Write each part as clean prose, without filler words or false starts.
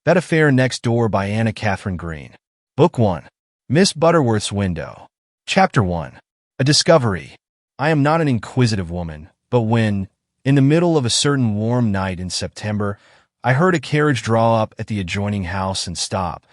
That Affair Next Door by Anna Katharine Green. Book 1. Miss Butterworth's Window. Chapter 1. A Discovery. I am not an inquisitive woman, but when, in the middle of a certain warm night in September, I heard a carriage draw up at the adjoining house and stop,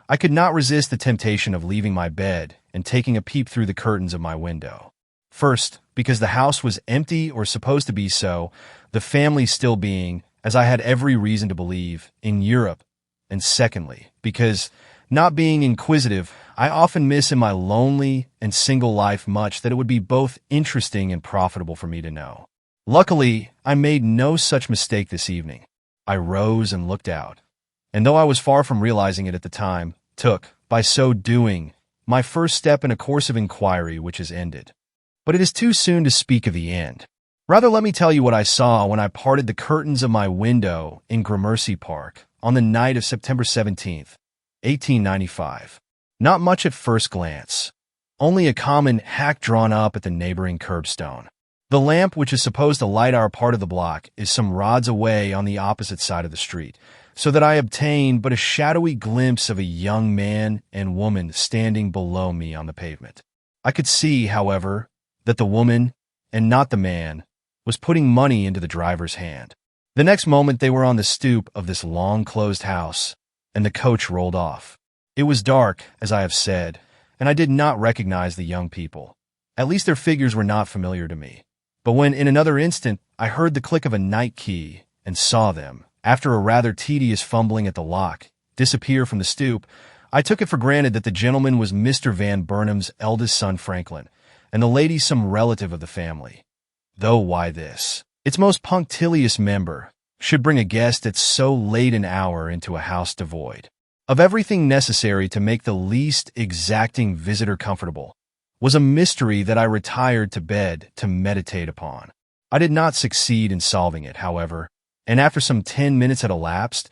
I could not resist the temptation of leaving my bed and taking a peep through the curtains of my window. First, because the house was empty or supposed to be so, the family still being, as I had every reason to believe, in Europe. And secondly, because, not being inquisitive, I often miss in my lonely and single life much that it would be both interesting and profitable for me to know. Luckily, I made no such mistake this evening. I rose and looked out, and though I was far from realizing it at the time, took, by so doing, my first step in a course of inquiry which has ended. But it is too soon to speak of the end. Rather let me tell you what I saw when I parted the curtains of my window in Gramercy Park on the night of September 17th, 1895. Not much at first glance. Only a common hack drawn up at the neighboring curbstone. The lamp, which is supposed to light our part of the block, is some rods away on the opposite side of the street, so that I obtain but a shadowy glimpse of a young man and woman standing below me on the pavement. I could see, however, that the woman, and not the man, was putting money into the driver's hand. The next moment they were on the stoop of this long-closed house, and the coach rolled off. It was dark, as I have said, and I did not recognize the young people. At least their figures were not familiar to me. But when, in another instant, I heard the click of a night key and saw them, after a rather tedious fumbling at the lock, disappear from the stoop, I took it for granted that the gentleman was Mr. Van Burnham's eldest son Franklin, and the lady some relative of the family. Though why this? Its most punctilious member should bring a guest at so late an hour into a house devoid of everything necessary to make the least exacting visitor comfortable, was a mystery that I retired to bed to meditate upon. I did not succeed in solving it, however, and after some 10 minutes had elapsed,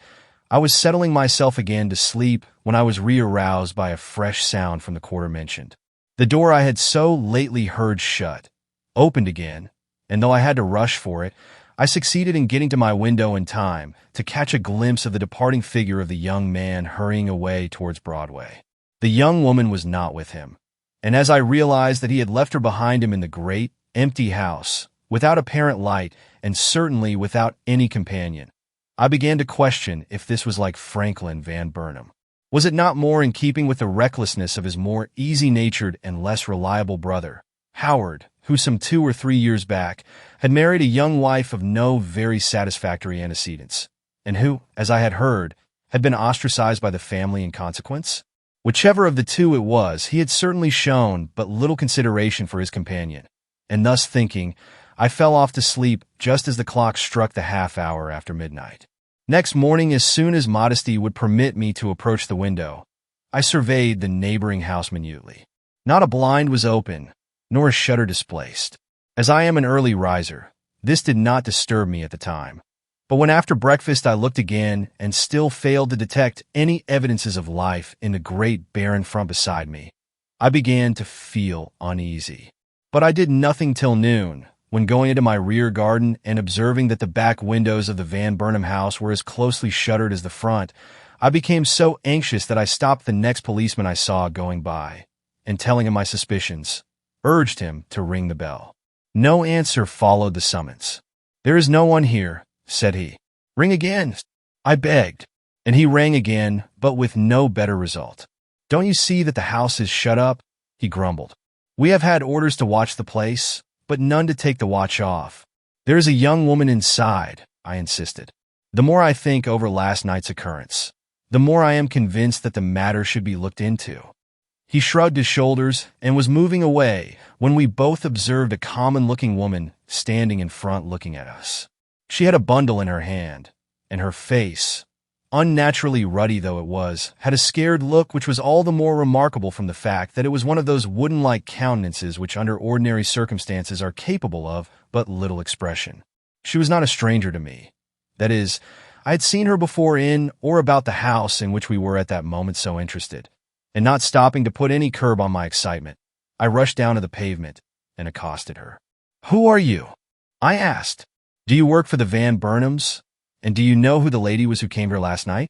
I was settling myself again to sleep when I was re-aroused by a fresh sound from the quarter mentioned. The door I had so lately heard shut opened again, and though I had to rush for it, I succeeded in getting to my window in time to catch a glimpse of the departing figure of the young man hurrying away towards Broadway. The young woman was not with him, and as I realized that he had left her behind him in the great, empty house, without apparent light and certainly without any companion, I began to question if this was like Franklin Van Burnham. Was it not more in keeping with the recklessness of his more easy-natured and less reliable brother, Howard, who some 2 or 3 years back had married a young wife of no very satisfactory antecedents, and who, as I had heard, had been ostracized by the family in consequence? Whichever of the two it was, he had certainly shown but little consideration for his companion, and thus thinking, I fell off to sleep just as the clock struck the half-hour after midnight. Next morning, as soon as modesty would permit me to approach the window, I surveyed the neighboring house minutely. Not a blind was open, nor a shutter displaced. As I am an early riser, this did not disturb me at the time. But when after breakfast I looked again and still failed to detect any evidences of life in the great barren front beside me, I began to feel uneasy. But I did nothing till noon, when going into my rear garden and observing that the back windows of the Van Burnham house were as closely shuttered as the front, I became so anxious that I stopped the next policeman I saw going by, and telling him my suspicions, urged him to ring the bell. No answer followed the summons. "There is no one here," said he. "Ring again," I begged, and he rang again, but with no better result. "Don't you see that the house is shut up?" he grumbled. "We have had orders to watch the place, but none to take the watch off." "There is a young woman inside," I insisted. "The more I think over last night's occurrence, the more I am convinced that the matter should be looked into." He shrugged his shoulders and was moving away when we both observed a common-looking woman standing in front looking at us. She had a bundle in her hand, and her face, unnaturally ruddy though it was, had a scared look which was all the more remarkable from the fact that it was one of those wooden-like countenances which under ordinary circumstances are capable of but little expression. She was not a stranger to me. That is, I had seen her before in or about the house in which we were at that moment so interested, and not stopping to put any curb on my excitement, I rushed down to the pavement and accosted her. "Who are you?" I asked. "Do you work for the Van Burnhams? And do you know who the lady was who came here last night?"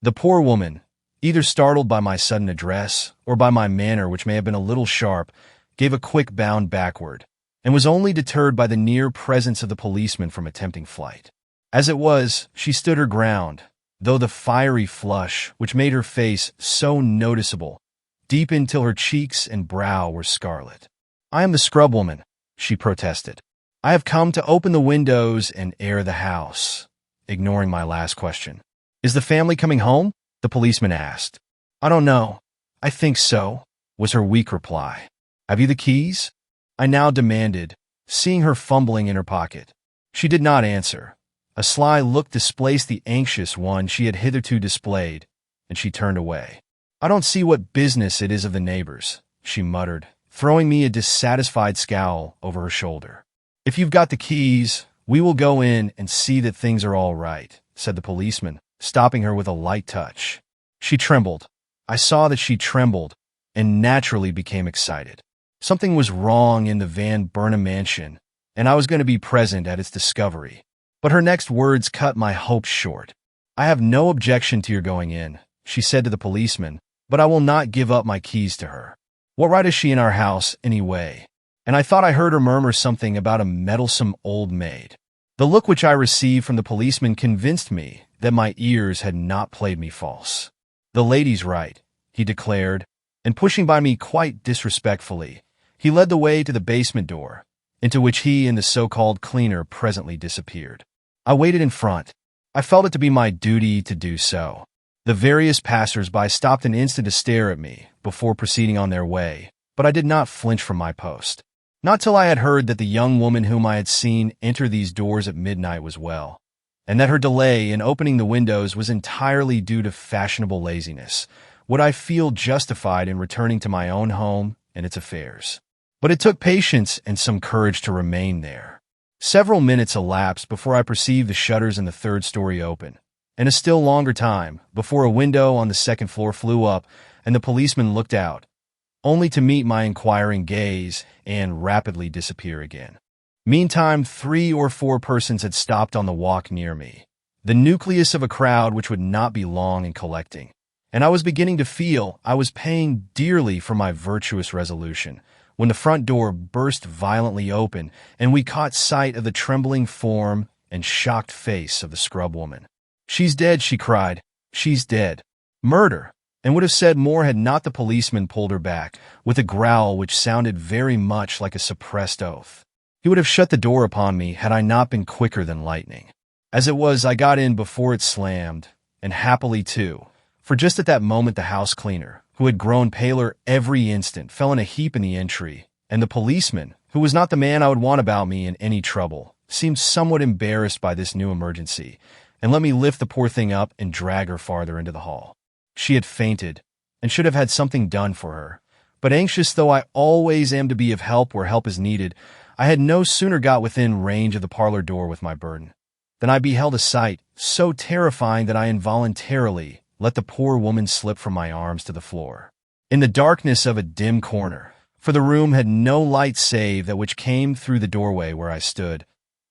The poor woman, either startled by my sudden address or by my manner, which may have been a little sharp, gave a quick bound backward, and was only deterred by the near presence of the policeman from attempting flight. As it was, she stood her ground, though the fiery flush, which made her face so noticeable, deepened till her cheeks and brow were scarlet. "I am the scrub woman," she protested. "I have come to open the windows and air the house," ignoring my last question. "Is the family coming home?" the policeman asked. "I don't know. I think so," was her weak reply. "Have you the keys?" I now demanded, seeing her fumbling in her pocket. She did not answer. A sly look displaced the anxious one she had hitherto displayed, and she turned away. "I don't see what business it is of the neighbors," she muttered, throwing me a dissatisfied scowl over her shoulder. "If you've got the keys, we will go in and see that things are all right," said the policeman, stopping her with a light touch. She trembled. I saw that she trembled, and naturally became excited. Something was wrong in the Van Burnham mansion, and I was going to be present at its discovery. But her next words cut my hopes short. "I have no objection to your going in," she said to the policeman, "but I will not give up my keys to her. What right is she in our house, anyway?" And I thought I heard her murmur something about a meddlesome old maid. The look which I received from the policeman convinced me that my ears had not played me false. "The lady's right," he declared, and pushing by me quite disrespectfully, he led the way to the basement door, into which he and the so-called cleaner presently disappeared. I waited in front. I felt it to be my duty to do so. The various passers-by stopped an instant to stare at me before proceeding on their way, but I did not flinch from my post. Not till I had heard that the young woman whom I had seen enter these doors at midnight was well, and that her delay in opening the windows was entirely due to fashionable laziness, would I feel justified in returning to my own home and its affairs. But it took patience and some courage to remain there. Several minutes elapsed before I perceived the shutters in the third story open, and a still longer time before a window on the second floor flew up and the policeman looked out, only to meet my inquiring gaze and rapidly disappear again. Meantime, 3 or 4 persons had stopped on the walk near me, the nucleus of a crowd which would not be long in collecting, and I was beginning to feel I was paying dearly for my virtuous resolution, when the front door burst violently open and we caught sight of the trembling form and shocked face of the scrub woman. "She's dead," she cried. "She's dead. Murder," and would have said more had not the policeman pulled her back, with a growl which sounded very much like a suppressed oath. He would have shut the door upon me had I not been quicker than lightning. As it was, I got in before it slammed, and happily too, for just at that moment the house cleaner, who had grown paler every instant, fell in a heap in the entry, and the policeman, who was not the man I would want about me in any trouble, seemed somewhat embarrassed by this new emergency, and let me lift the poor thing up and drag her farther into the hall. She had fainted, and should have had something done for her, but anxious though I always am to be of help where help is needed, I had no sooner got within range of the parlor door with my burden, than I beheld a sight so terrifying that I involuntarily let the poor woman slip from my arms to the floor. In the darkness of a dim corner, for the room had no light save that which came through the doorway where I stood,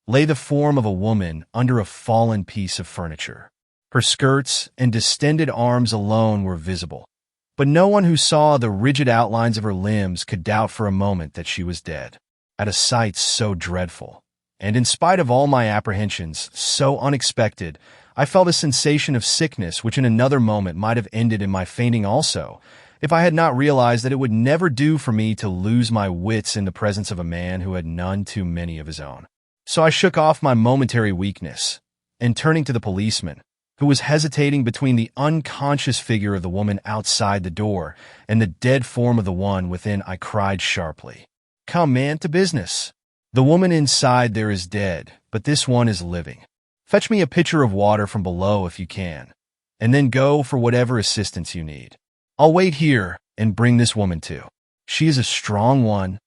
lay the form of a woman under a fallen piece of furniture. Her skirts and distended arms alone were visible, but no one who saw the rigid outlines of her limbs could doubt for a moment that she was dead. At a sight so dreadful, and in spite of all my apprehensions, so unexpected, I felt a sensation of sickness which in another moment might have ended in my fainting also, if I had not realized that it would never do for me to lose my wits in the presence of a man who had none too many of his own. So I shook off my momentary weakness, and turning to the policeman, who was hesitating between the unconscious figure of the woman outside the door and the dead form of the one within, I cried sharply, "Come, man, to business. The woman inside there is dead, but this one is living. Fetch me a pitcher of water from below if you can, and then go for whatever assistance you need. I'll wait here and bring this woman to. She is a strong one,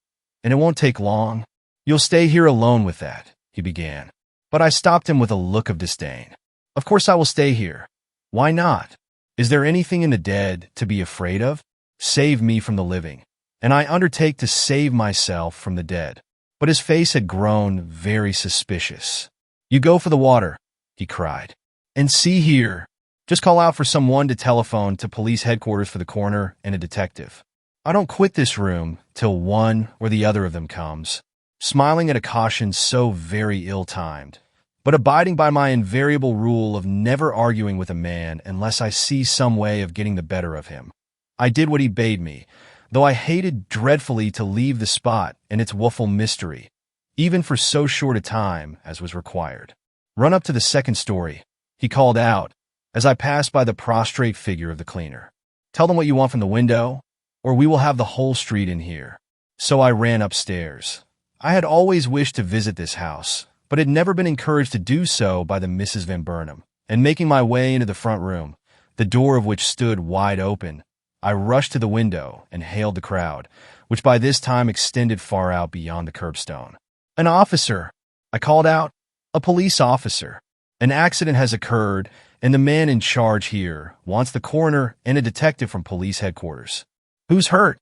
and it won't take long. You'll stay here alone with that," he began. But I stopped him with a look of disdain. "Of course I will stay here. Why not? Is there anything in the dead to be afraid of? Save me from the living, and I undertake to save myself from the dead." But his face had grown very suspicious. "You go for the water," he cried. "And see here, Just call out for someone to telephone to police headquarters for the coroner and a detective. I don't quit this room till one or the other of them comes, smiling at a caution so very ill-timed, but abiding by my invariable rule of never arguing with a man unless I see some way of getting the better of him. I did what he bade me, though I hated dreadfully to leave the spot and its woeful mystery, even for so short a time as was required. "Run up to the second story," he called out as I passed by the prostrate figure of the cleaner. "Tell them what you want from the window, or we will have the whole street in here." So I ran upstairs. I had always wished to visit this house, but had never been encouraged to do so by the Misses Van Burnham, and making my way into the front room, the door of which stood wide open, I rushed to the window and hailed the crowd, which by this time extended far out beyond the curbstone. "An officer!" I called out. "A police officer. An accident has occurred, and the man in charge here wants the coroner and a detective from police headquarters." "Who's hurt?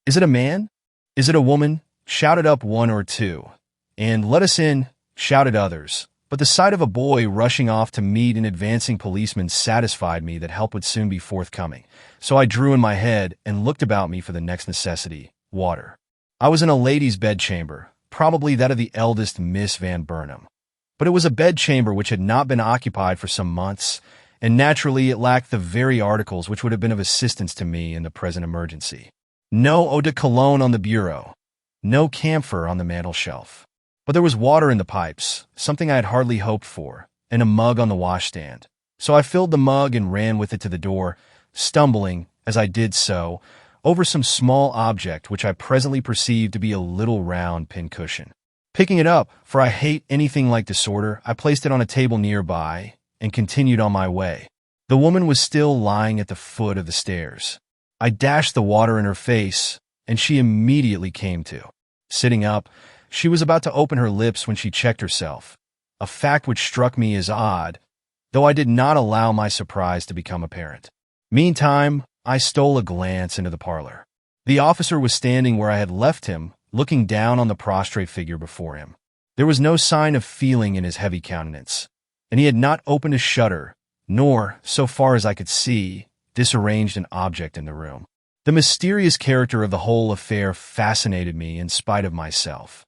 Is it a man? Is it a woman?" shouted up one or two. "And let us in," shouted others. But the sight of a boy rushing off to meet an advancing policeman satisfied me that help would soon be forthcoming. So I drew in my head and looked about me for the next necessity, water. I was in a lady's bedchamber, probably that of the eldest Miss Van Burnham. But it was a bedchamber which had not been occupied for some months, and naturally it lacked the very articles which would have been of assistance to me in the present emergency. No eau de cologne on the bureau, no camphor on the mantel shelf. But there was water in the pipes, something I had hardly hoped for, and a mug on the washstand. So I filled the mug and ran with it to the door, stumbling, as I did so, over some small object which I presently perceived to be a little round pincushion. Picking it up, for I hate anything like disorder, I placed it on a table nearby and continued on my way. The woman was still lying at the foot of the stairs. I dashed the water in her face, and she immediately came to. Sitting up, she was about to open her lips when she checked herself, a fact which struck me as odd, though I did not allow my surprise to become apparent. Meantime, I stole a glance into the parlor. The officer was standing where I had left him, looking down on the prostrate figure before him. There was no sign of feeling in his heavy countenance, and he had not opened a shutter, nor, so far as I could see, disarranged an object in the room. The mysterious character of the whole affair fascinated me in spite of myself,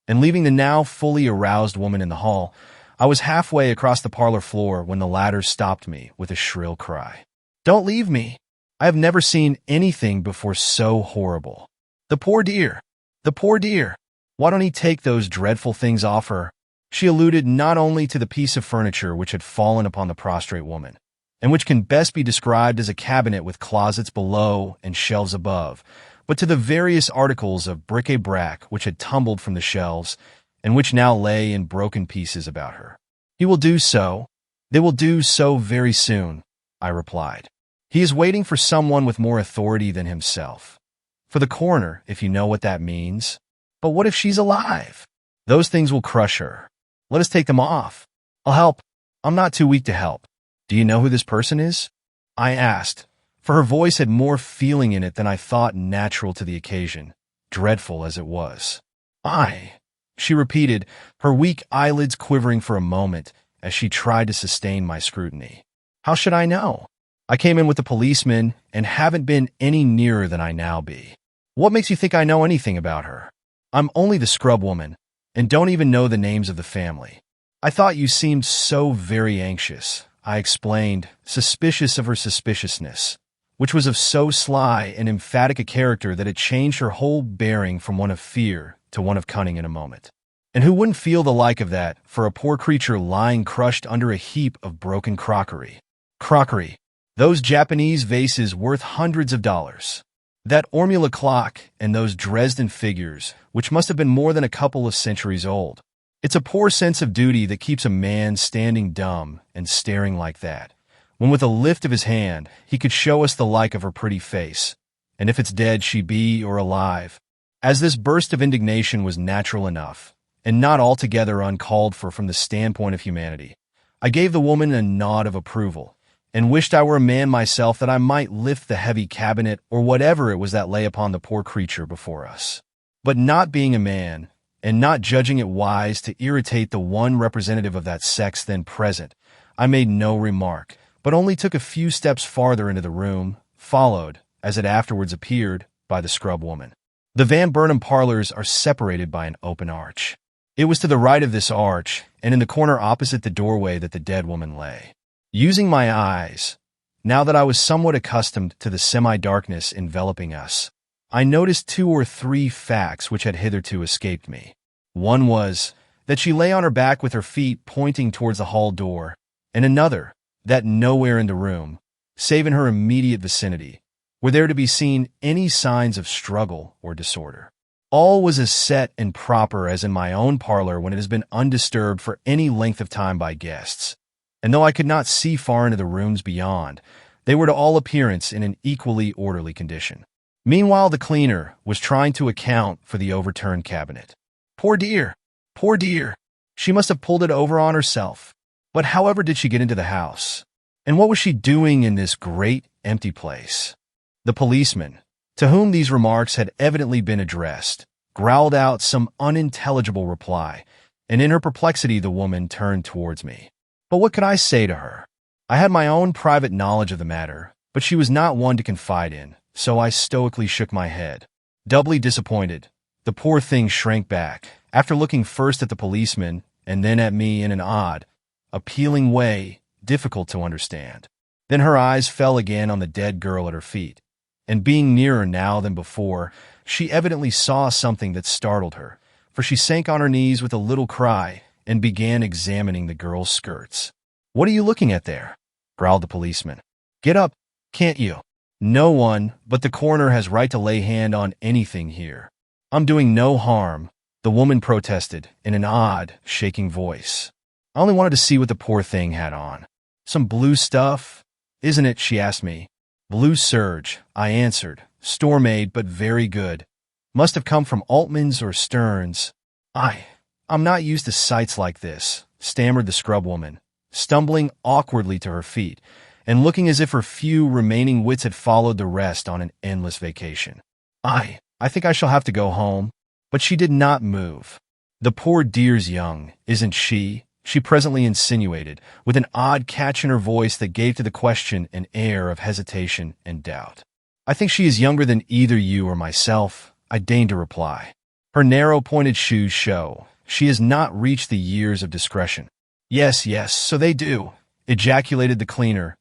and leaving the now fully aroused woman in the hall, I was halfway across the parlor floor when the latter stopped me with a shrill cry. "Don't leave me! I have never seen anything before so horrible. The poor dear! The poor dear! Why don't he take those dreadful things off her?" She alluded not only to the piece of furniture which had fallen upon the prostrate woman, and which can best be described as a cabinet with closets below and shelves above, but to the various articles of bric-a-brac which had tumbled from the shelves, and which now lay in broken pieces about her. "He will do so. They will do so very soon," I replied. "He is waiting for someone with more authority than himself. For the coroner, if you know what that means. But what if she's alive? Those things will crush her. Let us take them off. I'll help. I'm not too weak to help. Do you know who this person is?" I asked, for her voice had more feeling in it than I thought natural to the occasion, dreadful as it was. "I," she repeated, her weak eyelids quivering for a moment as she tried to sustain my scrutiny. "How should I know? I came in with the policeman and haven't been any nearer than I now be. What makes you think I know anything about her? I'm only the scrub woman, and don't even know the names of the family." "I thought you seemed so very anxious," I explained, suspicious of her suspiciousness, which was of so sly and emphatic a character that it changed her whole bearing from one of fear to one of cunning in a moment. "And who wouldn't feel the like of that for a poor creature lying crushed under a heap of broken crockery? Crockery. Those Japanese vases worth hundreds of dollars. That ormula clock and those Dresden figures, which must have been more than a couple of centuries old. It's a poor sense of duty that keeps a man standing dumb and staring like that, when with a lift of his hand he could show us the like of her pretty face, and if it's dead she be or alive." As this burst of indignation was natural enough, and not altogether uncalled for from the standpoint of humanity, I gave the woman a nod of approval, and wished I were a man myself that I might lift the heavy cabinet or whatever it was that lay upon the poor creature before us. But not being a man, and not judging it wise to irritate the one representative of that sex then present, I made no remark, but only took a few steps farther into the room, followed, as it afterwards appeared, by the scrub woman. The Van Burnham parlors are separated by an open arch. It was to the right of this arch, and in the corner opposite the doorway, that the dead woman lay. Using my eyes, now that I was somewhat accustomed to the semi-darkness enveloping us, I noticed 2 or 3 facts which had hitherto escaped me. One was that she lay on her back with her feet pointing towards the hall door, and another, that nowhere in the room, save in her immediate vicinity, were there to be seen any signs of struggle or disorder. All was as set and proper as in my own parlor when it has been undisturbed for any length of time by guests, and though I could not see far into the rooms beyond, they were to all appearance in an equally orderly condition. Meanwhile, the cleaner was trying to account for the overturned cabinet. Poor dear! Poor dear! She must have pulled it over on herself. But however did she get into the house? And what was she doing in this great, empty place? The policeman, to whom these remarks had evidently been addressed, growled out some unintelligible reply, and in her perplexity the woman turned towards me. But what could I say to her? I had my own private knowledge of the matter, but she was not one to confide in, so I stoically shook my head. Doubly disappointed, the poor thing shrank back, after looking first at the policeman and then at me in an odd, appealing way difficult to understand. Then her eyes fell again on the dead girl at her feet, and being nearer now than before, she evidently saw something that startled her, for she sank on her knees with a little cry and began examining the girl's skirts. "What are you looking at there?" growled the policeman. "Get up, can't you? No one but the coroner has right to lay hand on anything here." "I'm doing no harm," the woman protested in an odd, shaking voice. "I only wanted to see what the poor thing had on." "Some blue stuff, isn't it?" she asked me. "Blue serge," I answered. "Store-made, but very good. Must have come from Altman's or Stern's." I'm not used to sights like this," stammered the scrub woman, stumbling awkwardly to her feet, and looking as if her few remaining wits had followed the rest on an endless vacation. I think I shall have to go home." But she did not move. "The poor dear's young, isn't she?" she presently insinuated, with an odd catch in her voice that gave to the question an air of hesitation and doubt. "I think she is younger than either you or myself," I deigned to reply. "Her narrow pointed shoes show she has not reached the years of discretion." Yes, so they do," ejaculated the cleaner,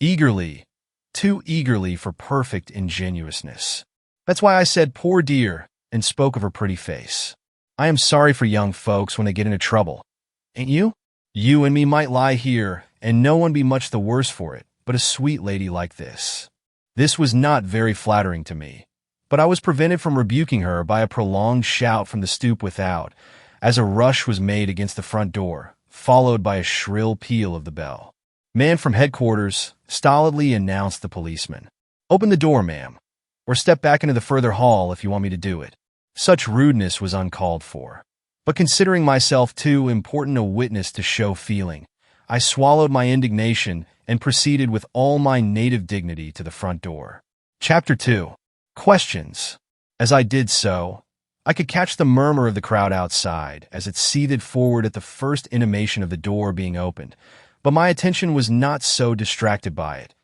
eagerly, too eagerly for perfect ingenuousness. "That's why I said poor dear, and spoke of her pretty face. I am sorry for young folks when they get into trouble. Ain't you? You and me might lie here, and no one be much the worse for it, but a sweet lady like this." This was not very flattering to me, but I was prevented from rebuking her by a prolonged shout from the stoop without, as a rush was made against the front door, followed by a shrill peal of the bell. "Man from headquarters," stolidly announced the policeman. "Open the door, ma'am, or step back into the further hall if you want me to do it." Such rudeness was uncalled for. But considering myself too important a witness to show feeling, I swallowed my indignation and proceeded with all my native dignity to the front door. Chapter 2. Questions. As I did so, I could catch the murmur of the crowd outside as it seethed forward at the first intimation of the door being opened, but my attention was not so distracted by it,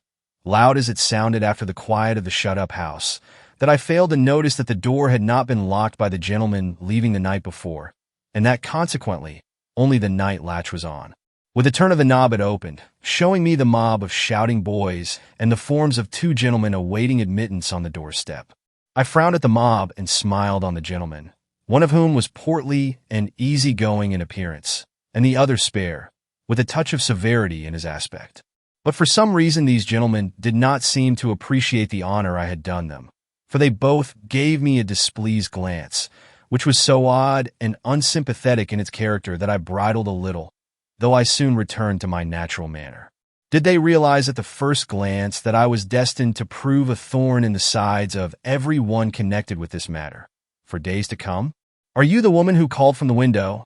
loud as it sounded after the quiet of the shut-up house, that I failed to notice that the door had not been locked by the gentleman leaving the night before, and that consequently only the night latch was on. With a turn of the knob it opened, showing me the mob of shouting boys and the forms of 2 gentlemen awaiting admittance on the doorstep. I frowned at the mob and smiled on the gentleman, one of whom was portly and easy-going in appearance, and the other spare, with a touch of severity in his aspect. But for some reason these gentlemen did not seem to appreciate the honor I had done them, for they both gave me a displeased glance, which was so odd and unsympathetic in its character that I bridled a little, though I soon returned to my natural manner. Did they realize at the first glance that I was destined to prove a thorn in the sides of every one connected with this matter, for days to come? "Are you the woman who called from the window?"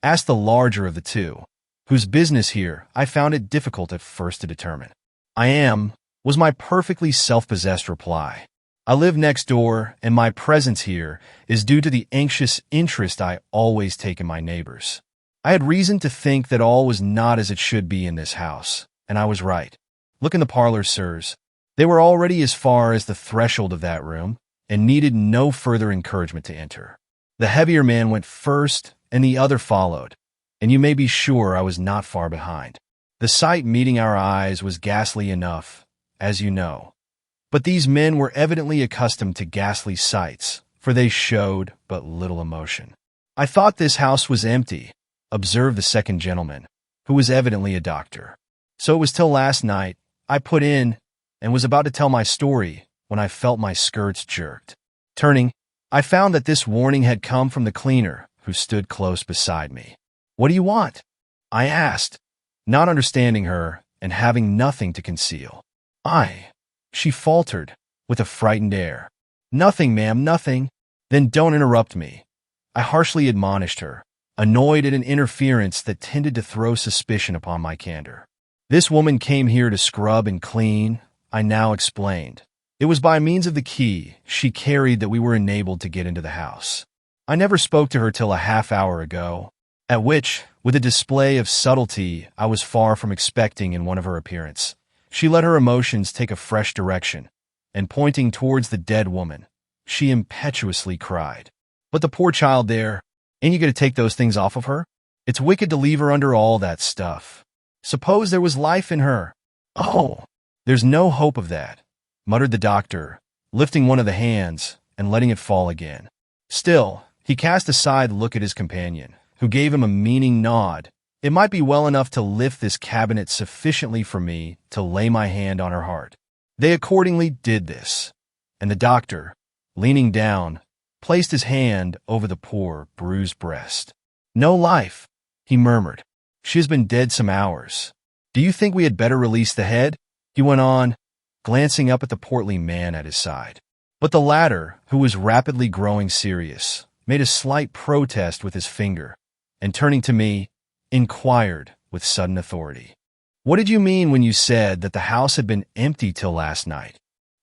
asked the larger of the 2, whose business here I found it difficult at first to determine. "I am," was my perfectly self-possessed reply. "I live next door, and my presence here is due to the anxious interest I always take in my neighbors. I had reason to think that all was not as it should be in this house, and I was right. Look in the parlor, sirs. They were already as far as the threshold of that room and needed no further encouragement to enter. The heavier man went first, and the other followed, and you may be sure I was not far behind. The sight meeting our eyes was ghastly enough, as you know. But these men were evidently accustomed to ghastly sights, for they showed but little emotion. I thought this house was empty, observed the second gentleman, who was evidently a doctor. So it was till last night I put in and was about to tell my story when I felt my skirts jerked. Turning, I found that this warning had come from the cleaner, who stood close beside me. "What do you want?" I asked, not understanding her and having nothing to conceal. She faltered, with a frightened air. "Nothing, ma'am, nothing." "Then don't interrupt me," I harshly admonished her, annoyed at an interference that tended to throw suspicion upon my candor. "This woman came here to scrub and clean," I now explained. "It was by means of the key she carried that we were enabled to get into the house. I never spoke to her till a half-hour ago," at which, with a display of subtlety I was far from expecting in one of her appearance, she let her emotions take a fresh direction, and pointing towards the dead woman, she impetuously cried, "But the poor child there, ain't you going to take those things off of her? It's wicked to leave her under all that stuff. Suppose there was life in her." "Oh, there's no hope of that," muttered the doctor, lifting one of the hands and letting it fall again. Still, he cast a side look at his companion, who gave him a meaning nod. It might be well enough to lift this cabinet sufficiently for me to lay my hand on her heart. They accordingly did this, and the doctor, leaning down, placed his hand over the poor, bruised breast. "No life," he murmured. "She has been dead some hours. Do you think we had better release the head?" he went on, glancing up at the portly man at his side. But the latter, who was rapidly growing serious, made a slight protest with his finger, and turning to me, inquired with sudden authority, "What did you mean when you said that the house had been empty till last night?"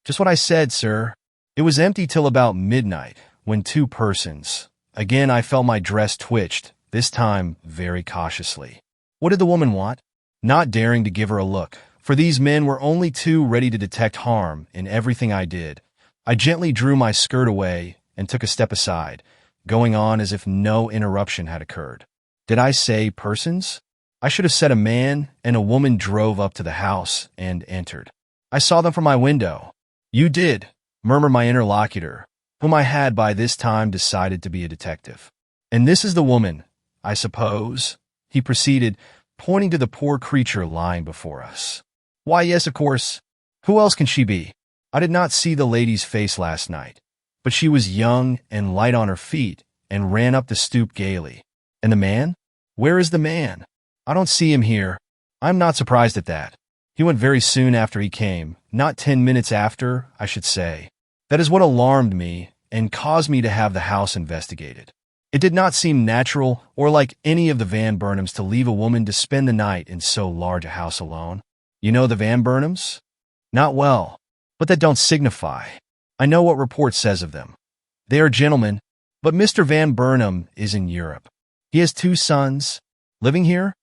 "Just what I said, sir. It was empty till about midnight, when two persons—" Again I felt my dress twitched, this time very cautiously. What did the woman want? Not daring to give her a look, for these men were only too ready to detect harm in everything I did, I gently drew my skirt away and took a step aside, going on as if no interruption had occurred. Did I say persons? I should have said a man and a woman drove up to the house and entered. I saw them from my window. "You did," murmured my interlocutor, whom I had by this time decided to be a detective. "And this is the woman, I suppose?" he proceeded, pointing to the poor creature lying before us. "Why, yes, of course. Who else can she be? I did not see the lady's face last night, but she was young and light on her feet and ran up the stoop gaily. And the man? Where is the man? I don't see him here. I'm not surprised at that. He went very soon after he came, not 10 minutes after, I should say. That is what alarmed me and caused me to have the house investigated. It did not seem natural or like any of the Van Burnhams to leave a woman to spend the night in so large a house alone. You know the Van Burnhams? Not well, but that don't signify. I know what report says of them. They are gentlemen, but Mr. Van Burnham is in Europe. He has 2 sons. Living here?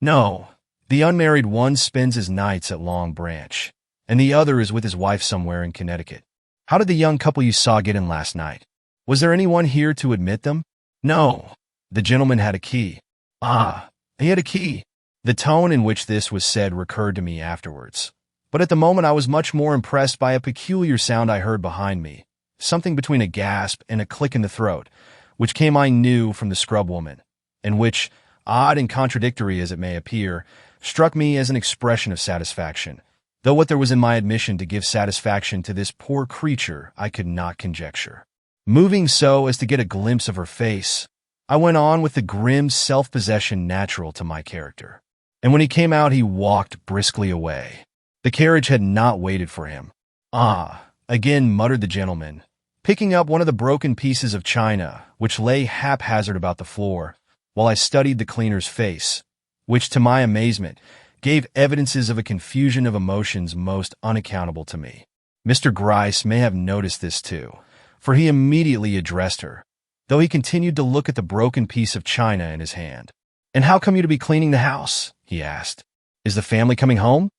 No. The unmarried one spends his nights at Long Branch, and the other is with his wife somewhere in Connecticut. How did the young couple you saw get in last night? Was there anyone here to admit them? No. The gentleman had a key. Ah, he had a key. The tone in which this was said recurred to me afterwards. But at the moment I was much more impressed by a peculiar sound I heard behind me, something between a gasp and a click in the throat, which came I knew from the scrub woman, and which, odd and contradictory as it may appear, struck me as an expression of satisfaction, though what there was in my admission to give satisfaction to this poor creature I could not conjecture. Moving so as to get a glimpse of her face, I went on with the grim self-possession natural to my character. And when he came out, he walked briskly away. The carriage had not waited for him. "Ah," again muttered the gentleman, picking up one of the broken pieces of china which lay haphazard about the floor, while I studied the cleaner's face, which, to my amazement, gave evidences of a confusion of emotions most unaccountable to me. Mr. Gryce may have noticed this too, for he immediately addressed her, though he continued to look at the broken piece of china in his hand. "And how come you to be cleaning the house?" he asked. "Is the family coming home?"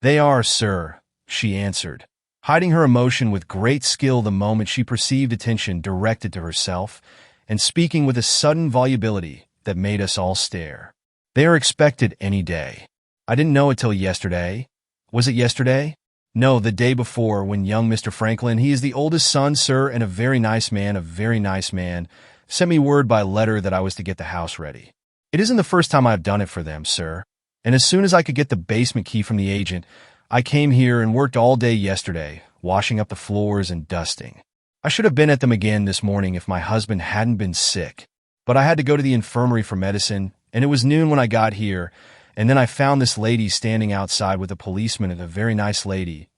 "They are, sir," she answered, hiding her emotion with great skill the moment she perceived attention directed to herself, and speaking with a sudden volubility that made us all stare. "They are expected any day. I didn't know it till yesterday." "Was it yesterday?" "No, the day before, when young Mr. Franklin, he is the oldest son, sir, and a very nice man, sent me word by letter that I was to get the house ready. It isn't the first time I've done it for them, sir, and as soon as I could get the basement key from the agent, I came here and worked all day yesterday, washing up the floors and dusting. I should have been at them again this morning if my husband hadn't been sick, but I had to go to the infirmary for medicine, and it was noon when I got here, and then I found this lady standing outside with a policeman and a very nice lady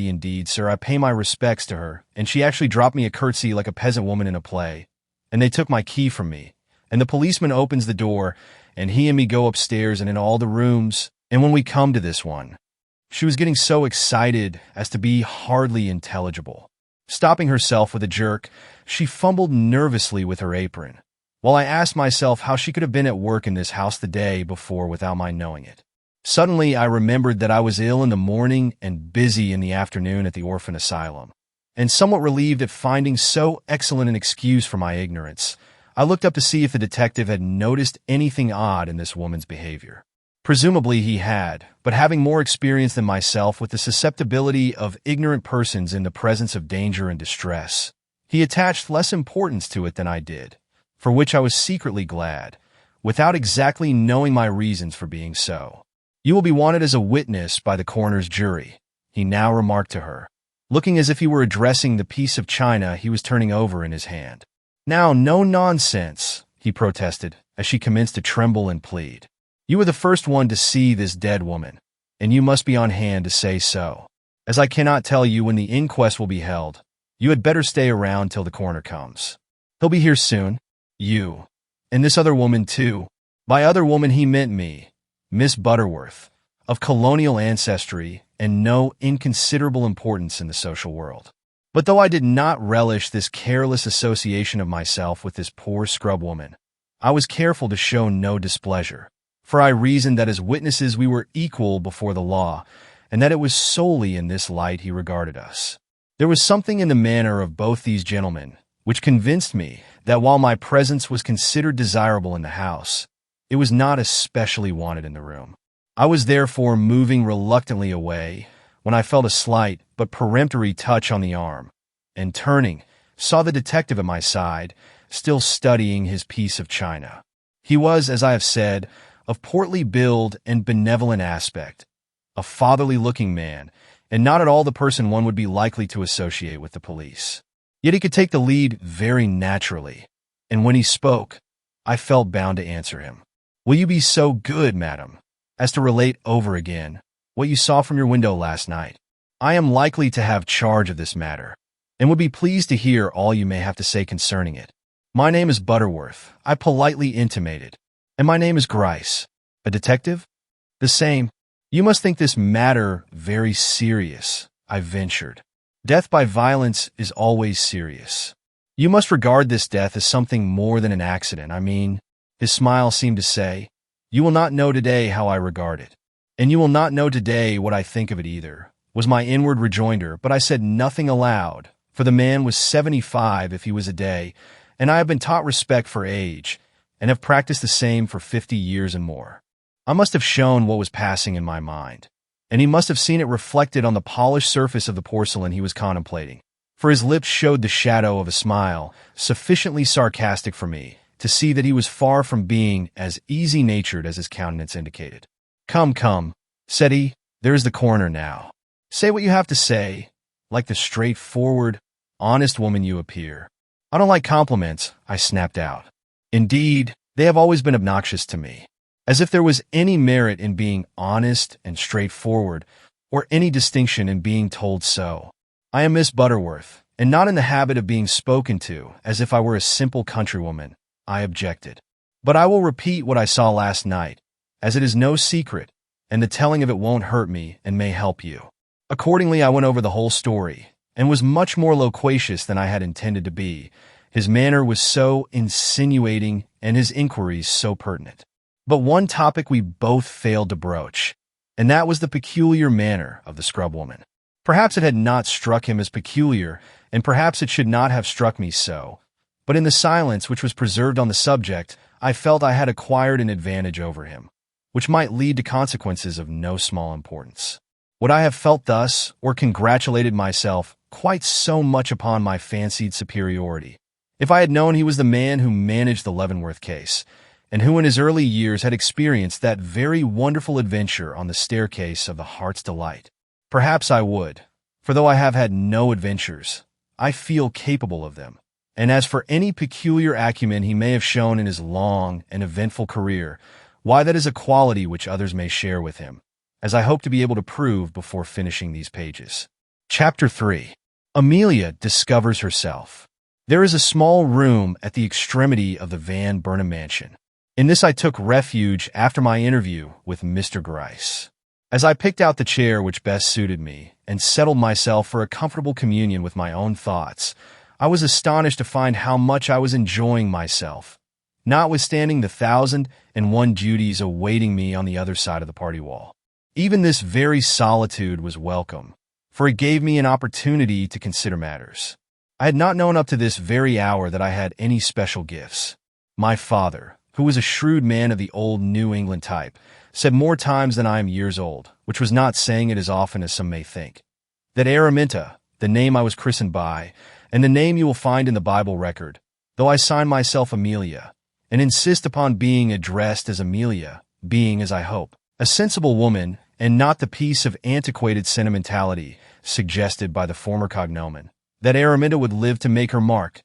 indeed, sir. I pay my respects to her, and she actually dropped me a curtsy like a peasant woman in a play, and they took my key from me, and the policeman opens the door, and he and me go upstairs and in all the rooms, and when we come to this one." She was getting so excited as to be hardly intelligible. Stopping herself with a jerk, she fumbled nervously with her apron, while I asked myself how she could have been at work in this house the day before without my knowing it. Suddenly, I remembered that I was ill in the morning and busy in the afternoon at the orphan asylum, and somewhat relieved at finding so excellent an excuse for my ignorance, I looked up to see if the detective had noticed anything odd in this woman's behavior. Presumably he had, but having more experience than myself with the susceptibility of ignorant persons in the presence of danger and distress, he attached less importance to it than I did, for which I was secretly glad, without exactly knowing my reasons for being so. "You will be wanted as a witness by the coroner's jury," he now remarked to her, looking as if he were addressing the piece of china he was turning over in his hand. "Now, no nonsense," he protested, as she commenced to tremble and plead. "You were the first one to see this dead woman, and you must be on hand to say so. As I cannot tell you when the inquest will be held, you had better stay around till the coroner comes. He'll be here soon. You, and this other woman too." By other woman he meant me, Miss Butterworth, of colonial ancestry and no inconsiderable importance in the social world. But though I did not relish this careless association of myself with this poor scrub woman, I was careful to show no displeasure, for I reasoned that as witnesses we were equal before the law, and that it was solely in this light he regarded us. There was something in the manner of both these gentlemen which convinced me that while my presence was considered desirable in the house, it was not especially wanted in the room. I was therefore moving reluctantly away when I felt a slight but peremptory touch on the arm, and turning, saw the detective at my side, still studying his piece of china. He was, as I have said, of portly build and benevolent aspect, a fatherly-looking man, and not at all the person one would be likely to associate with the police. Yet he could take the lead very naturally, and when he spoke, I felt bound to answer him. "Will you be so good, madam, as to relate over again what you saw from your window last night? I am likely to have charge of this matter, and would be pleased to hear all you may have to say concerning it. My name is Butterworth," I politely intimated, "and my name is Grice." "A detective?" "The same." "You must think this matter very serious," I ventured. "Death by violence is always serious. You must regard this death as something more than an accident. I mean," his smile seemed to say, "you will not know today how I regard it." "And you will not know today what I think of it either," was my inward rejoinder, but I said nothing aloud, for the man was 75 if he was a day, and I have been taught respect for age, and have practiced the same for 50 years and more. I must have shown what was passing in my mind, and he must have seen it reflected on the polished surface of the porcelain he was contemplating, for his lips showed the shadow of a smile, sufficiently sarcastic for me to see that he was far from being as easy-natured as his countenance indicated. "Come, come," said he, "there is the coroner now. Say what you have to say, like the straightforward, honest woman you appear." "I don't like compliments," I snapped out. "Indeed, they have always been obnoxious to me. As if there was any merit in being honest and straightforward, or any distinction in being told so. I am Miss Butterworth, and not in the habit of being spoken to as if I were a simple countrywoman," I objected. "But I will repeat what I saw last night, as it is no secret, and the telling of it won't hurt me and may help you." Accordingly, I went over the whole story, and was much more loquacious than I had intended to be. His manner was so insinuating, and his inquiries so pertinent. But one topic we both failed to broach, and that was the peculiar manner of the scrub woman. Perhaps it had not struck him as peculiar, and perhaps it should not have struck me so, but in the silence which was preserved on the subject, I felt I had acquired an advantage over him, which might lead to consequences of no small importance. Would I have felt thus, or congratulated myself quite so much upon my fancied superiority, if I had known he was the man who managed the Leavenworth case, and who in his early years had experienced that very wonderful adventure on the staircase of the Heart's Delight? Perhaps I would, for though I have had no adventures, I feel capable of them. And as for any peculiar acumen he may have shown in his long and eventful career, why, that is a quality which others may share with him, as I hope to be able to prove before finishing these pages. Chapter 3. Amelia discovers herself. There is a small room at the extremity of the Van Burnham mansion. In this I took refuge after my interview with Mr. Gryce. As I picked out the chair which best suited me and settled myself for a comfortable communion with my own thoughts, I was astonished to find how much I was enjoying myself, notwithstanding the 1,001 duties awaiting me on the other side of the party wall. Even this very solitude was welcome, for it gave me an opportunity to consider matters. I had not known up to this very hour that I had any special gifts. My father, who was a shrewd man of the old New England type, said more times than I am years old, which was not saying it as often as some may think, that Araminta, the name I was christened by, and the name you will find in the Bible record, though I sign myself Amelia, and insist upon being addressed as Amelia, being, as I hope, a sensible woman, and not the piece of antiquated sentimentality suggested by the former cognomen, that Araminta would live to make her mark,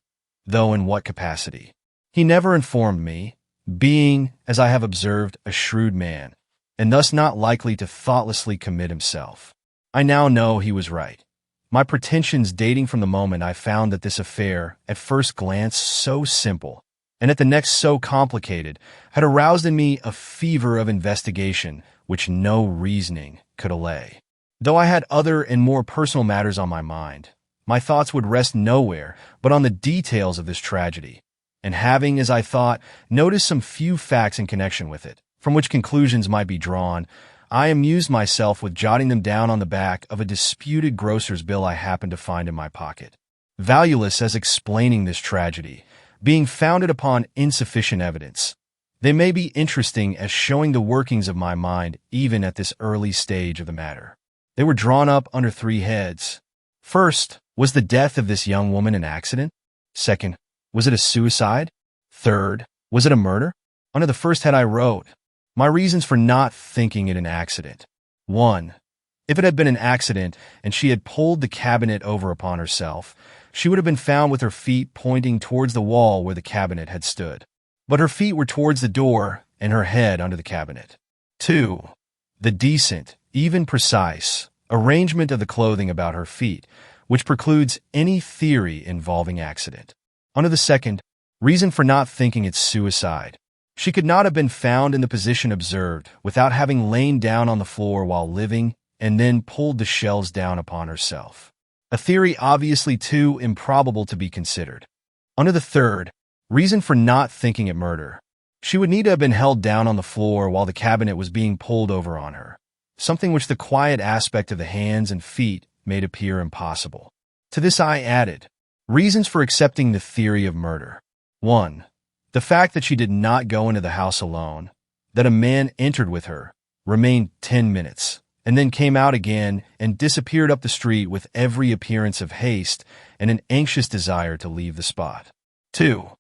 though in what capacity. He never informed me, being, as I have observed, a shrewd man, and thus not likely to thoughtlessly commit himself. I now know he was right. My pretensions dating from the moment I found that this affair, at first glance so simple, and at the next so complicated, had aroused in me a fever of investigation which no reasoning could allay. Though I had other and more personal matters on my mind, my thoughts would rest nowhere but on the details of this tragedy, and having, as I thought, noticed some few facts in connection with it, from which conclusions might be drawn, I amused myself with jotting them down on the back of a disputed grocer's bill I happened to find in my pocket. Valueless as explaining this tragedy, being founded upon insufficient evidence, they may be interesting as showing the workings of my mind even at this early stage of the matter. They were drawn up under 3 heads. First, was the death of this young woman an accident? Second, was it a suicide? Third, was it a murder? Under the first head I wrote, my reasons for not thinking it an accident. 1. If it had been an accident and she had pulled the cabinet over upon herself, she would have been found with her feet pointing towards the wall where the cabinet had stood. But her feet were towards the door and her head under the cabinet. 2. The decent, even precise, arrangement of the clothing about her feet, which precludes any theory involving accident. Under the second, reason for not thinking it suicide. She could not have been found in the position observed without having lain down on the floor while living and then pulled the shelves down upon herself. A theory obviously too improbable to be considered. Under the third, reason for not thinking it murder. She would need to have been held down on the floor while the cabinet was being pulled over on her, something which the quiet aspect of the hands and feet made appear impossible. To this I added, reasons for accepting the theory of murder. 1. The fact that she did not go into the house alone, that a man entered with her, remained 10 minutes, and then came out again and disappeared up the street with every appearance of haste and an anxious desire to leave the spot. 2.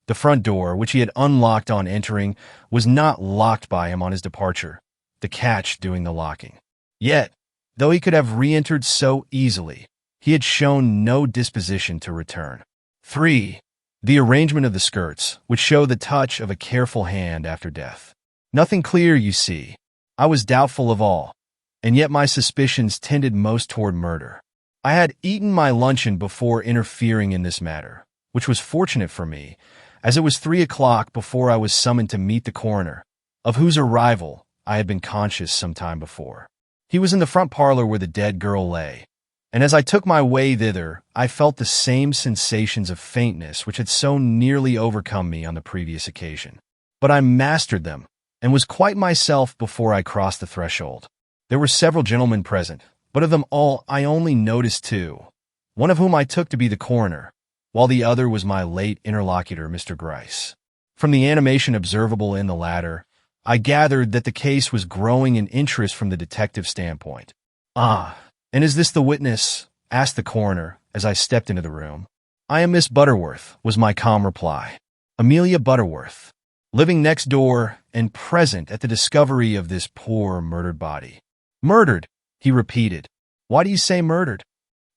The front door, which he had unlocked on entering, was not locked by him on his departure, the catch doing the locking. Yet, though he could have re-entered so easily, he had shown no disposition to return. 3. The arrangement of the skirts, which show the touch of a careful hand after death. Nothing clear, you see. I was doubtful of all, and yet my suspicions tended most toward murder. I had eaten my luncheon before interfering in this matter, which was fortunate for me, as it was 3 o'clock before I was summoned to meet the coroner, of whose arrival I had been conscious some time before. He was in the front parlor where the dead girl lay, and as I took my way thither, I felt the same sensations of faintness which had so nearly overcome me on the previous occasion. But I mastered them, and was quite myself before I crossed the threshold. There were several gentlemen present, but of them all I only noticed two, one of whom I took to be the coroner, while the other was my late interlocutor, Mr. Gryce. From the animation observable in the latter, I gathered that the case was growing in interest from the detective's standpoint. "Ah, and is this the witness?" asked the coroner as I stepped into the room. "I am Miss Butterworth," was my calm reply. "Amelia Butterworth, living next door and present at the discovery of this poor murdered body." "Murdered," he repeated. "Why do you say murdered?"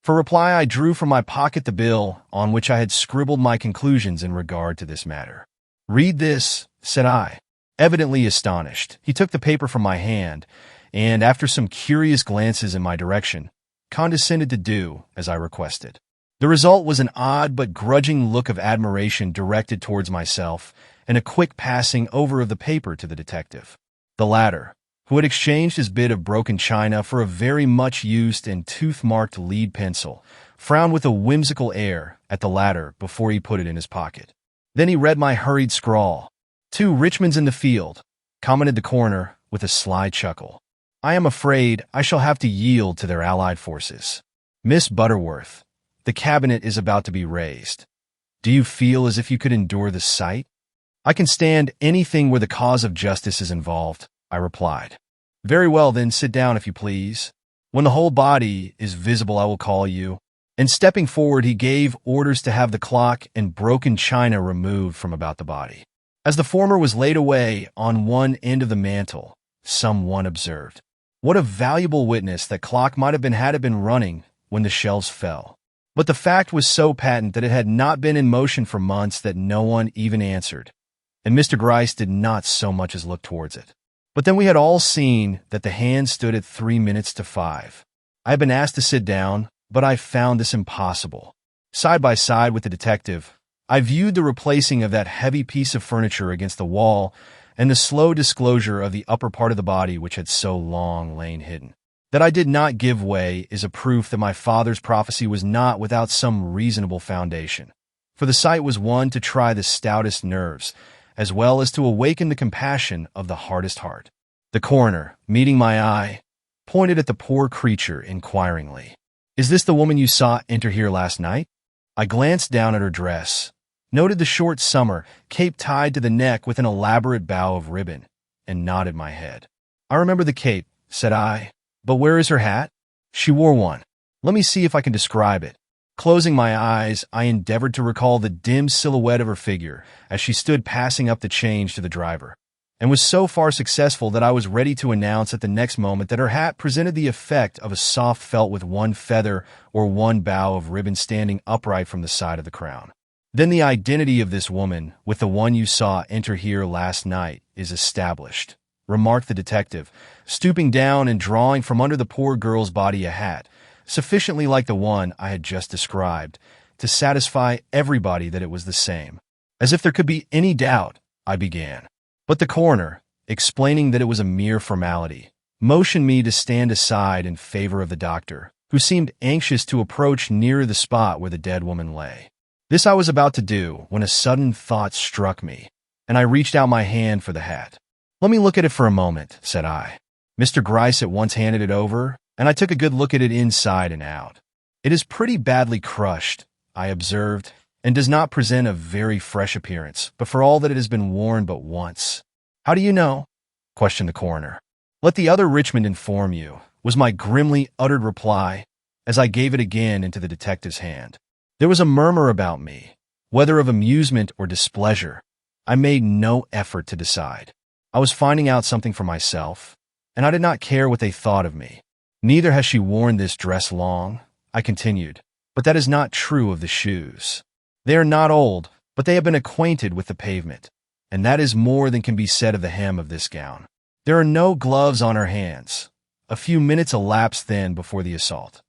For reply, I drew from my pocket the bill on which I had scribbled my conclusions in regard to this matter. "Read this," said I. Evidently astonished, he took the paper from my hand, and after some curious glances in my direction, condescended to do as I requested. The result was an odd but grudging look of admiration directed towards myself, and a quick passing over of the paper to the detective. The latter, who had exchanged his bit of broken china for a very much used and tooth-marked lead pencil, frowned with a whimsical air at the latter before he put it in his pocket. Then he read my hurried scrawl. "Two Richmonds in the field," commented the coroner with a sly chuckle. "I am afraid I shall have to yield to their allied forces. Miss Butterworth, the cabinet is about to be raised. Do you feel as if you could endure the sight?" "I can stand anything where the cause of justice is involved," I replied. "Very well, then sit down if you please. When the whole body is visible, I will call you." And stepping forward, he gave orders to have the clock and broken china removed from about the body. As the former was laid away on one end of the mantel, someone observed, "What a valuable witness that clock might have been had it been running when the shelves fell." But the fact was so patent that it had not been in motion for months that no one even answered, and Mr. Gryce did not so much as look towards it. But then we had all seen that the hand stood at 3 minutes to 5. I had been asked to sit down, but I found this impossible. Side by side with the detective, I viewed the replacing of that heavy piece of furniture against the wall and the slow disclosure of the upper part of the body which had so long lain hidden. That I did not give way is a proof that my father's prophecy was not without some reasonable foundation, for the sight was one to try the stoutest nerves, as well as to awaken the compassion of the hardest heart. The coroner, meeting my eye, pointed at the poor creature inquiringly. "Is this the woman you saw enter here last night?" I glanced down at her dress, noted the short summer cape tied to the neck with an elaborate bow of ribbon, and nodded my head. "I remember the cape," said I, "but where is her hat?" "She wore one. Let me see if I can describe it." Closing my eyes, I endeavored to recall the dim silhouette of her figure as she stood passing up the change to the driver, and was so far successful that I was ready to announce at the next moment that her hat presented the effect of a soft felt with one feather or one bow of ribbon standing upright from the side of the crown. "Then the identity of this woman with the one you saw enter here last night is established," remarked the detective, stooping down and drawing from under the poor girl's body a hat, sufficiently like the one I had just described, to satisfy everybody that it was the same. "As if there could be any doubt," I began. But the coroner, explaining that it was a mere formality, motioned me to stand aside in favor of the doctor, who seemed anxious to approach nearer the spot where the dead woman lay. This I was about to do when a sudden thought struck me, and I reached out my hand for the hat. "Let me look at it for a moment," said I. Mr. Gryce at once handed it over, and I took a good look at it inside and out. "It is pretty badly crushed," I observed, "and does not present a very fresh appearance, but for all that it has been worn but once." "How do you know?" questioned the coroner. "Let the other Richmond inform you," was my grimly uttered reply, as I gave it again into the detective's hand. There was a murmur about me, whether of amusement or displeasure. I made no effort to decide. I was finding out something for myself, and I did not care what they thought of me. "Neither has she worn this dress long," I continued, "but that is not true of the shoes. They are not old, but they have been acquainted with the pavement, and that is more than can be said of the hem of this gown. There are no gloves on her hands. A few minutes elapsed then before the assault,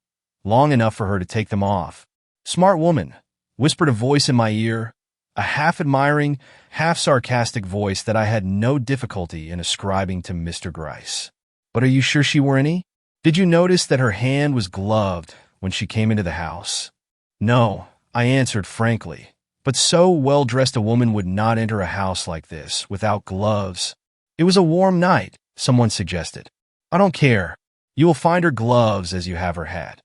long enough for her to take them off." "Smart woman," whispered a voice in my ear, a half-admiring, half-sarcastic voice that I had no difficulty in ascribing to Mr. Gryce. "But are you sure she wore any? Did you notice that her hand was gloved when she came into the house?" "No," I answered frankly, "but so well-dressed a woman would not enter a house like this without gloves." "It was a warm night," someone suggested. "I don't care. You will find her gloves as you have her hat,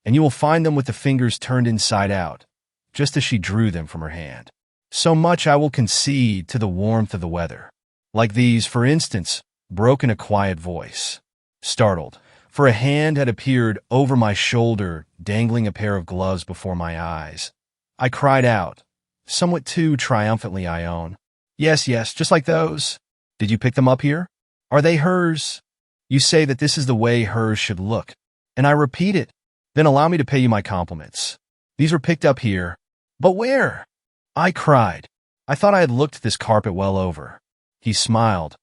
and you will find them with the fingers turned inside out, just as she drew them from her hand. So much I will concede to the warmth of the weather. Like these, for instance, broke in a quiet voice. Startled, for a hand had appeared over my shoulder, dangling a pair of gloves before my eyes. I cried out, somewhat too triumphantly, I own. Yes, just like those. Did you pick them up here? Are they hers? You say that this is the way hers should look, and I repeat it. Then allow me to pay you my compliments. These were picked up here. But where? I cried. I thought I had looked this carpet well over. He smiled,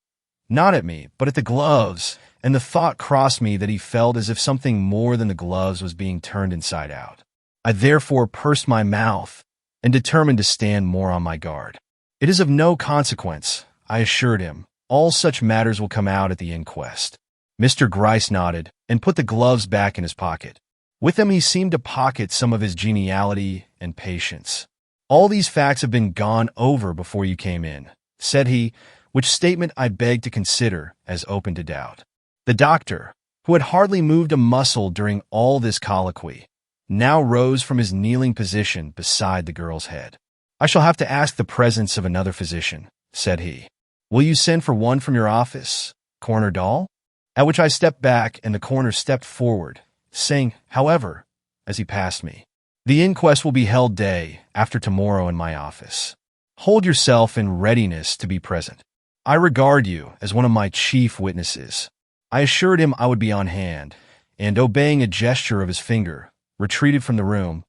not at me, but at the gloves, and the thought crossed me that he felt as if something more than the gloves was being turned inside out. I therefore pursed my mouth and determined to stand more on my guard. It is of no consequence, I assured him. All such matters will come out at the inquest. Mr. Gryce nodded and put the gloves back in his pocket. With them he seemed to pocket some of his geniality and patience. All these facts have been gone over before you came in, said he, which statement I beg to consider as open to doubt. The doctor, who had hardly moved a muscle during all this colloquy, now rose from his kneeling position beside the girl's head. I shall have to ask the presence of another physician, said he. Will you send for one from your office, Coroner Doyle? At which I stepped back and the coroner stepped forward, saying, however, as he passed me, the inquest will be held day after tomorrow in my office. Hold yourself in readiness to be present. I regard you as one of my chief witnesses. I assured him I would be on hand, and obeying a gesture of his finger, retreated from the room,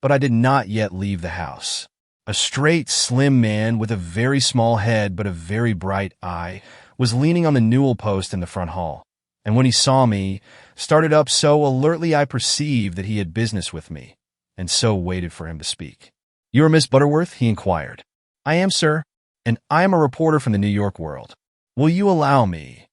but I did not yet leave the house. A straight, slim man with a very small head but a very bright eye was leaning on the newel post in the front hall, and when he saw me, started up so alertly I perceived that he had business with me, and so waited for him to speak. You are Miss Butterworth? He inquired. I am, sir, and I am a reporter from the New York World. Will you allow me?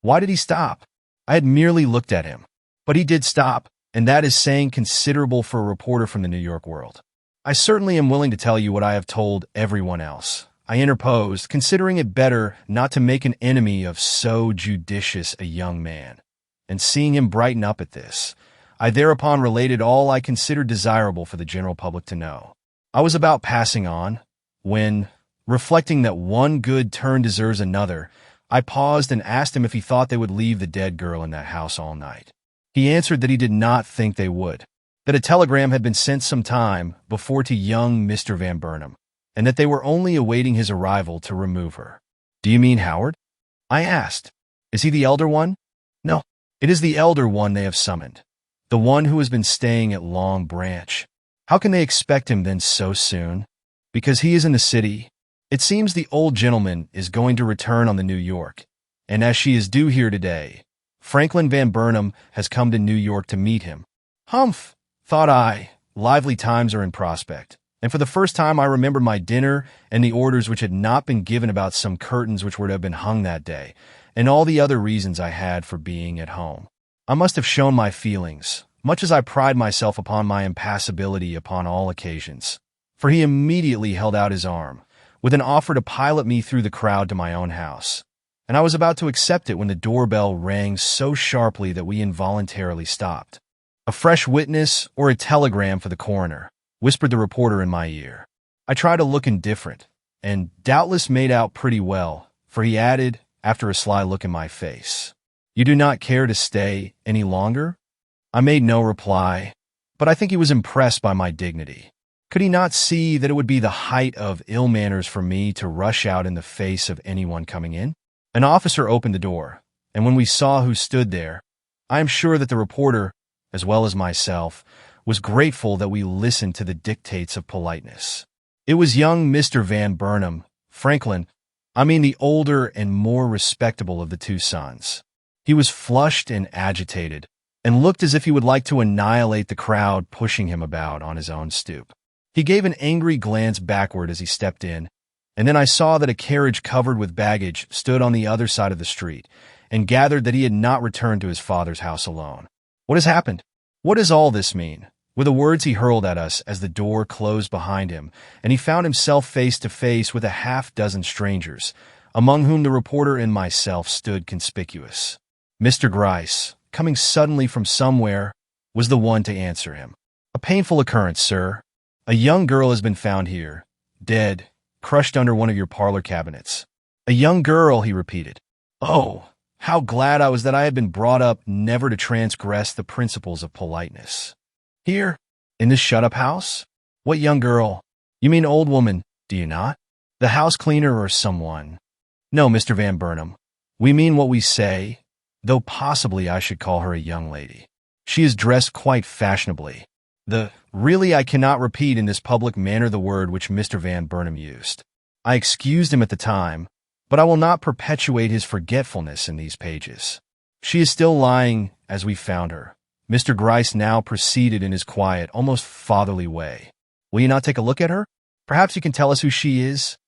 Why did he stop? I had merely looked at him, but he did stop, and that is saying considerable for a reporter from the New York World. I certainly am willing to tell you what I have told everyone else. I interposed, considering it better not to make an enemy of so judicious a young man. And seeing him brighten up at this, I thereupon related all I considered desirable for the general public to know. I was about passing on, when, reflecting that one good turn deserves another, I paused and asked him if he thought they would leave the dead girl in that house all night. He answered that he did not think they would, that a telegram had been sent some time before to young Mr. Van Burnham, and that they were only awaiting his arrival to remove her. Do you mean Howard? I asked. Is he the elder one? No, it is the elder one they have summoned, the one who has been staying at Long Branch. How can they expect him then so soon? Because he is in the city. It seems the old gentleman is going to return on the New York, and as she is due here today, Franklin Van Burnham has come to New York to meet him. Humph, thought I, lively times are in prospect, and for the first time I remembered my dinner and the orders which had not been given about some curtains which were to have been hung that day, and all the other reasons I had for being at home. I must have shown my feelings, much as I pride myself upon my impassibility upon all occasions, for he immediately held out his arm, with an offer to pilot me through the crowd to my own house, and I was about to accept it when the doorbell rang so sharply that we involuntarily stopped. A fresh witness or a telegram for the coroner, whispered the reporter in my ear. I tried to look indifferent, and doubtless made out pretty well, for he added, after a sly look in my face, You do not care to stay any longer? I made no reply, but I think he was impressed by my dignity. Could he not see that it would be the height of ill manners for me to rush out in the face of anyone coming in? An officer opened the door, and when we saw who stood there, I am sure that the reporter, as well as myself, was grateful that we listened to the dictates of politeness. It was young Mr. Van Burnham, Franklin, the older and more respectable of the two sons. He was flushed and agitated, and looked as if he would like to annihilate the crowd pushing him about on his own stoop. He gave an angry glance backward as he stepped in, and then I saw that a carriage covered with baggage stood on the other side of the street, and gathered that he had not returned to his father's house alone. What has happened? What does all this mean? Were the words he hurled at us as the door closed behind him, and he found himself face to face with a half-dozen strangers, among whom the reporter and myself stood conspicuous. Mr. Gryce, coming suddenly from somewhere, was the one to answer him. "A painful occurrence, sir. A young girl has been found here, dead, crushed under one of your parlor cabinets." "A young girl," he repeated. Oh, how glad I was that I had been brought up never to transgress the principles of politeness. "Here? In this shut-up house? What young girl? You mean old woman, do you not? The house cleaner or someone?" "No, Mr. Van Burnham. We mean what we say, though possibly I should call her a young lady. She is dressed quite fashionably." Really, I cannot repeat in this public manner the word which Mr. Van Burnham used. I excused him at the time, but I will not perpetuate his forgetfulness in these pages. "She is still lying as we found her," Mr. Gryce now proceeded in his quiet, almost fatherly way. "Will you not take a look at her? Perhaps you can tell us who she is?"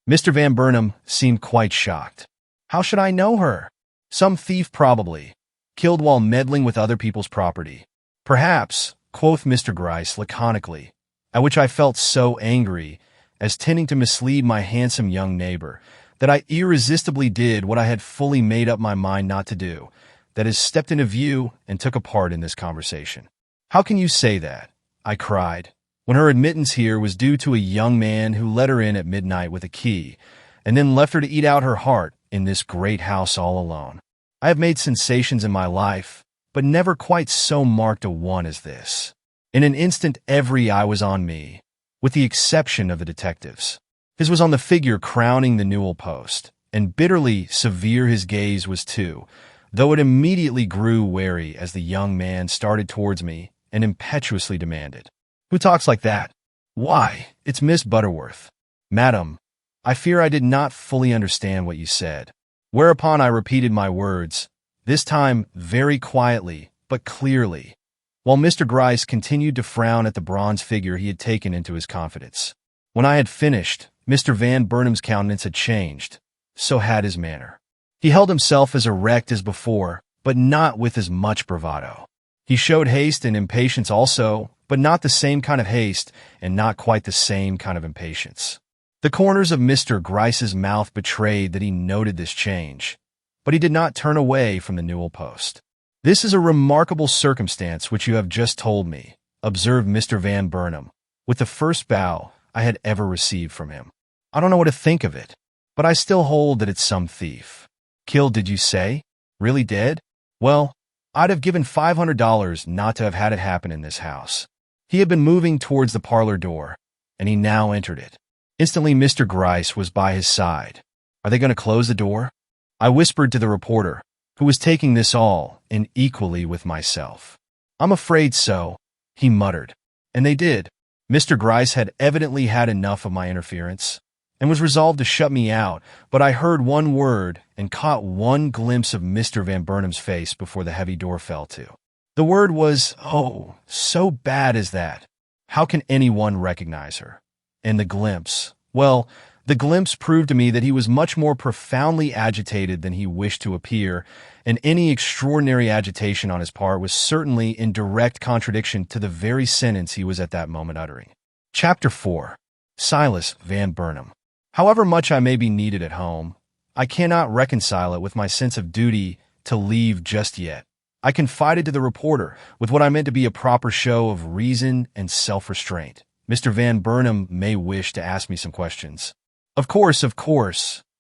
Mr. Van Burnham seemed quite shocked. "How should I know her? Some thief probably, killed while meddling with other people's property." "Perhaps," quoth Mr. Gryce laconically, at which I felt so angry, as tending to mislead my handsome young neighbor, that I irresistibly did what I had fully made up my mind not to do, that is, stepped into view and took a part in this conversation. "How can you say that?" I cried, "when her admittance here was due to a young man who let her in at midnight with a key, and then left her to eat out her heart in this great house all alone? I have made sensations in my life, but never quite so marked a one as this. In an instant every eye was on me, with the exception of the detective's. His was on the figure crowning the newel post, and bitterly severe his gaze was too, though it immediately grew wary as the young man started towards me and impetuously demanded, "Who talks like that?" "Why, it's Miss Butterworth." "Madam, I fear I did not fully understand what you said." Whereupon I repeated my words, this time very quietly but clearly, while Mr. Gryce continued to frown at the bronze figure he had taken into his confidence. When I had finished, Mr. Van Burnham's countenance had changed, so had his manner. He held himself as erect as before, but not with as much bravado. He showed haste and impatience also, but not the same kind of haste and not quite the same kind of impatience. The corners of Mr. Gryce's mouth betrayed that he noted this change, but he did not turn away from the newel post. "This is a remarkable circumstance which you have just told me," observed Mr. Van Burnham, with the first bow I had ever received from him. "I don't know what to think of it, but I still hold that it's some thief." "Killed, did you say? Really dead? Well, I'd have given $500 not to have had it happen in this house." He had been moving towards the parlor door, and he now entered it. Instantly Mr. Gryce was by his side. "Are they going to close the door?" I whispered to the reporter, who was taking this all in equally with myself. "I'm afraid so," he muttered. And they did. Mr. Gryce had evidently had enough of my interference, and was resolved to shut me out, but I heard one word and caught one glimpse of Mr. Van Burnham's face before the heavy door fell to. The word was, oh, so bad as that. How can anyone recognize her? And the glimpse, well, the glimpse proved to me that he was much more profoundly agitated than he wished to appear, and any extraordinary agitation on his part was certainly in direct contradiction to the very sentence he was at that moment uttering. Chapter 4. Silas Van Burnham. However much I may be needed at home, I cannot reconcile it with my sense of duty to leave just yet. I confided to the reporter, with what I meant to be a proper show of reason and self-restraint. "Mr. Van Burnham may wish to ask me some questions." Of course,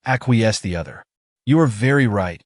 acquiesced the other. "You are very right.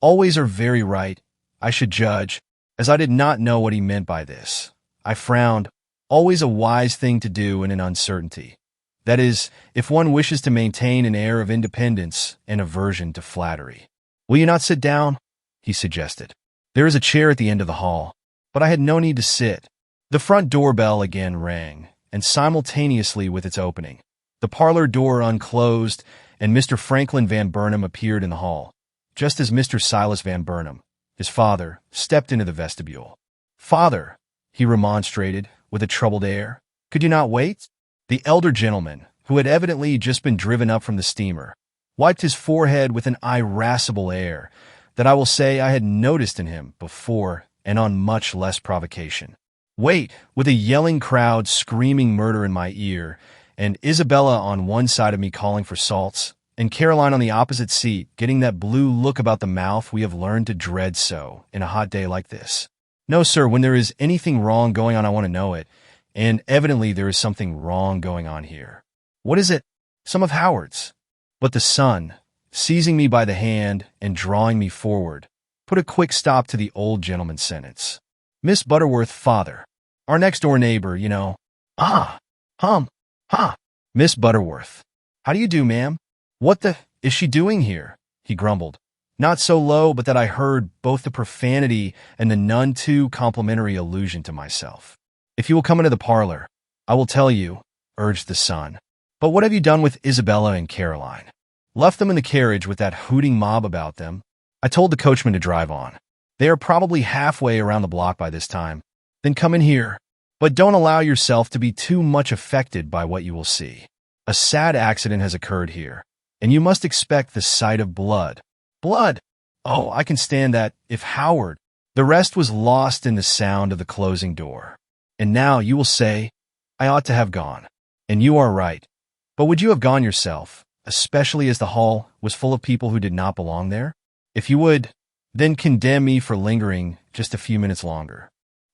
Always are very right, I should judge," as I did not know what he meant by this. I frowned. Always a wise thing to do in an uncertainty. That is, if one wishes to maintain an air of independence and aversion to flattery. "Will you not sit down?" he suggested. "There is a chair at the end of the hall." But I had no need to sit. The front doorbell again rang, and simultaneously with its opening, the parlor door unclosed, and Mr. Franklin Van Burnham appeared in the hall, just as Mr. Silas Van Burnham, his father, stepped into the vestibule. "Father," he remonstrated, with a troubled air, "could you not wait?" The elder gentleman, who had evidently just been driven up from the steamer, wiped his forehead with an irascible air that I will say I had noticed in him before and on much less provocation. Wait, with a yelling crowd screaming murder in my ear, and Isabella on one side of me calling for salts, and Caroline on the opposite seat, getting that blue look about the mouth we have learned to dread so in a hot day like this. No, sir, when there is anything wrong going on, I want to know it, and evidently there is something wrong going on here. What is it? Some of Howard's. But the son, seizing me by the hand and drawing me forward, put a quick stop to the old gentleman's sentence. Miss Butterworth, father. Our next-door neighbor, you know. Ah, Miss Butterworth. How do you do, ma'am? What the is she doing here? He grumbled. Not so low but that I heard both the profanity and the none too complimentary allusion to myself. If you will come into the parlor, I will tell you, urged the son. But what have you done with Isabella and Caroline? Left them in the carriage with that hooting mob about them? I told the coachman to drive on. They are probably halfway around the block by this time. Then come in here. But don't allow yourself to be too much affected by what you will see. A sad accident has occurred here, and you must expect the sight of blood. Blood! Oh, I can stand that, if Howard. The rest was lost in the sound of the closing door. And now you will say, I ought to have gone. And you are right. But would you have gone yourself, especially as the hall was full of people who did not belong there? If you would, then condemn me for lingering just a few minutes longer.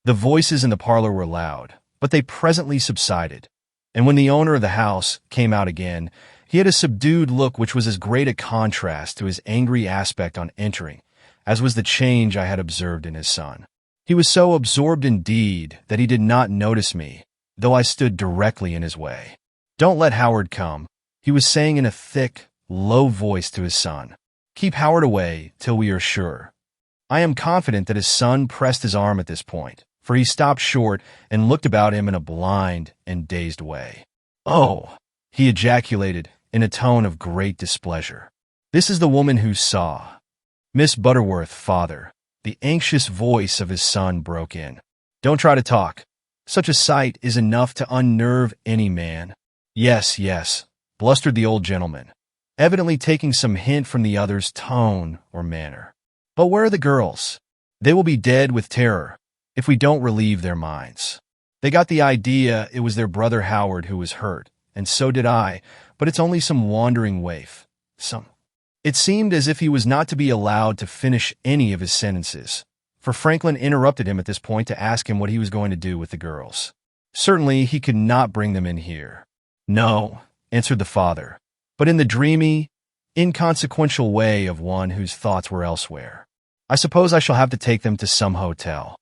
The voices in the parlor were loud, but they presently subsided, and when the owner of the house came out again, he had a subdued look which was as great a contrast to his angry aspect on entering as was the change I had observed in his son. He was so absorbed indeed that he did not notice me, though I stood directly in his way. Don't let Howard come, he was saying in a thick, low voice to his son. Keep Howard away till we are sure. I am confident that his son pressed his arm at this point, for he stopped short and looked about him in a blind and dazed way. Oh, he ejaculated in a tone of great displeasure. This is the woman who saw. Miss Butterworth, father. The anxious voice of his son broke in. Don't try to talk. Such a sight is enough to unnerve any man. Yes, yes, blustered the old gentleman, evidently taking some hint from the other's tone or manner. But where are the girls? They will be dead with terror if we don't relieve their minds. They got the idea it was their brother Howard who was hurt, and so did I, but it's only some wandering waif. It seemed as if he was not to be allowed to finish any of his sentences, for Franklin interrupted him at this point to ask him what he was going to do with the girls. Certainly he could not bring them in here. No, answered the father, but in the dreamy, inconsequential way of one whose thoughts were elsewhere. I suppose I shall have to take them to some hotel.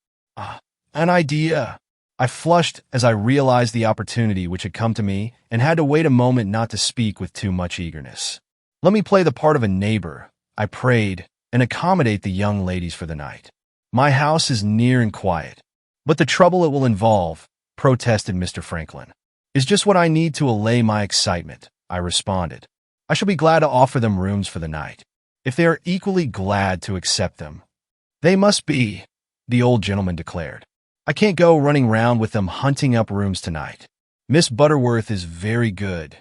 An idea! I flushed as I realized the opportunity which had come to me and had to wait a moment not to speak with too much eagerness. Let me play the part of a neighbor, I prayed, and accommodate the young ladies for the night. My house is near and quiet, but the trouble it will involve, protested Mr. Franklin, is just what I need to allay my excitement, I responded. I shall be glad to offer them rooms for the night, if they are equally glad to accept them. They must be, the old gentleman declared. I can't go running round with them hunting up rooms tonight. Miss Butterworth is very good.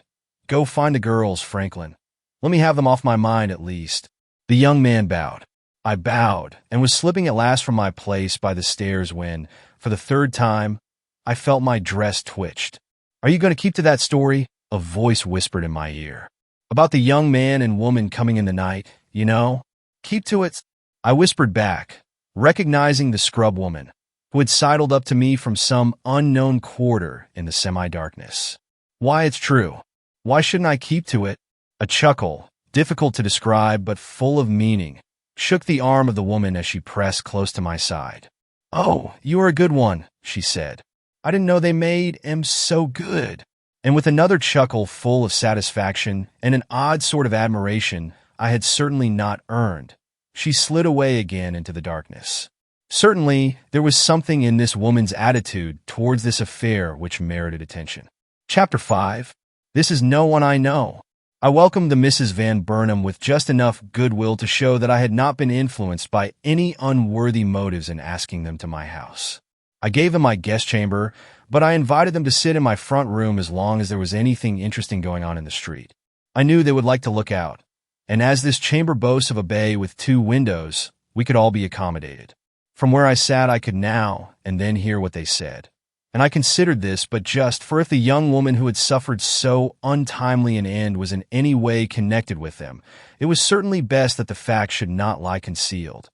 Go find the girls, Franklin. Let me have them off my mind at least. The young man bowed. I bowed and was slipping at last from my place by the stairs when, for the third time, I felt my dress twitched. Are you going to keep to that story? A voice whispered in my ear. About the young man and woman coming in the night, you know? Keep to it. I whispered back, recognizing the scrub woman, who had sidled up to me from some unknown quarter in the semi-darkness. Why, it's true. Why shouldn't I keep to it? A chuckle, difficult to describe but full of meaning, shook the arm of the woman as she pressed close to my side. Oh, you are a good one, she said. I didn't know they made 'em so good. And with another chuckle full of satisfaction and an odd sort of admiration I had certainly not earned, she slid away again into the darkness. Certainly, there was something in this woman's attitude towards this affair which merited attention. Chapter 5. This is no one I know. I welcomed the Mrs. Van Burnham with just enough goodwill to show that I had not been influenced by any unworthy motives in asking them to my house. I gave them my guest chamber, but I invited them to sit in my front room as long as there was anything interesting going on in the street. I knew they would like to look out, and as this chamber boasts of a bay with 2 windows, we could all be accommodated. From where I sat, I could now and then hear what they said, and I considered this but just for if the young woman who had suffered so untimely an end was in any way connected with them, it was certainly best that the fact should not lie concealed.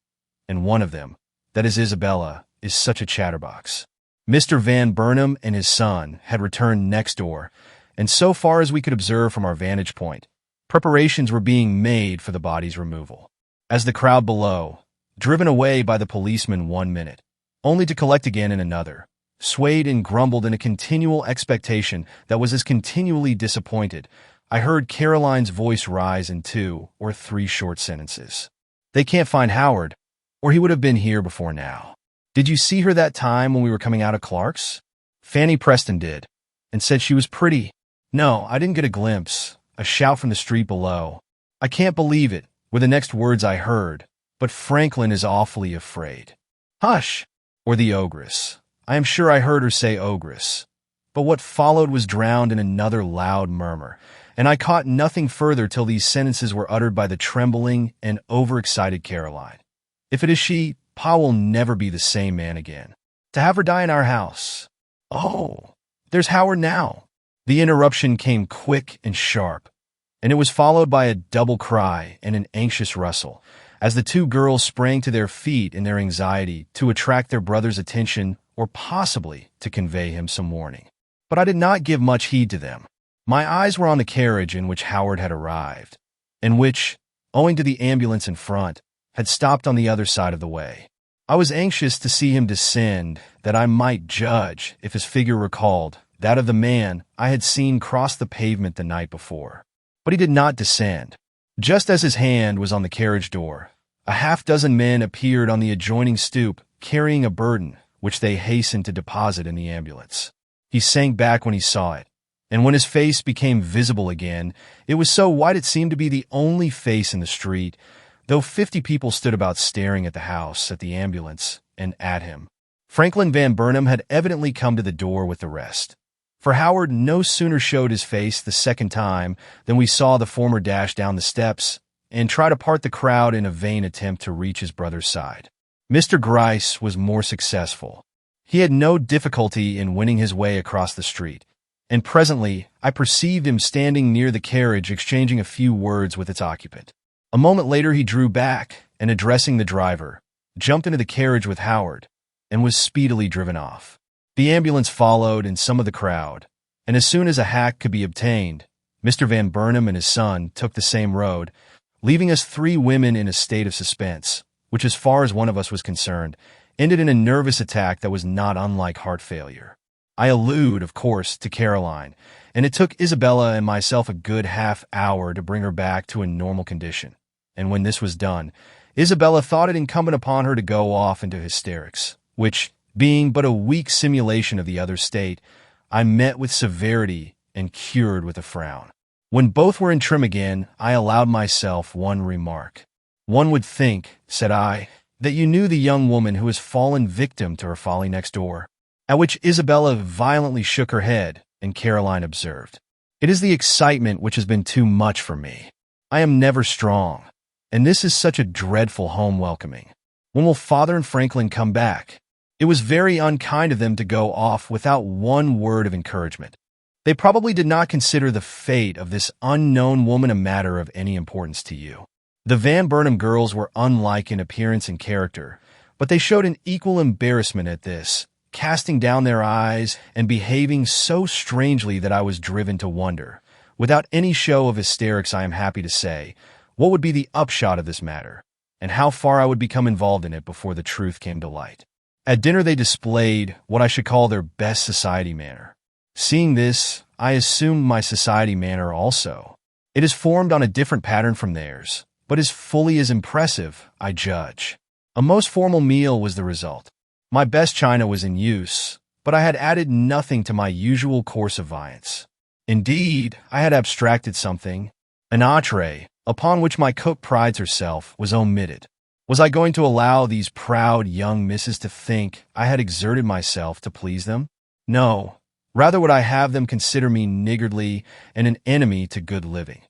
And one of them, that is Isabella, is such a chatterbox. Mr. Van Burnham and his son had returned next door, and so far as we could observe from our vantage point, preparations were being made for the body's removal. As the crowd below, driven away by the policeman 1 minute, only to collect again in another, swayed and grumbled in a continual expectation that was as continually disappointed, I heard Caroline's voice rise in 2 or 3 short sentences. "They can't find Howard, or he would have been here before now. Did you see her that time when we were coming out of Clark's?" Fanny Preston did, and said she was pretty. "No, I didn't get a glimpse." A shout from the street below. "I can't believe it," were the next words I heard, "but Franklin is awfully afraid." "Hush!" Or the ogress. I am sure I heard her say ogress. But what followed was drowned in another loud murmur, and I caught nothing further till these sentences were uttered by the trembling and overexcited Caroline. "If it is she, Pa will never be the same man again. To have her die in our house. Oh, there's Howard now." The interruption came quick and sharp, and it was followed by a double cry and an anxious rustle, as the 2 girls sprang to their feet in their anxiety to attract their brother's attention or possibly to convey him some warning. But I did not give much heed to them. My eyes were on the carriage in which Howard had arrived, and which, owing to the ambulance in front, had stopped on the other side of the way. I was anxious to see him descend, that I might judge if his figure recalled that of the man I had seen cross the pavement the night before. But he did not descend. Just as his hand was on the carriage door, a half-dozen men appeared on the adjoining stoop, carrying a burden, which they hastened to deposit in the ambulance. He sank back when he saw it, and when his face became visible again, it was so white it seemed to be the only face in the street, though 50 people stood about staring at the house, at the ambulance, and at him. Franklin Van Burnham had evidently come to the door with the rest, for Howard no sooner showed his face the second time than we saw the former dash down the steps and try to part the crowd in a vain attempt to reach his brother's side. Mr. Gryce was more successful. He had no difficulty in winning his way across the street, and presently I perceived him standing near the carriage exchanging a few words with its occupant. A moment later he drew back and, addressing the driver, jumped into the carriage with Howard and was speedily driven off. The ambulance followed and some of the crowd, and as soon as a hack could be obtained, Mr. Van Burnham and his son took the same road, leaving us 3 women in a state of suspense, which, as far as one of us was concerned, ended in a nervous attack that was not unlike heart failure. I allude, of course, to Caroline, and it took Isabella and myself a good half-hour to bring her back to a normal condition. And when this was done, Isabella thought it incumbent upon her to go off into hysterics, which, being but a weak simulation of the other state, I met with severity and cured with a frown. When both were in trim again, I allowed myself one remark. "One would think," said I, "that you knew the young woman who has fallen victim to her folly next door." At which Isabella violently shook her head, and Caroline observed, "It is the excitement which has been too much for me. I am never strong, and this is such a dreadful home welcoming. When will Father and Franklin come back?" It was very unkind of them to go off without one word of encouragement. They probably did not consider the fate of this unknown woman a matter of any importance to you. The Van Burnham girls were unlike in appearance and character, but they showed an equal embarrassment at this, casting down their eyes and behaving so strangely that I was driven to wonder, without any show of hysterics I am happy to say, what would be the upshot of this matter, and how far I would become involved in it before the truth came to light. At dinner they displayed what I should call their best society manner. Seeing this, I assumed my society manner also. It is formed on a different pattern from theirs, but is fully as impressive, I judge. A most formal meal was the result. My best china was in use, but I had added nothing to my usual course of viands. Indeed, I had abstracted something. An entree, upon which my cook prides herself, was omitted. Was I going to allow these proud young misses to think I had exerted myself to please them? No, rather would I have them consider me niggardly and an enemy to good living.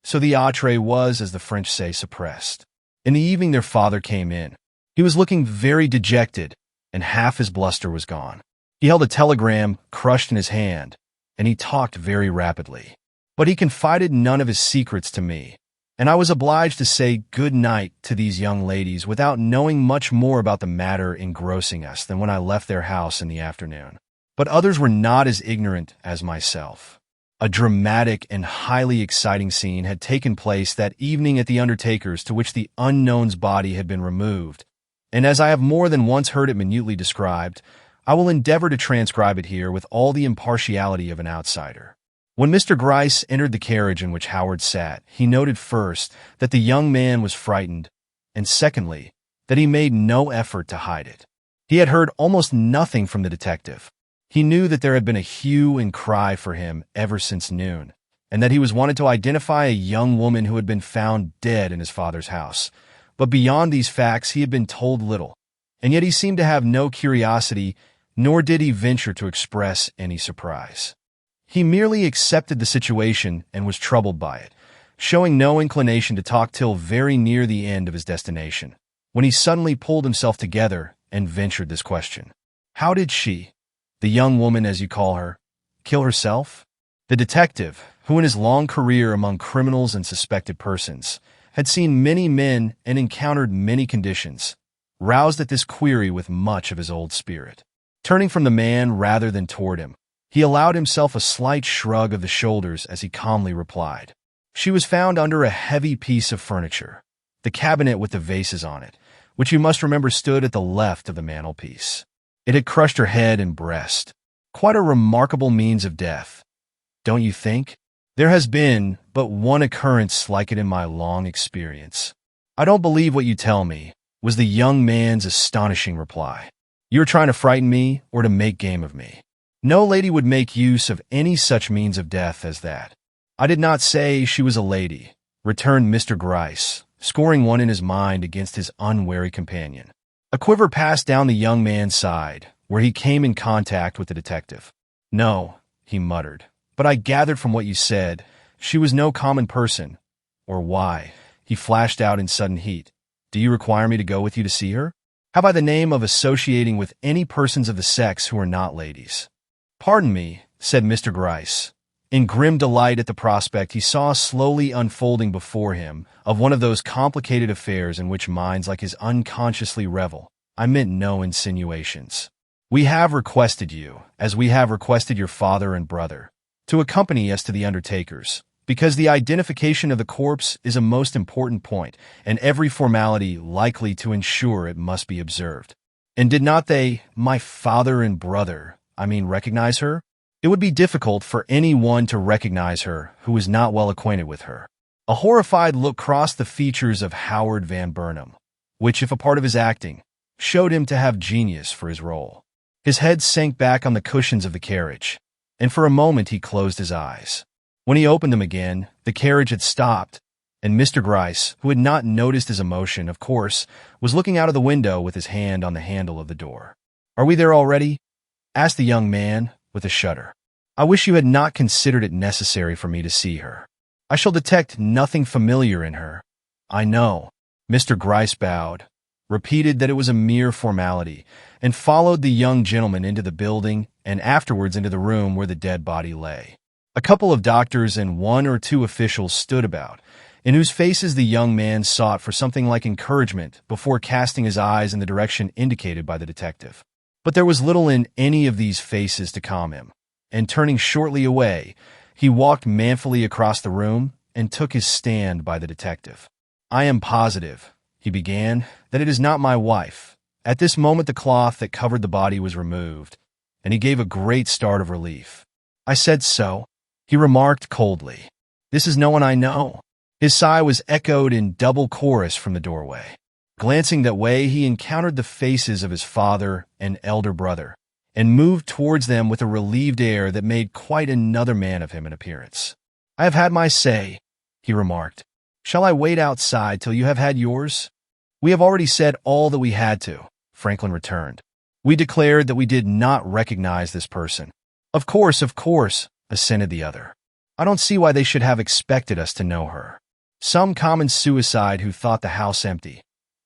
So the entree was, as the French say, suppressed. In the evening their father came in. He was looking very dejected, and half his bluster was gone. He held a telegram crushed in his hand, and he talked very rapidly. But he confided none of his secrets to me, and I was obliged to say good night to these young ladies without knowing much more about the matter engrossing us than when I left their house in the afternoon. But others were not as ignorant as myself. A dramatic and highly exciting scene had taken place that evening at the undertaker's, to which the unknown's body had been removed, and as I have more than once heard it minutely described, I will endeavor to transcribe it here with all the impartiality of an outsider. When Mr. Gryce entered the carriage in which Howard sat, he noted first that the young man was frightened, and secondly, that he made no effort to hide it. He had heard almost nothing from the detective. He knew that there had been a hue and cry for him ever since noon, and that he was wanted to identify a young woman who had been found dead in his father's house. But beyond these facts he had been told little, and yet he seemed to have no curiosity, nor did he venture to express any surprise. He merely accepted the situation and was troubled by it, showing no inclination to talk till very near the end of his destination, when he suddenly pulled himself together and ventured this question. How did she, the young woman as you call her, kill herself? The detective, who in his long career among criminals and suspected persons had seen many men and encountered many conditions, roused at this query with much of his old spirit. Turning from the man rather than toward him, he allowed himself a slight shrug of the shoulders as he calmly replied. She was found under a heavy piece of furniture, the cabinet with the vases on it, which you must remember stood at the left of the mantelpiece. It had crushed her head and breast. Quite a remarkable means of death, don't you think? There has been but one occurrence like it in my long experience. I don't believe what you tell me, was the young man's astonishing reply. You are trying to frighten me or to make game of me. No lady would make use of any such means of death as that. I did not say she was a lady, returned Mr. Gryce, scoring one in his mind against his unwary companion. A quiver passed down the young man's side, where he came in contact with the detective. No, he muttered, but I gathered from what you said, she was no common person. Or why, he flashed out in sudden heat, do you require me to go with you to see her? Have I the name of associating with any persons of the sex who are not ladies? Pardon me, said Mr. Gryce. In grim delight at the prospect he saw slowly unfolding before him of one of those complicated affairs in which minds like his unconsciously revel. I meant no insinuations. We have requested you, as we have requested your father and brother, to accompany us to the undertaker's, because the identification of the corpse is a most important point, and every formality likely to ensure it must be observed. And did not they, my father and brother, recognize her? It would be difficult for any one to recognize her who was not well acquainted with her. A horrified look crossed the features of Howard Van Burnham, which, if a part of his acting, showed him to have genius for his role. His head sank back on the cushions of the carriage, and for a moment he closed his eyes. When he opened them again, the carriage had stopped, and Mr. Gryce, who had not noticed his emotion, of course, was looking out of the window with his hand on the handle of the door. "Are we there already?" asked the young man, with a shudder. "I wish you had not considered it necessary for me to see her. I shall detect nothing familiar in her. I know." Mr. Gryce bowed, repeated that it was a mere formality, and followed the young gentleman into the building and afterwards into the room where the dead body lay. A couple of doctors and one or two officials stood about, in whose faces the young man sought for something like encouragement before casting his eyes in the direction indicated by the detective. But there was little in any of these faces to calm him, and turning shortly away, he walked manfully across the room and took his stand by the detective. "I am positive," he began, "that it is not my wife." At this moment the cloth that covered the body was removed, and he gave a great start of relief. "I said so," he remarked coldly. "This is no one I know." His sigh was echoed in double chorus from the doorway. Glancing that way, he encountered the faces of his father and elder brother, and moved towards them with a relieved air that made quite another man of him in appearance. "I have had my say," he remarked. "Shall I wait outside till you have had yours?" "We have already said all that we had to," Franklin returned. "We declared that we did not recognize this person." Of course," assented the other. "I don't see why they should have expected us to know her. Some common suicide who thought the house empty.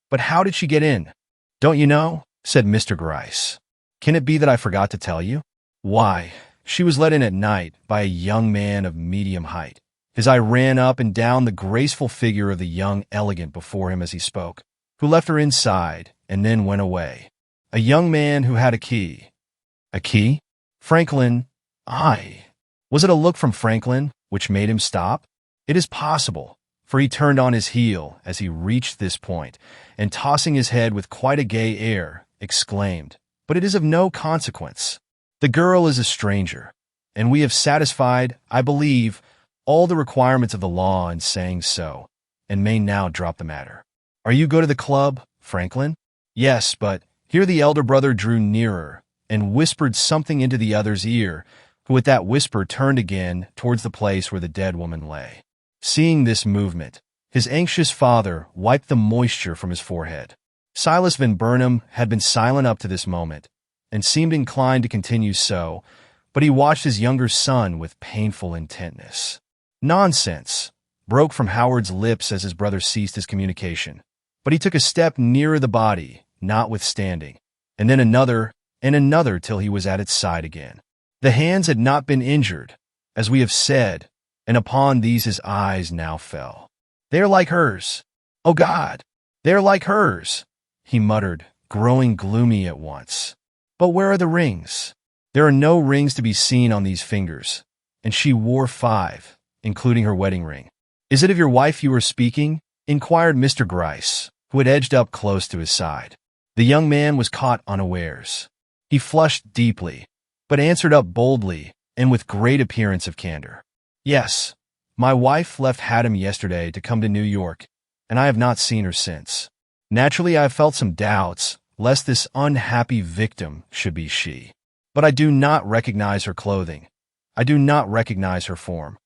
But how did she get in?" "Don't you know?" said Mr. Gryce. Can it be that I forgot to tell you? Why, she was let in at night by a young man of medium height. His eye ran up and down the graceful figure of the young elegant before him as he spoke, who left her inside and then went away. A young man who had a key. A key? Franklin, aye. Was it a look from Franklin which made him stop? It is possible, for he turned on his heel as he reached this point, and tossing his head with quite a gay air, exclaimed, "But it is of no consequence. The girl is a stranger, and we have satisfied, I believe, all the requirements of the law in saying so, and may now drop the matter. Are you go to the club, Franklin?" "Yes, but—" Here the elder brother drew nearer and whispered something into the other's ear, who at that whisper turned again towards the place where the dead woman lay. Seeing this movement, his anxious father wiped the moisture from his forehead. Silas Van Burnham had been silent up to this moment, and seemed inclined to continue so, but he watched his younger son with painful intentness. "Nonsense," broke from Howard's lips as his brother ceased his communication, but he took a step nearer the body, notwithstanding, and then another and another till he was at its side again. The hands had not been injured, as we have said, and upon these his eyes now fell. "They are like hers. Oh God, they are like hers," he muttered, growing gloomy at once. "But where are the rings? There are no rings to be seen on these fingers, and she wore 5, including her wedding ring." "Is it of your wife you are speaking?" inquired Mr. Gryce, who had edged up close to his side. The young man was caught unawares. He flushed deeply, but answered up boldly and with great appearance of candor. "Yes, my wife left Haddam yesterday to come to New York, and I have not seen her since. Naturally, I have felt some doubts lest this unhappy victim should be she. But I do not recognize her clothing. I do not recognize her form.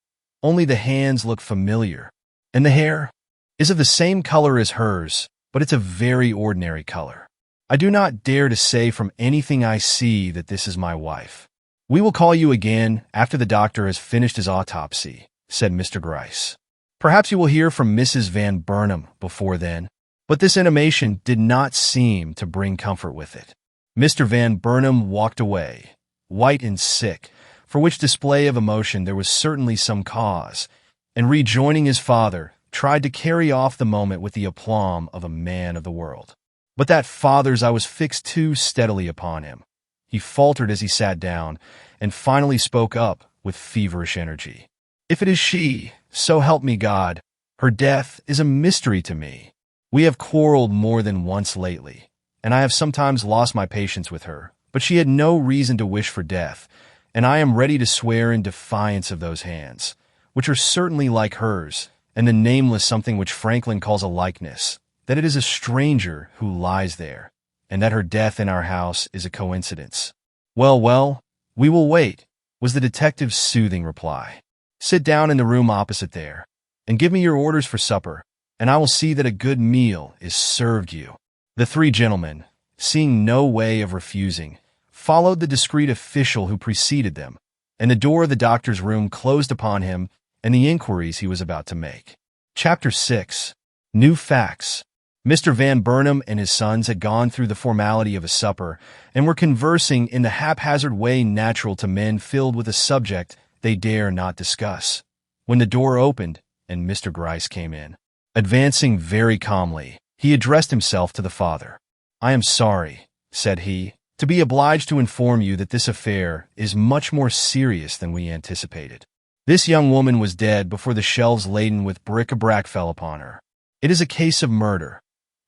Only the hands look familiar, and the hair is of the same color as hers, but it's a very ordinary color. I do not dare to say from anything I see that this is my wife." "We will call you again after the doctor has finished his autopsy," said Mr. Gryce. "Perhaps you will hear from Mrs. Van Burnham before then." But this intimation did not seem to bring comfort with it. Mr. Van Burnham walked away, white and sick, for which display of emotion there was certainly some cause, and rejoining his father, tried to carry off the moment with the aplomb of a man of the world. But that father's eye was fixed too steadily upon him. He faltered as he sat down, and finally spoke up with feverish energy. "If it is she, so help me God, her death is a mystery to me. We have quarreled more than once lately, and I have sometimes lost my patience with her, but she had no reason to wish for death, and I am ready to swear in defiance of those hands, which are certainly like hers, and the nameless something which Franklin calls a likeness, that it is a stranger who lies there, and that her death in our house is a coincidence." "Well, well, we will wait," was the detective's soothing reply. "Sit down in the room opposite there, and give me your orders for supper, and I will see that a good meal is served you." The three gentlemen, seeing no way of refusing, followed the discreet official who preceded them, and the door of the doctor's room closed upon him and the inquiries he was about to make. Chapter 6. New Facts. Mr. Van Burnham and his sons had gone through the formality of a supper and were conversing in the haphazard way natural to men filled with a subject they dare not discuss, when the door opened and Mr. Gryce came in. Advancing very calmly, he addressed himself to the father. "I am sorry," said he, "to be obliged to inform you that this affair is much more serious than we anticipated. This young woman was dead before the shelves laden with bric-a-brac fell upon her. It is a case of murder.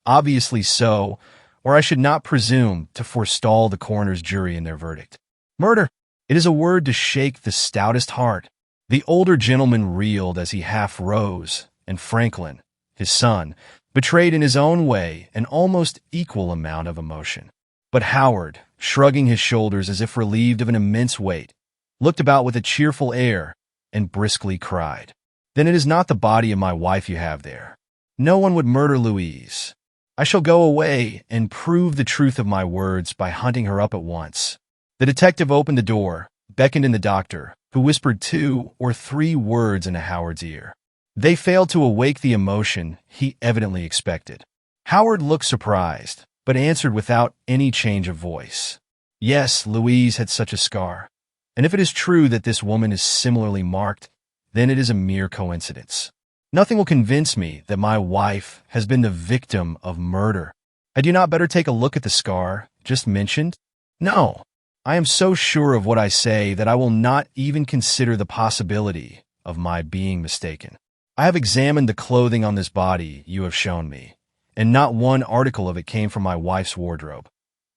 Obviously so, or I should not presume to forestall the coroner's jury in their verdict. Murder! It is a word to shake the stoutest heart." The older gentleman reeled as he half rose, and Franklin, his son, betrayed in his own way an almost equal amount of emotion. But Howard, shrugging his shoulders as if relieved of an immense weight, looked about with a cheerful air and briskly cried, "Then it is not the body of my wife you have there. No one would murder Louise. I shall go away and prove the truth of my words by hunting her up at once." The detective opened the door, beckoned in the doctor, who whispered 2 or 3 words into Howard's ear. They failed to awake the emotion he evidently expected. Howard looked surprised, but answered without any change of voice. Yes, Louise had such a scar. And if it is true that this woman is similarly marked, then it is a mere coincidence. Nothing will convince me that my wife has been the victim of murder. Had you not better take a look at the scar just mentioned? No. I am so sure of what I say that I will not even consider the possibility of my being mistaken. I have examined the clothing on this body you have shown me, and not one article of it came from my wife's wardrobe.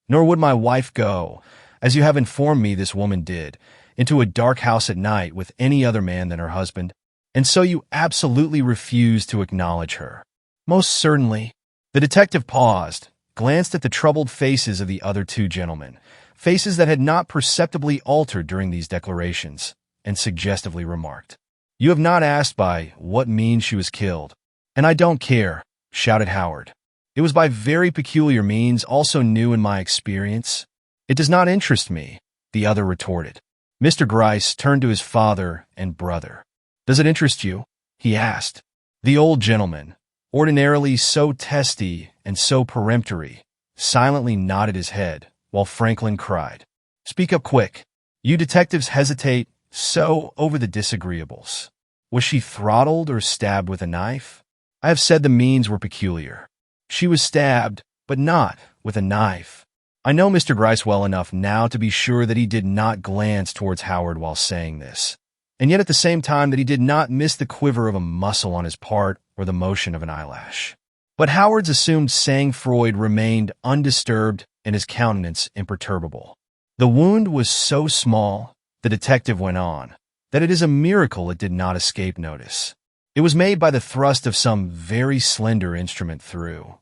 Nor would my wife go, as you have informed me this woman did, into a dark house at night with any other man than her husband, and so you absolutely refuse to acknowledge her. Most certainly. The detective paused, glanced at the troubled faces of the other two gentlemen, faces that had not perceptibly altered during these declarations, and suggestively remarked, "You have not asked by what means she was killed." "And I don't care," shouted Howard. "It was by very peculiar means, also new in my experience." "It does not interest me," the other retorted. Mr. Gryce turned to his father and brother. "Does it interest you?" he asked. The old gentleman, ordinarily so testy and so peremptory, silently nodded his head, while Franklin cried, "Speak up quick. You detectives hesitate so over the disagreeables. Was she throttled or stabbed with a knife? I have said the means were peculiar. She was stabbed, but not with a knife." I know Mr. Gryce well enough now to be sure that he did not glance towards Howard while saying this, and yet at the same time that he did not miss the quiver of a muscle on his part or the motion of an eyelash. But Howard's assumed sang-froid remained undisturbed and his countenance imperturbable. "The wound was so small," the detective went on, "that it is a miracle it did not escape notice. It was made by the thrust of some very slender instrument through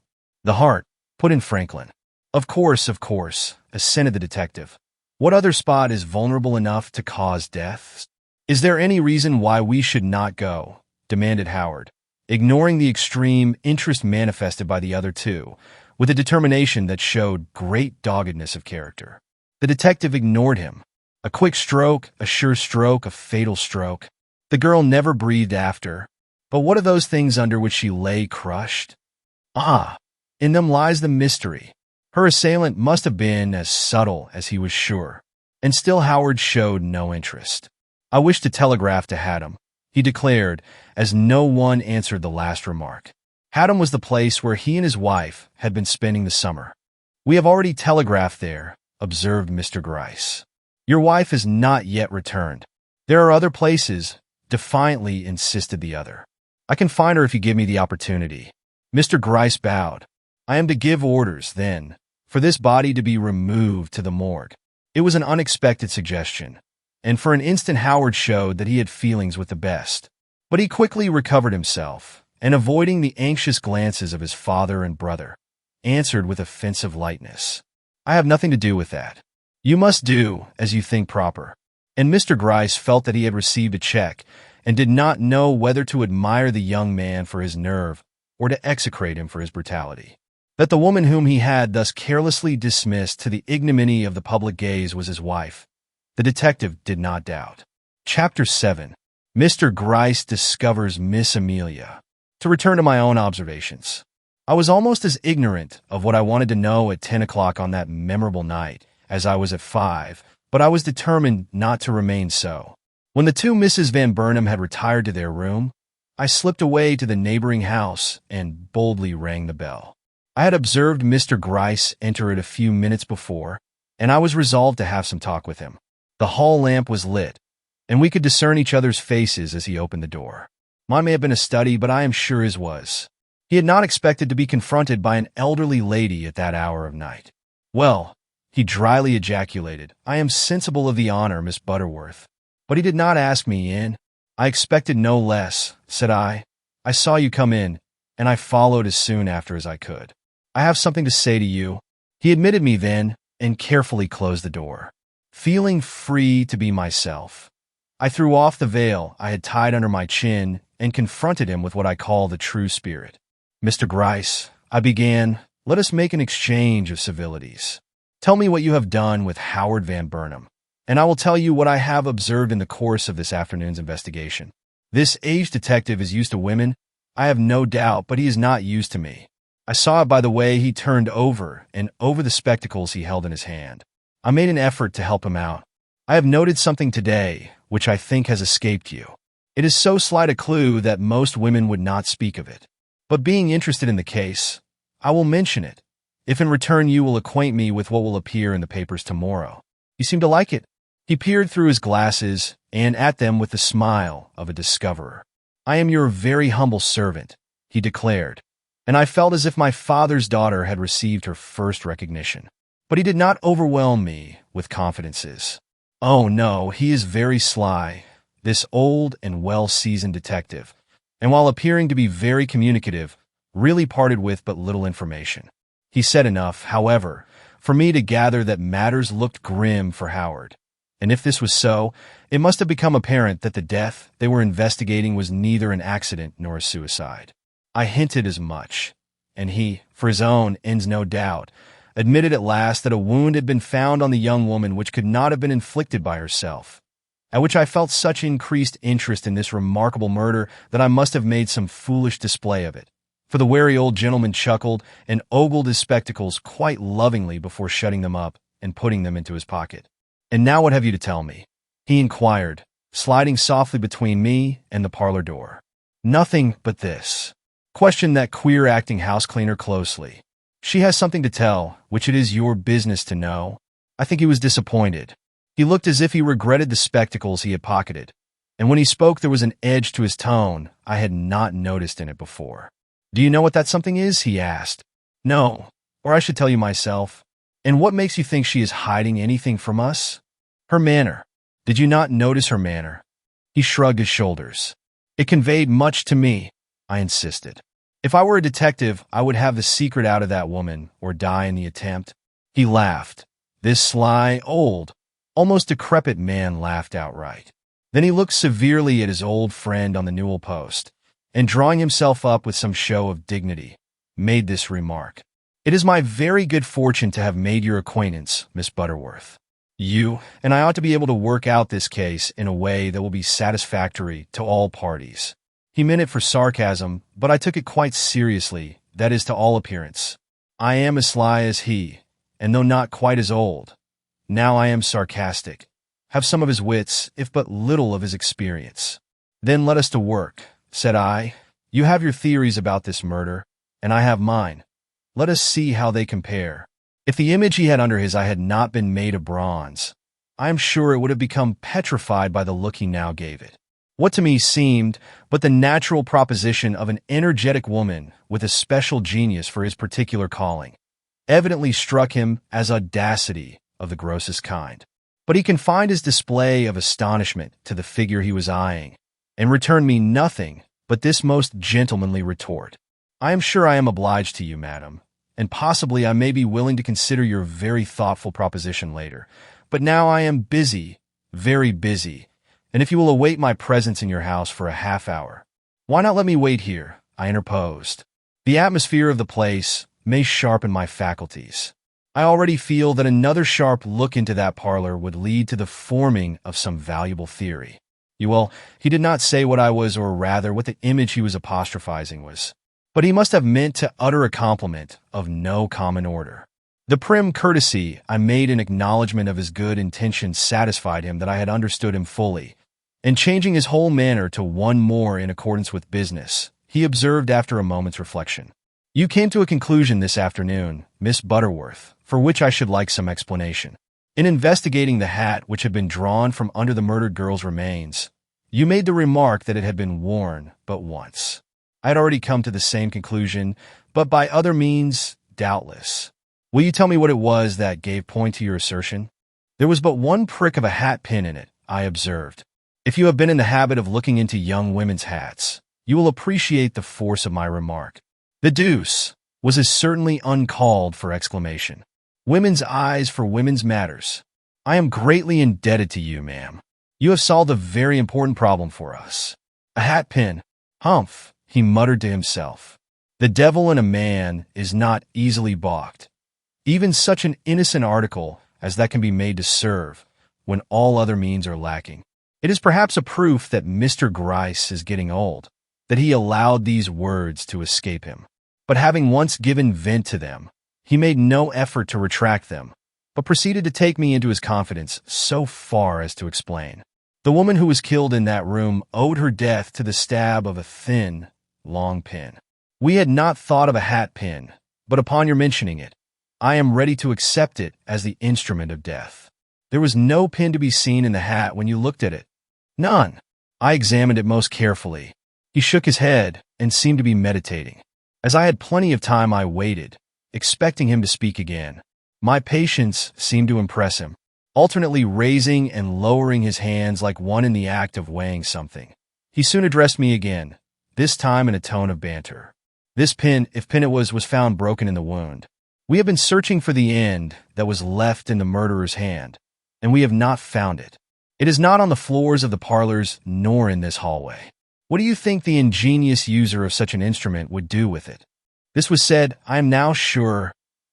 the heart," put in Franklin. Of course," assented the detective. "What other spot is vulnerable enough to cause deaths?" "Is there any reason why we should not go?" demanded Howard, ignoring the extreme interest manifested by the other two, with a determination that showed great doggedness of character. The detective ignored him. A quick stroke, a sure stroke, a fatal stroke. The girl never breathed after. But what of those things under which she lay crushed? Ah, in them lies the mystery. Her assailant must have been as subtle as he was sure, and still Howard showed no interest. "I wish to telegraph to Haddam," he declared, as no one answered the last remark. Haddam was the place where he and his wife had been spending the summer. "We have already telegraphed there," observed Mr. Gryce. "Your wife has not yet returned." "There are other places," defiantly insisted the other. "I can find her if you give me the opportunity." Mr. Gryce bowed. "I am to give orders, then, for this body to be removed to the morgue." It was an unexpected suggestion, and for an instant Howard showed that he had feelings with the best. But he quickly recovered himself, and avoiding the anxious glances of his father and brother, answered with offensive lightness, "I have nothing to do with that. You must do as you think proper." And Mr. Gryce felt that he had received a check, and did not know whether to admire the young man for his nerve or to execrate him for his brutality. That the woman whom he had thus carelessly dismissed to the ignominy of the public gaze was his wife, the detective did not doubt. Chapter 7. Mr. Gryce discovers Miss Amelia. To return to my own observations, I was almost as ignorant of what I wanted to know at 10 o'clock on that memorable night as I was at 5, but I was determined not to remain so. When the two Misses Van Burnham had retired to their room, I slipped away to the neighboring house and boldly rang the bell. I had observed Mr. Gryce enter it a few minutes before, and I was resolved to have some talk with him. The hall lamp was lit, and we could discern each other's faces as he opened the door. Mine may have been a study, but I am sure his was. He had not expected to be confronted by an elderly lady at that hour of night. "Well," he dryly ejaculated, "I am sensible of the honor, Miss Butterworth." But he did not ask me in. "I expected no less," said I. "I saw you come in, and I followed as soon after as I could. I have something to say to you." He admitted me then, and carefully closed the door. Feeling free to be myself, I threw off the veil I had tied under my chin and confronted him with what I call the true spirit. "Mr. Gryce," I began, "let us make an exchange of civilities. Tell me what you have done with Howard Van Burnham, and I will tell you what I have observed in the course of this afternoon's investigation. This aged detective is used to women, I have no doubt, but he is not used to me. I saw it by the way he turned over and over the spectacles he held in his hand. I made an effort to help him out. I have noted something today, which I think has escaped you. It is so slight a clue that most women would not speak of it. But being interested in the case, I will mention it, if in return you will acquaint me with what will appear in the papers tomorrow. You seem to like it. He peered through his glasses and at them with the smile of a discoverer. I am your very humble servant, he declared, and I felt as if my father's daughter had received her first recognition. But he did not overwhelm me with confidences. Oh no, he is very sly, this old and well-seasoned detective, and while appearing to be very communicative, really parted with but little information. He said enough, however, for me to gather that matters looked grim for Howard. And if this was so, it must have become apparent that the death they were investigating was neither an accident nor a suicide. I hinted as much, and he, for his own ends no doubt, admitted at last that a wound had been found on the young woman which could not have been inflicted by herself, at which I felt such increased interest in this remarkable murder that I must have made some foolish display of it. For the wary old gentleman chuckled and ogled his spectacles quite lovingly before shutting them up and putting them into his pocket. "And now what have you to tell me?" he inquired, sliding softly between me and the parlor door. "Nothing but this," questioned that queer-acting house-cleaner closely. "She has something to tell, which it is your business to know." I think he was disappointed. He looked as if he regretted the spectacles he had pocketed, and when he spoke there was an edge to his tone I had not noticed in it before. "Do you know what that something is?" he asked. "No, or I should tell you myself." "And what makes you think she is hiding anything from us?" "Her manner. Did you not notice her manner?" He shrugged his shoulders. "It conveyed much to me," I insisted. "If I were a detective, I would have the secret out of that woman, or die in the attempt." He laughed. This sly, old, almost decrepit man laughed outright. Then he looked severely at his old friend on the newel post, and drawing himself up with some show of dignity, made this remark. "It is my very good fortune to have made your acquaintance, Miss Butterworth. You and I ought to be able to work out this case in a way that will be satisfactory to all parties." He meant it for sarcasm, but I took it quite seriously, that is to all appearance. I am as sly as he, and though not quite as old, now I am sarcastic, have some of his wits, if but little of his experience. "Then let us to work," said I. "You have your theories about this murder, and I have mine. Let us see how they compare." If the image he had under his eye had not been made of bronze, I am sure it would have become petrified by the look he now gave it. What to me seemed but the natural proposition of an energetic woman with a special genius for his particular calling, evidently struck him as audacity of the grossest kind. But he confined his display of astonishment to the figure he was eyeing, and returned me nothing but this most gentlemanly retort. "I am sure I am obliged to you, madam, and possibly I may be willing to consider your very thoughtful proposition later. But now I am busy, very busy, and if you will await my presence in your house for a half-hour—" "Why not let me wait here?" I interposed. "The atmosphere of the place may sharpen my faculties. I already feel that another sharp look into that parlor would lead to the forming of some valuable theory." Well, he did not say what I was, or rather what the image he was apostrophizing was, but he must have meant to utter a compliment of no common order. The prim courtesy I made in acknowledgment of his good intentions satisfied him that I had understood him fully, and changing his whole manner to one more in accordance with business, he observed after a moment's reflection, "You came to a conclusion this afternoon, Miss Butterworth, for which I should like some explanation. In investigating the hat which had been drawn from under the murdered girl's remains, you made the remark that it had been worn but once. I had already come to the same conclusion, but by other means, doubtless. Will you tell me what it was that gave point to your assertion?" "There was but one prick of a hat pin in it," I observed. "If you have been in the habit of looking into young women's hats, you will appreciate the force of my remark." "The deuce!" was as certainly uncalled for exclamation. "Women's eyes for women's matters. I am greatly indebted to you, ma'am. You have solved a very important problem for us. A hat pin. Humph," he muttered to himself. "The devil in a man is not easily balked. Even such an innocent article as that can be made to serve when all other means are lacking. It is perhaps a proof that Mr. Gryce is getting old, that he allowed these words to escape him. But having once given vent to them, he made no effort to retract them, but proceeded to take me into his confidence so far as to explain. The woman who was killed in that room owed her death to the stab of a thin, long pin. We had not thought of a hat pin, but upon your mentioning it, I am ready to accept it as the instrument of death. There was no pin to be seen in the hat when you looked at it. None. I examined it most carefully. He shook his head and seemed to be meditating. As I had plenty of time, I waited, expecting him to speak again. My patience seemed to impress him, alternately raising and lowering his hands like one in the act of weighing something. He soon addressed me again, this time in a tone of banter. This pin, if pin it was found broken in the wound. We have been searching for the end that was left in the murderer's hand, and we have not found it. It is not on the floors of the parlors nor in this hallway. What do you think the ingenious user of such an instrument would do with it? This was said, I am now sure,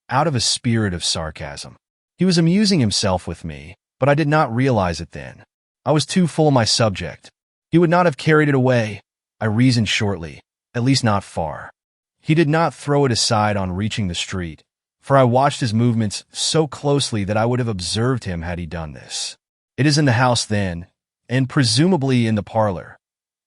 out of a spirit of sarcasm. He was amusing himself with me, but I did not realize it then. I was too full of my subject. He would not have carried it away, I reasoned shortly, at least not far. He did not throw it aside on reaching the street, for I watched his movements so closely that I would have observed him had he done this. It is in the house then, and presumably in the parlor.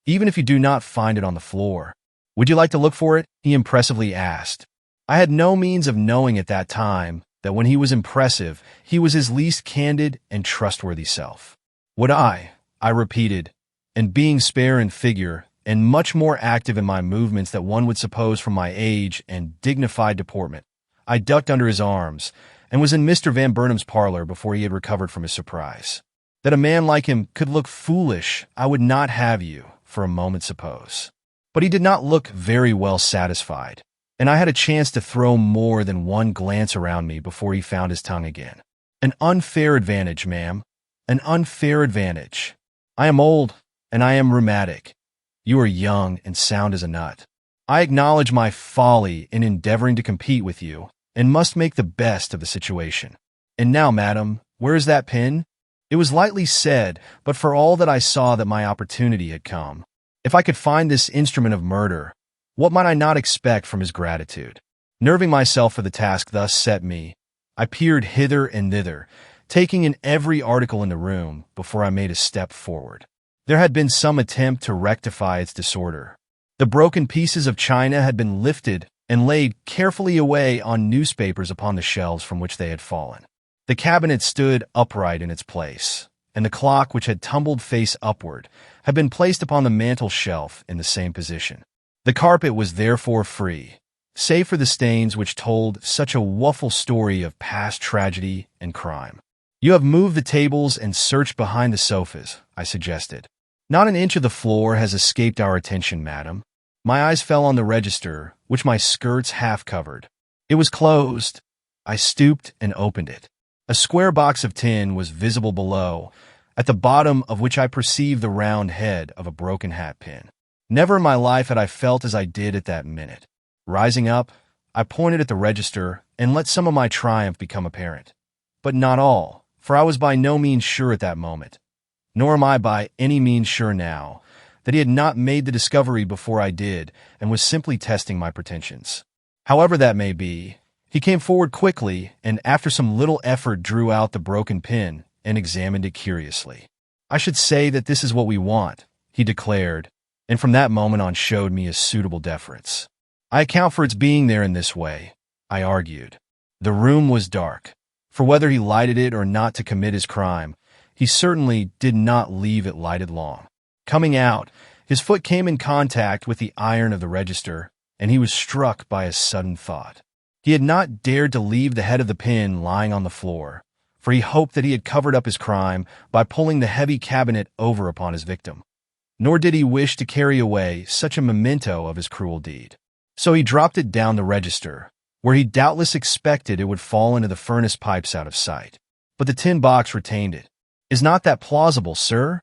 Even if you do not find it on the floor, would you like to look for it? He impressively asked. I had no means of knowing at that time that when he was impressive, he was his least candid and trustworthy self. Would I repeated, and being spare in figure and much more active in my movements than one would suppose from my age and dignified deportment, I ducked under his arms and was in Mr. Van Burnham's parlor before he had recovered from his surprise. That a man like him could look foolish, I would not have you for a moment suppose. But he did not look very well satisfied, and I had a chance to throw more than one glance around me before he found his tongue again. An unfair advantage, ma'am. An unfair advantage. I am old, and I am rheumatic. You are young and sound as a nut. I acknowledge my folly in endeavoring to compete with you, and must make the best of the situation. And now, madam, where is that pin? It was lightly said, but for all that I saw that my opportunity had come. If I could find this instrument of murder, what might I not expect from his gratitude? Nerving myself for the task thus set me, I peered hither and thither, taking in every article in the room before I made a step forward. There had been some attempt to rectify its disorder. The broken pieces of china had been lifted and laid carefully away on newspapers upon the shelves from which they had fallen. The cabinet stood upright in its place, and the clock, which had tumbled face upward, had been placed upon the mantel shelf in the same position. The carpet was therefore free, save for the stains which told such a woeful story of past tragedy and crime. You have moved the tables and searched behind the sofas, I suggested. Not an inch of the floor has escaped our attention, madam. My eyes fell on the register, which my skirts half covered. It was closed. I stooped and opened it. A square box of tin was visible below, at the bottom of which I perceived the round head of a broken hat pin. Never in my life had I felt as I did at that minute. Rising up, I pointed at the register and let some of my triumph become apparent. But not all, for I was by no means sure at that moment, nor am I by any means sure now, that he had not made the discovery before I did and was simply testing my pretensions. However that may be, he came forward quickly and after some little effort drew out the broken pin and examined it curiously. I should say that this is what we want, he declared, and from that moment on showed me a suitable deference. I account for its being there in this way, I argued. The room was dark, for whether he lighted it or not to commit his crime, he certainly did not leave it lighted long. Coming out, his foot came in contact with the iron of the register, and he was struck by a sudden thought. He had not dared to leave the head of the pin lying on the floor, for he hoped that he had covered up his crime by pulling the heavy cabinet over upon his victim. Nor did he wish to carry away such a memento of his cruel deed. So he dropped it down the register, where he doubtless expected it would fall into the furnace pipes out of sight. But the tin box retained it. Is not that plausible, sir?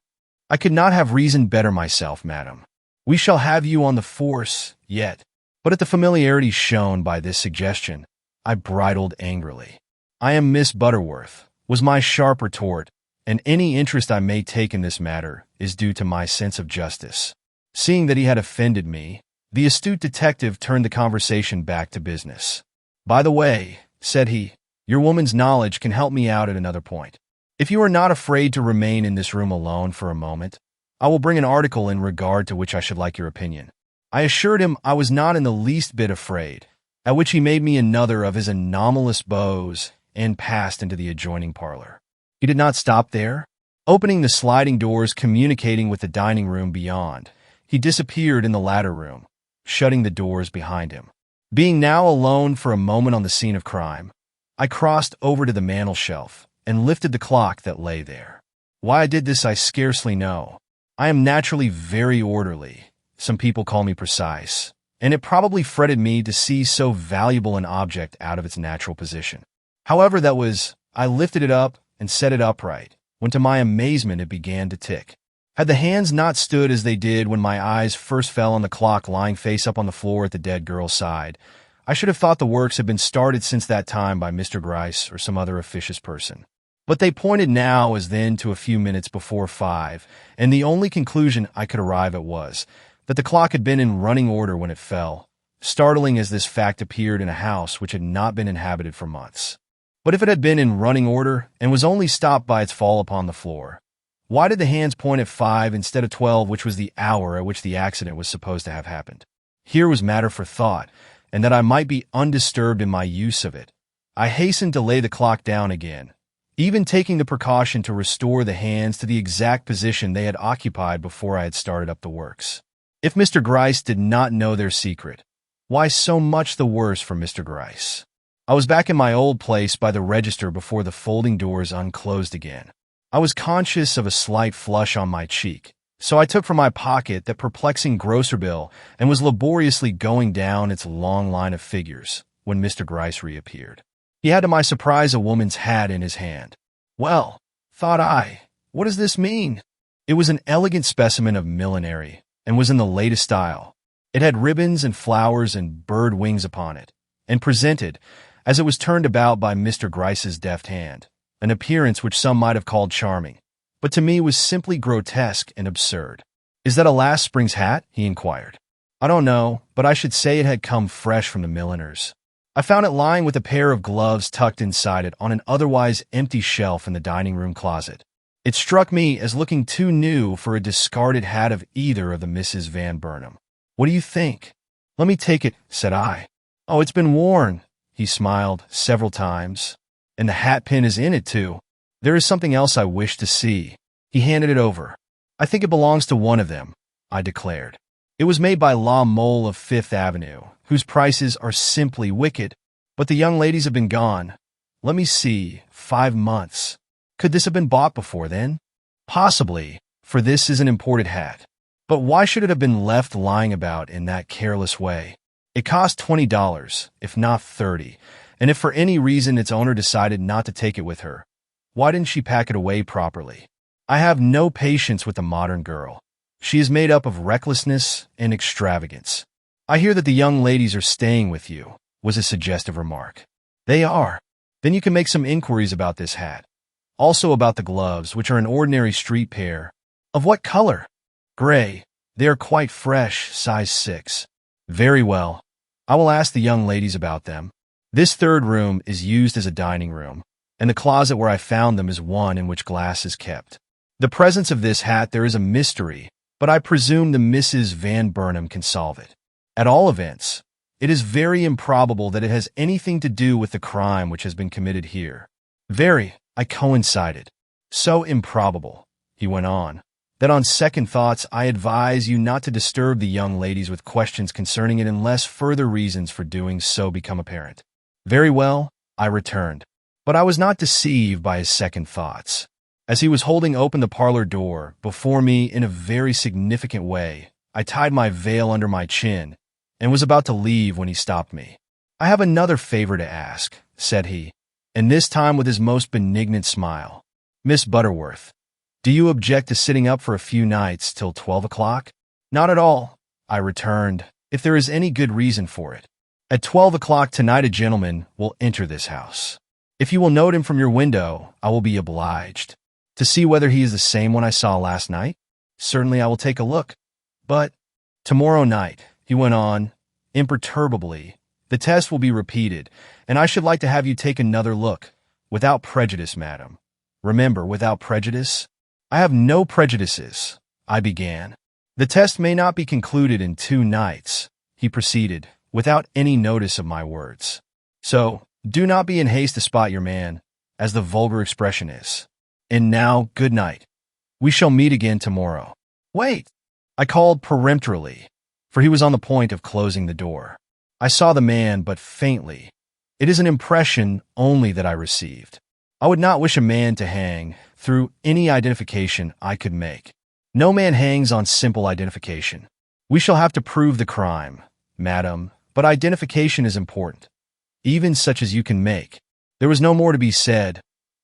I could not have reasoned better myself, madam. We shall have you on the force yet. But at the familiarity shown by this suggestion, I bridled angrily. I am Miss Butterworth, was my sharp retort, and any interest I may take in this matter is due to my sense of justice. Seeing that he had offended me, the astute detective turned the conversation back to business. By the way, said he, Your woman's knowledge can help me out at another point. If you are not afraid to remain in this room alone for a moment, I will bring an article in regard to which I should like your opinion." I assured him I was not in the least bit afraid, at which he made me another of his anomalous bows and passed into the adjoining parlor. He did not stop there. Opening the sliding doors communicating with the dining room beyond, he disappeared in the latter room, shutting the doors behind him. Being now alone for a moment on the scene of crime, I crossed over to the mantel shelf and lifted the clock that lay there. Why I did this I scarcely know. I am naturally very orderly. Some people call me precise, and it probably fretted me to see so valuable an object out of its natural position. However, I lifted it up and set it upright, when to my amazement it began to tick. Had the hands not stood as they did when my eyes first fell on the clock lying face up on the floor at the dead girl's side, I should have thought the works had been started since that time by Mr. Gryce or some other officious person. But they pointed now as then to a few minutes before 5, and the only conclusion I could arrive at was that the clock had been in running order when it fell, startling as this fact appeared in a house which had not been inhabited for months. But if it had been in running order and was only stopped by its fall upon the floor, why did the hands point at 5 instead of 12, which was the hour at which the accident was supposed to have happened? Here was matter for thought, and that I might be undisturbed in my use of it, I hastened to lay the clock down again, even taking the precaution to restore the hands to the exact position they had occupied before I had started up the works. If Mr. Gryce did not know their secret, why so much the worse for Mr. Gryce? I was back in my old place by the register before the folding doors unclosed again. I was conscious of a slight flush on my cheek, so I took from my pocket that perplexing grocer bill and was laboriously going down its long line of figures when Mr. Gryce reappeared. He had to my surprise a woman's hat in his hand. Well, thought I, what does this mean? It was an elegant specimen of millinery, and was in the latest style. It had ribbons and flowers and bird wings upon it, and presented, as it was turned about by Mr. Gryce's deft hand, an appearance which some might have called charming, but to me was simply grotesque and absurd. "Is that a last spring's hat?" he inquired. "I don't know, but I should say it had come fresh from the milliner's. I found it lying with a pair of gloves tucked inside it on an otherwise empty shelf in the dining room closet. It struck me as looking too new for a discarded hat of either of the Misses Van Burnham. What do you think?" "Let me take it," said I. "Oh, it's been worn," he smiled, "several times. And the hat pin is in it, too. There is something else I wish to see." He handed it over. "I think it belongs to one of them," I declared. "It was made by La Mole of Fifth Avenue, whose prices are simply wicked. But the young ladies have been gone. Let me see, 5 months. Could this have been bought before then?" "Possibly, for this is an imported hat. But why should it have been left lying about in that careless way? It cost $20, if not 30, and if for any reason its owner decided not to take it with her, why didn't she pack it away properly? I have no patience with the modern girl. She is made up of recklessness and extravagance." "I hear that the young ladies are staying with you," was a suggestive remark. "They are. Then you can make some inquiries about this hat. Also about the gloves, which are an ordinary street pair." "Of what color?" "Gray. They are quite fresh, size 6. "Very well. I will ask the young ladies about them. This third room is used as a dining room, and the closet where I found them is one in which glass is kept. The presence of this hat there is a mystery, but I presume the Misses Van Burnham can solve it. At all events, it is very improbable that it has anything to do with the crime which has been committed here." "Very," I coincided. "So improbable," he went on, "that on second thoughts I advise you not to disturb the young ladies with questions concerning it unless further reasons for doing so become apparent." "Very well," I returned, but I was not deceived by his second thoughts. As he was holding open the parlor door before me in a very significant way, I tied my veil under my chin and was about to leave when he stopped me. "I have another favor to ask," said he, and this time with his most benignant smile. "Miss Butterworth, do you object to sitting up for a few nights till 12 o'clock? "Not at all," I returned, "if there is any good reason for it. At 12 o'clock tonight a gentleman will enter this house. If you will note him from your window, I will be obliged. To see whether he is the same one I saw last night? Certainly I will take a look. But tomorrow night," he went on, imperturbably, The test will be repeated, and I should like to have you take another look. Without prejudice, madam. Remember, without prejudice? I have no prejudices, I began. The test may not be concluded in 2 nights, he proceeded, without any notice of my words. So, do not be in haste to spot your man, as the vulgar expression is. And now, good night. We shall meet again tomorrow. Wait, I called peremptorily, for he was on the point of closing the door. I saw the man but faintly. It is an impression only that I received. I would not wish a man to hang through any identification I could make. No man hangs on simple identification. We shall have to prove the crime, madam, but identification is important, even such as you can make. There was no more to be said.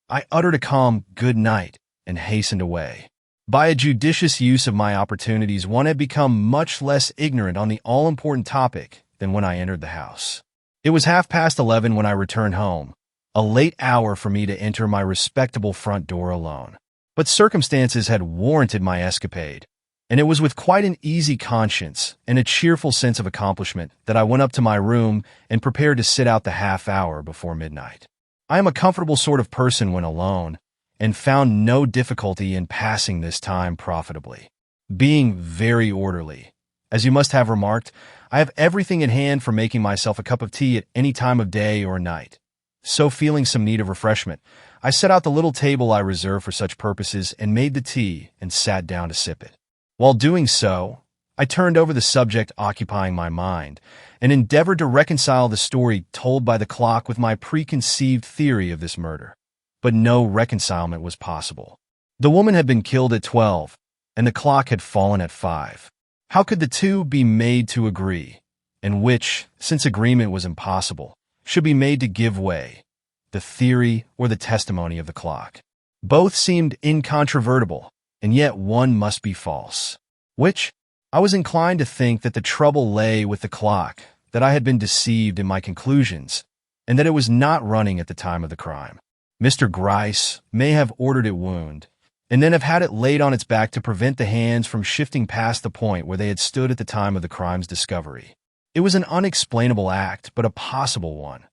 I uttered a calm good night and hastened away. By a judicious use of my opportunities, one had become much less ignorant on the all-important topic than when I entered the house. It was 11:30 when I returned home, a late hour for me to enter my respectable front door alone. But circumstances had warranted my escapade, and it was with quite an easy conscience and a cheerful sense of accomplishment that I went up to my room and prepared to sit out the half hour before midnight. I am a comfortable sort of person when alone, and found no difficulty in passing this time profitably. Being very orderly, as you must have remarked, I have everything in hand for making myself a cup of tea at any time of day or night. So, feeling some need of refreshment, I set out the little table I reserved for such purposes and made the tea and sat down to sip it. While doing so, I turned over the subject occupying my mind and endeavored to reconcile the story told by the clock with my preconceived theory of this murder. But no reconcilement was possible. The woman had been killed at 12, and the clock had fallen at 5. How could the two be made to agree, and which, since agreement was impossible, should be made to give way, the theory or the testimony of the clock? Both seemed incontrovertible, and yet one must be false. Which? I was inclined to think that the trouble lay with the clock, that I had been deceived in my conclusions, and that it was not running at the time of the crime. Mr. Gryce may have ordered it wound, and then have had it laid on its back to prevent the hands from shifting past the point where they had stood at the time of the crime's discovery. It was an unexplainable act, but a possible one,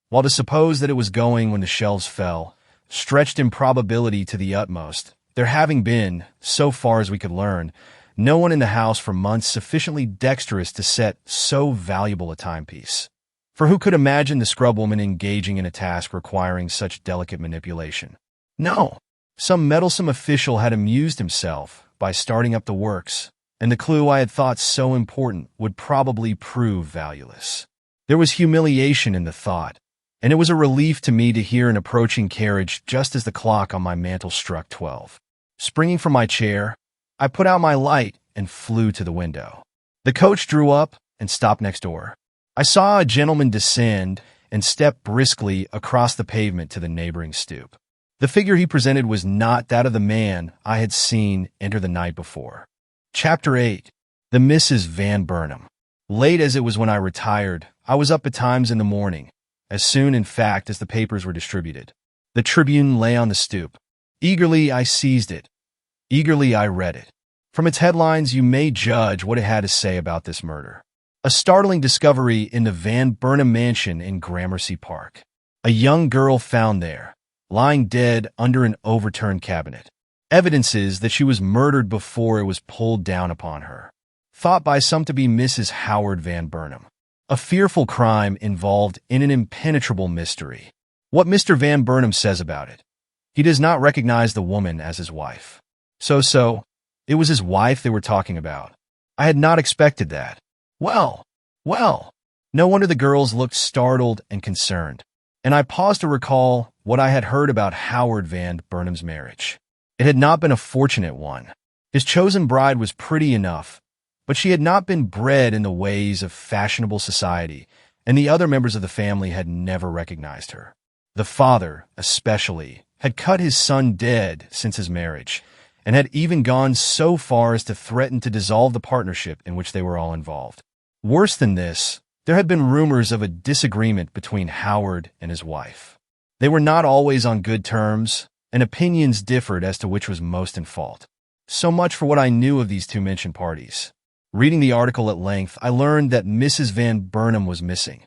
while to suppose that it was going when the shelves fell, stretched improbability to the utmost, there having been, so far as we could learn, no one in the house for months sufficiently dexterous to set so valuable a timepiece. For who could imagine the scrubwoman engaging in a task requiring such delicate manipulation? No, some meddlesome official had amused himself by starting up the works, and the clue I had thought so important would probably prove valueless. There was humiliation in the thought, and it was a relief to me to hear an approaching carriage just as the clock on my mantel struck 12. Springing from my chair, I put out my light and flew to the window. The coach drew up and stopped next door. I saw a gentleman descend and step briskly across the pavement to the neighboring stoop. The figure he presented was not that of the man I had seen enter the night before. Chapter 8. The Misses Van Burnham. Late as it was when I retired, I was up betimes in the morning, as soon, in fact, as the papers were distributed. The Tribune lay on the stoop. Eagerly I seized it. Eagerly I read it. From its headlines you may judge what it had to say about this murder. A startling discovery in the Van Burnham mansion in Gramercy Park. A young girl found there, lying dead under an overturned cabinet. Evidences that she was murdered before it was pulled down upon her. Thought by some to be Mrs. Howard Van Burnham. A fearful crime involved in an impenetrable mystery. What Mr. Van Burnham says about it. He does not recognize the woman as his wife. So, it was his wife they were talking about. I had not expected that. Well. No wonder the girls looked startled and concerned, and I paused to recall what I had heard about Howard Van Burnham's marriage. It had not been a fortunate one. His chosen bride was pretty enough, but she had not been bred in the ways of fashionable society, and the other members of the family had never recognized her. The father, especially, had cut his son dead since his marriage, and had even gone so far as to threaten to dissolve the partnership in which they were all involved. Worse than this, there had been rumors of a disagreement between Howard and his wife. They were not always on good terms, and opinions differed as to which was most in fault. So much for what I knew of these two mentioned parties. Reading the article at length, I learned that Mrs. Van Burnham was missing.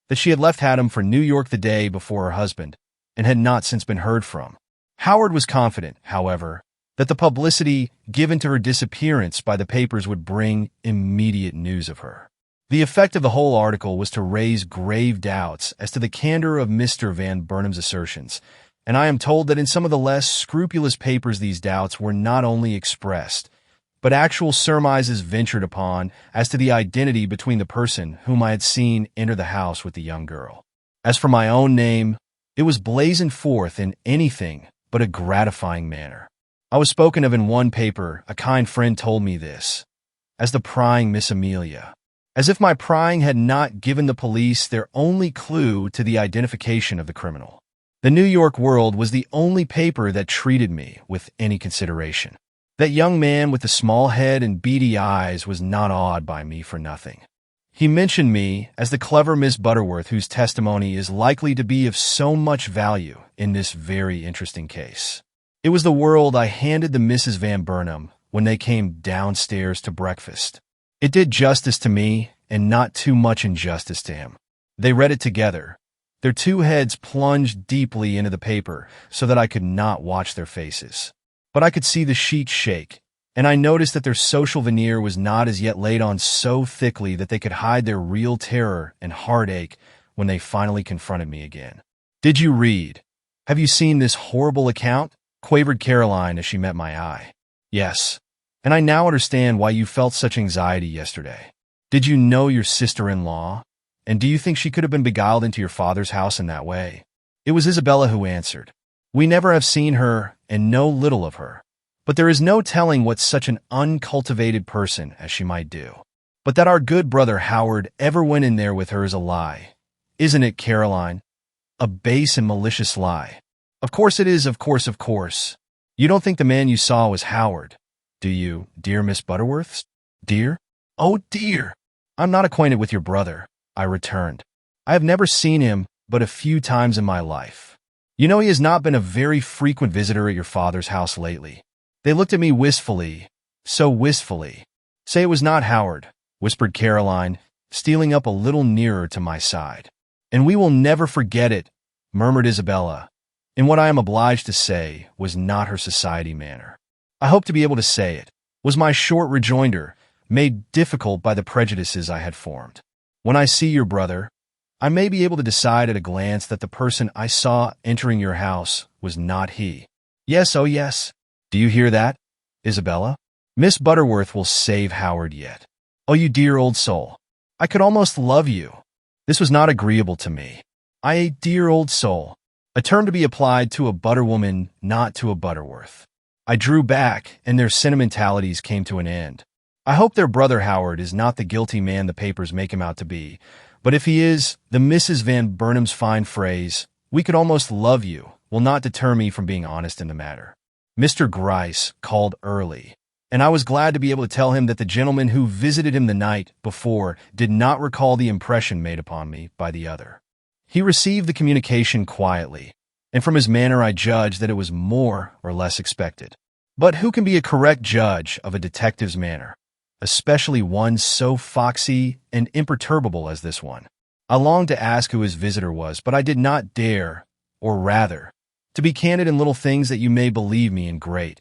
that she had left Haddam for New York the day before her husband, and had not since been heard from. Howard was confident, however, that the publicity given to her disappearance by the papers would bring immediate news of her. The effect of the whole article was to raise grave doubts as to the candor of Mr. Van Burnham's assertions, and I am told that in some of the less scrupulous papers these doubts were not only expressed, but actual surmises ventured upon as to the identity between the person whom I had seen enter the house with the young girl. As for my own name, it was blazoned forth in anything but a gratifying manner. I was spoken of in one paper, a kind friend told me this, as the prying Miss Amelia, as if my prying had not given the police their only clue to the identification of the criminal. The New York World was the only paper that treated me with any consideration. That young man with the small head and beady eyes was not awed by me for nothing. He mentioned me as the clever Miss Butterworth whose testimony is likely to be of so much value in this very interesting case. It was the World I handed to Mrs. Van Burnham when they came downstairs to breakfast. It did justice to me and not too much injustice to him. They read it together, their two heads plunged deeply into the paper so that I could not watch their faces. But I could see the sheet shake, and I noticed that their social veneer was not as yet laid on so thickly that they could hide their real terror and heartache when they finally confronted me again. "Did you read? Have you seen this horrible account?" quavered Caroline as she met my eye. "Yes, and I now understand why you felt such anxiety yesterday. Did you know your sister-in-law? And do you think she could have been beguiled into your father's house in that way?" It was Isabella who answered. "We never have seen her and know little of her, but there is no telling what such an uncultivated person as she might do. But that our good brother Howard ever went in there with her is a lie. Isn't it, Caroline? A base and malicious lie." "Of course it is, of course, of course. You don't think the man you saw was Howard, do you, dear Miss Butterworth?" "Dear? Oh, dear! I'm not acquainted with your brother," I returned. "I have never seen him but a few times in my life. You know he has not been a very frequent visitor at your father's house lately." They looked at me wistfully, so wistfully. "Say it was not Howard," whispered Caroline, stealing up a little nearer to my side. "And we will never forget it," murmured Isabella, in what I am obliged to say was not her society manner. "I hope to be able to say it," was my short rejoinder, made difficult by the prejudices I had formed. "When I see your brother, I may be able to decide at a glance that the person I saw entering your house was not he. Yes, oh yes. Do you hear that, Isabella? Miss Butterworth will save Howard yet. Oh, you dear old soul. I could almost love you." This was not agreeable to me. A dear old soul, a term to be applied to a butterwoman, not to a Butterworth. I drew back, and their sentimentalities came to an end. I hope their brother Howard is not the guilty man the papers make him out to be, but if he is, the Mrs. Van Burnham's fine phrase, "We could almost love you," will not deter me from being honest in the matter. Mr. Gryce called early, and I was glad to be able to tell him that the gentleman who visited him the night before did not recall the impression made upon me by the other. He received the communication quietly, and from his manner I judged that it was more or less expected. But who can be a correct judge of a detective's manner, especially one so foxy and imperturbable as this one? I longed to ask who his visitor was, but I did not dare, or rather, to be candid in little things that you may believe me in great.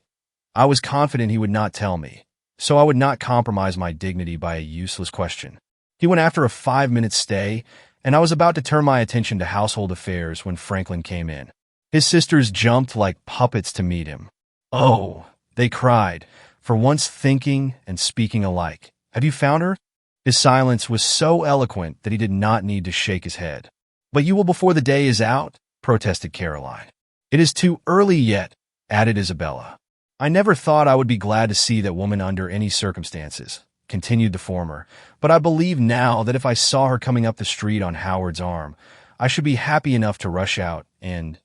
I was confident he would not tell me, so I would not compromise my dignity by a useless question. He went after a 5-minute stay, and I was about to turn my attention to household affairs when Franklin came in. His sisters jumped like puppets to meet him. "Oh," they cried, for once thinking and speaking alike. "Have you found her?" His silence was so eloquent that he did not need to shake his head. "But you will before the day is out," protested Caroline. "It is too early yet," added Isabella. "I never thought I would be glad to see that woman under any circumstances," continued the former, "but I believe now that if I saw her coming up the street on Howard's arm, I should be happy enough to rush out and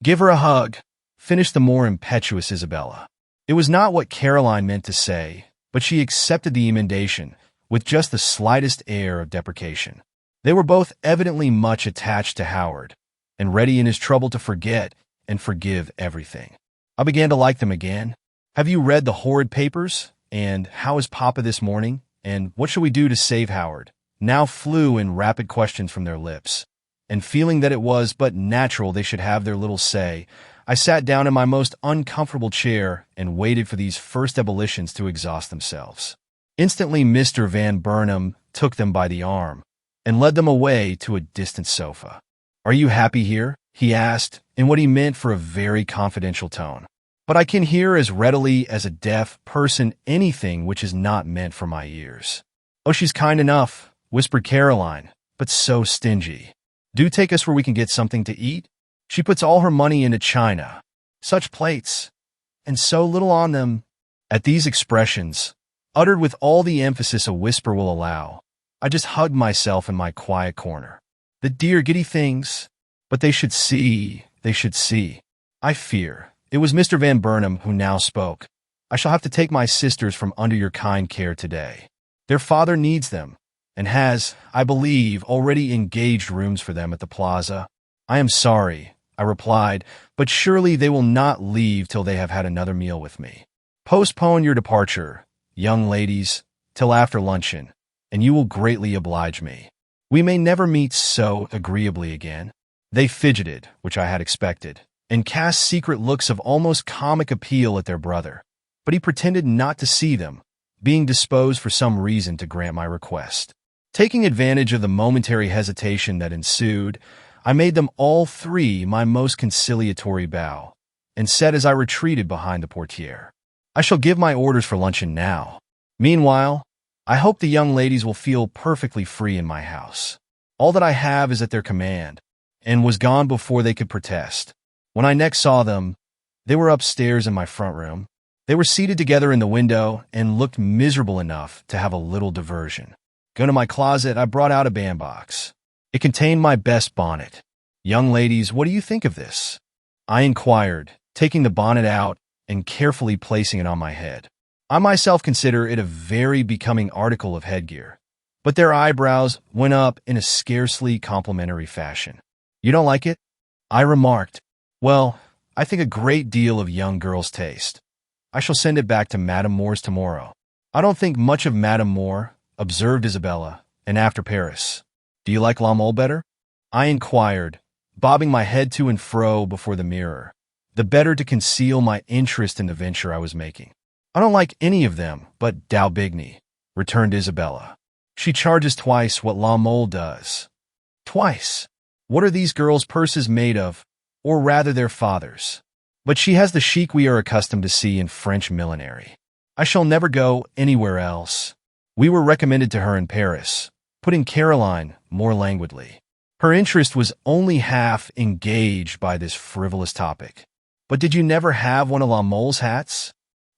give her a hug," finished the more impetuous Isabella. It was not what Caroline meant to say, but she accepted the emendation with just the slightest air of deprecation. They were both evidently much attached to Howard, and ready in his trouble to forget and forgive everything. I began to like them again. "Have you read the horrid papers? And how is Papa this morning? And what shall we do to save Howard?" now flew in rapid questions from their lips. And feeling that it was but natural they should have their little say, I sat down in my most uncomfortable chair and waited for these first ebullitions to exhaust themselves. Instantly, Mr. Van Burnham took them by the arm and led them away to a distant sofa. "Are you happy here?" he asked, in what he meant for a very confidential tone. "But I can hear as readily as a deaf person anything which is not meant for my ears." "Oh, she's kind enough," whispered Caroline, "but so stingy. Do take us where we can get something to eat. She puts all her money into china. Such plates, and so little on them." At these expressions, uttered with all the emphasis a whisper will allow, I just hugged myself in my quiet corner. The dear giddy things. But they should see, they should see. I fear. It was Mr. Van Burnham who now spoke. "I shall have to take my sisters from under your kind care today. Their father needs them, and has, I believe, already engaged rooms for them at the plaza." "I am sorry," I replied, "but surely they will not leave till they have had another meal with me. Postpone your departure, young ladies, till after luncheon, and you will greatly oblige me. We may never meet so agreeably again." They fidgeted, which I had expected, and cast secret looks of almost comic appeal at their brother, but he pretended not to see them, being disposed for some reason to grant my request. Taking advantage of the momentary hesitation that ensued, I made them all three my most conciliatory bow, and said as I retreated behind the portiere, "I shall give my orders for luncheon now. Meanwhile, I hope the young ladies will feel perfectly free in my house. All that I have is at their command," and was gone before they could protest. When I next saw them, they were upstairs in my front room. They were seated together in the window and looked miserable enough to have a little diversion. Going to my closet, I brought out a bandbox. It contained my best bonnet. "Young ladies, what do you think of this?" I inquired, taking the bonnet out and carefully placing it on my head. I myself consider it a very becoming article of headgear, but their eyebrows went up in a scarcely complimentary fashion. "You don't like it?" I remarked. "Well, I think a great deal of young girls' taste. I shall send it back to Madame Moore's tomorrow." "I don't think much of Madame Moore," observed Isabella, "and after Paris. Do you like La Mole better?" I inquired, bobbing my head to and fro before the mirror, the better to conceal my interest in the venture I was making. "I don't like any of them but Daubigny," returned Isabella. "She charges twice what La Mole does." "Twice? What are these girls' purses made of, or rather their fathers'? But she has the chic we are accustomed to see in French millinery. I shall never go anywhere else. We were recommended to her in Paris," put in Caroline more languidly. Her interest was only half engaged by this frivolous topic. "But did you never have one of La Mole's hats?"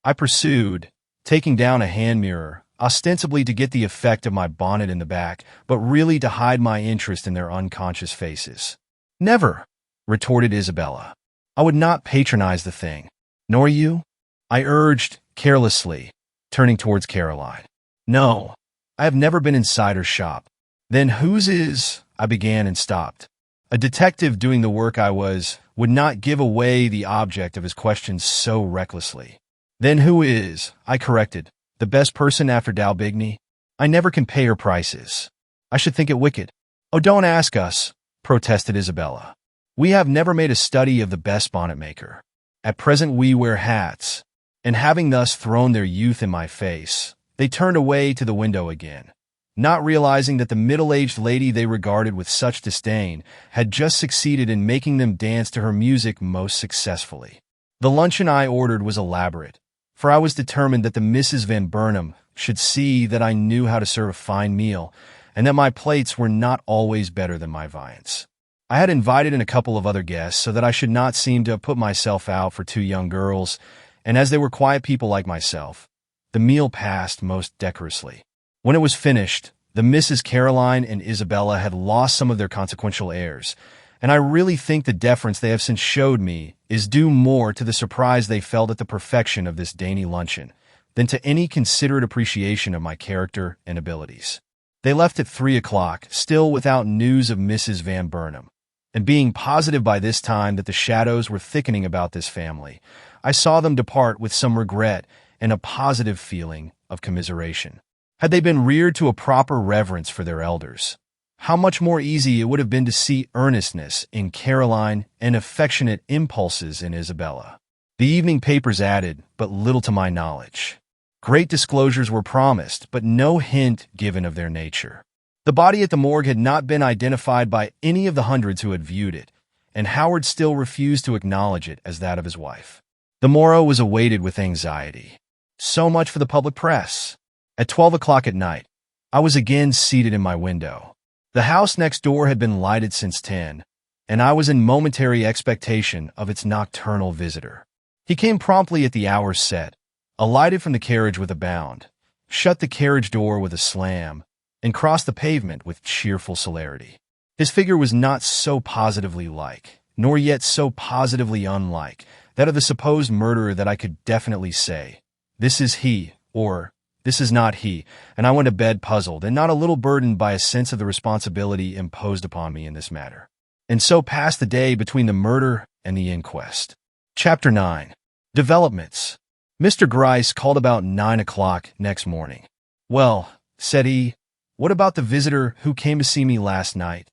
I pursued, taking down a hand mirror, ostensibly to get the effect of my bonnet in the back, but really to hide my interest in their unconscious faces. "Never," retorted Isabella. "I would not patronize the thing." "Nor you?" I urged, carelessly, turning towards Caroline. "No, I have never been inside her shop." "Then whose is—" I began and stopped. A detective doing the work I was would not give away the object of his questions so recklessly. "Then who is," I corrected, "the best person after Daubigny? I never can pay her prices. I should think it wicked." "Oh, don't ask us," protested Isabella. "We have never made a study of the best bonnet maker. At present we wear hats." And having thus thrown their youth in my face, they turned away to the window again, not realizing that the middle-aged lady they regarded with such disdain had just succeeded in making them dance to her music most successfully. The luncheon I ordered was elaborate, for I was determined that the Misses Van Burnham should see that I knew how to serve a fine meal, and that my plates were not always better than my viands. I had invited in a couple of other guests so that I should not seem to have put myself out for two young girls, and as they were quiet people like myself, the meal passed most decorously. When it was finished, the Misses Caroline and Isabella had lost some of their consequential airs, and I really think the deference they have since showed me is due more to the surprise they felt at the perfection of this dainty luncheon than to any considerate appreciation of my character and abilities. They left at 3 o'clock, still without news of Mrs. Van Burnham, and being positive by this time that the shadows were thickening about this family, I saw them depart with some regret and a positive feeling of commiseration. Had they been reared to a proper reverence for their elders, how much more easy it would have been to see earnestness in Caroline and affectionate impulses in Isabella. The evening papers added but little to my knowledge. Great disclosures were promised, but no hint given of their nature. The body at the morgue had not been identified by any of the hundreds who had viewed it, and Howard still refused to acknowledge it as that of his wife. The morrow was awaited with anxiety. So much for the public press. At 12 o'clock at night, I was again seated in my window. The house next door had been lighted since 10, and I was in momentary expectation of its nocturnal visitor. He came promptly at the hour set, alighted from the carriage with a bound, shut the carriage door with a slam, and crossed the pavement with cheerful celerity. His figure was not so positively like, nor yet so positively unlike, that of the supposed murderer that I could definitely say, "This is he," or "This is not he," and I went to bed puzzled and not a little burdened by a sense of the responsibility imposed upon me in this matter. And so passed the day between the murder and the inquest. Chapter 9. Developments. Mr. Gryce called about 9 o'clock next morning. "Well," said he, "what about the visitor who came to see me last night?"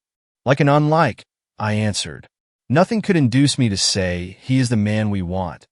"Like and unlike," I answered. "Nothing could induce me to say he is the man we want,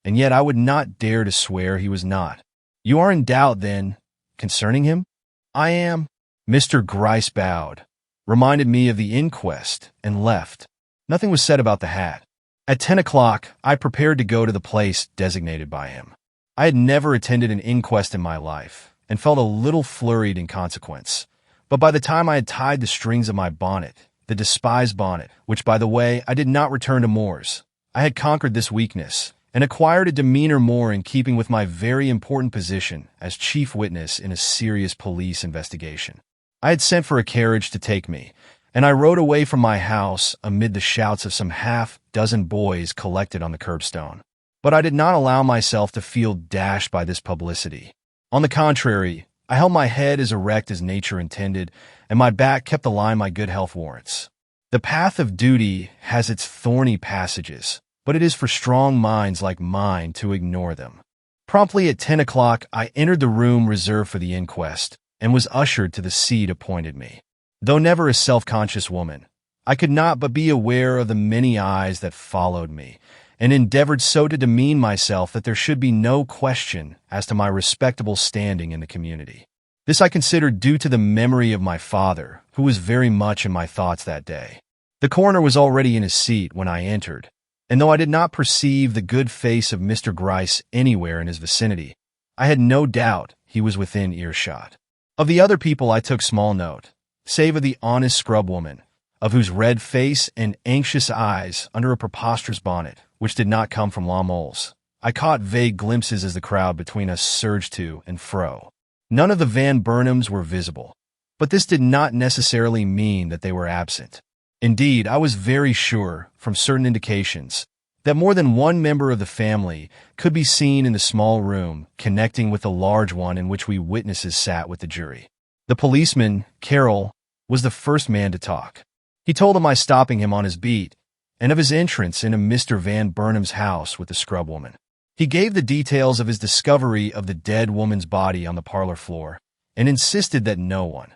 and yet I would not dare to swear he was not." "You are in doubt, then, concerning him?" "I am." Mr. Gryce bowed, reminded me of the inquest, and left. Nothing was said about the hat. At 10 o'clock, I prepared to go to the place designated by him. I had never attended an inquest in my life, and felt a little flurried in consequence. But by the time I had tied the strings of my bonnet, the despised bonnet, which, by the way, I did not return to Moore's, I had conquered this weakness, and acquired a demeanor more in keeping with my very important position as chief witness in a serious police investigation. I had sent for a carriage to take me, and I rode away from my house amid the shouts of some half-dozen boys collected on the curbstone. But I did not allow myself to feel dashed by this publicity. On the contrary, I held my head as erect as nature intended, and my back kept the line my good health warrants. The path of duty has its thorny passages, but it is for strong minds like mine to ignore them. Promptly at 10 o'clock, I entered the room reserved for the inquest, and was ushered to the seat appointed me. Though never a self-conscious woman, I could not but be aware of the many eyes that followed me, and endeavored so to demean myself that there should be no question as to my respectable standing in the community. This I considered due to the memory of my father, who was very much in my thoughts that day. The coroner was already in his seat when I entered, and though I did not perceive the good face of Mr. Gryce anywhere in his vicinity, I had no doubt he was within earshot. Of the other people I took small note, save of the honest scrub-woman, of whose red face and anxious eyes under a preposterous bonnet, which did not come from La Mole's, I caught vague glimpses as the crowd between us surged to and fro. None of the Van Burnhams were visible, but this did not necessarily mean that they were absent. Indeed, I was very sure, from certain indications, that more than one member of the family could be seen in the small room connecting with the large one in which we witnesses sat with the jury. The policeman, Carroll, was the first man to talk. He told of my stopping him on his beat, and of his entrance into Mr. Van Burnham's house with the scrub-woman. He gave the details of his discovery of the dead woman's body on the parlor floor, and insisted that no one,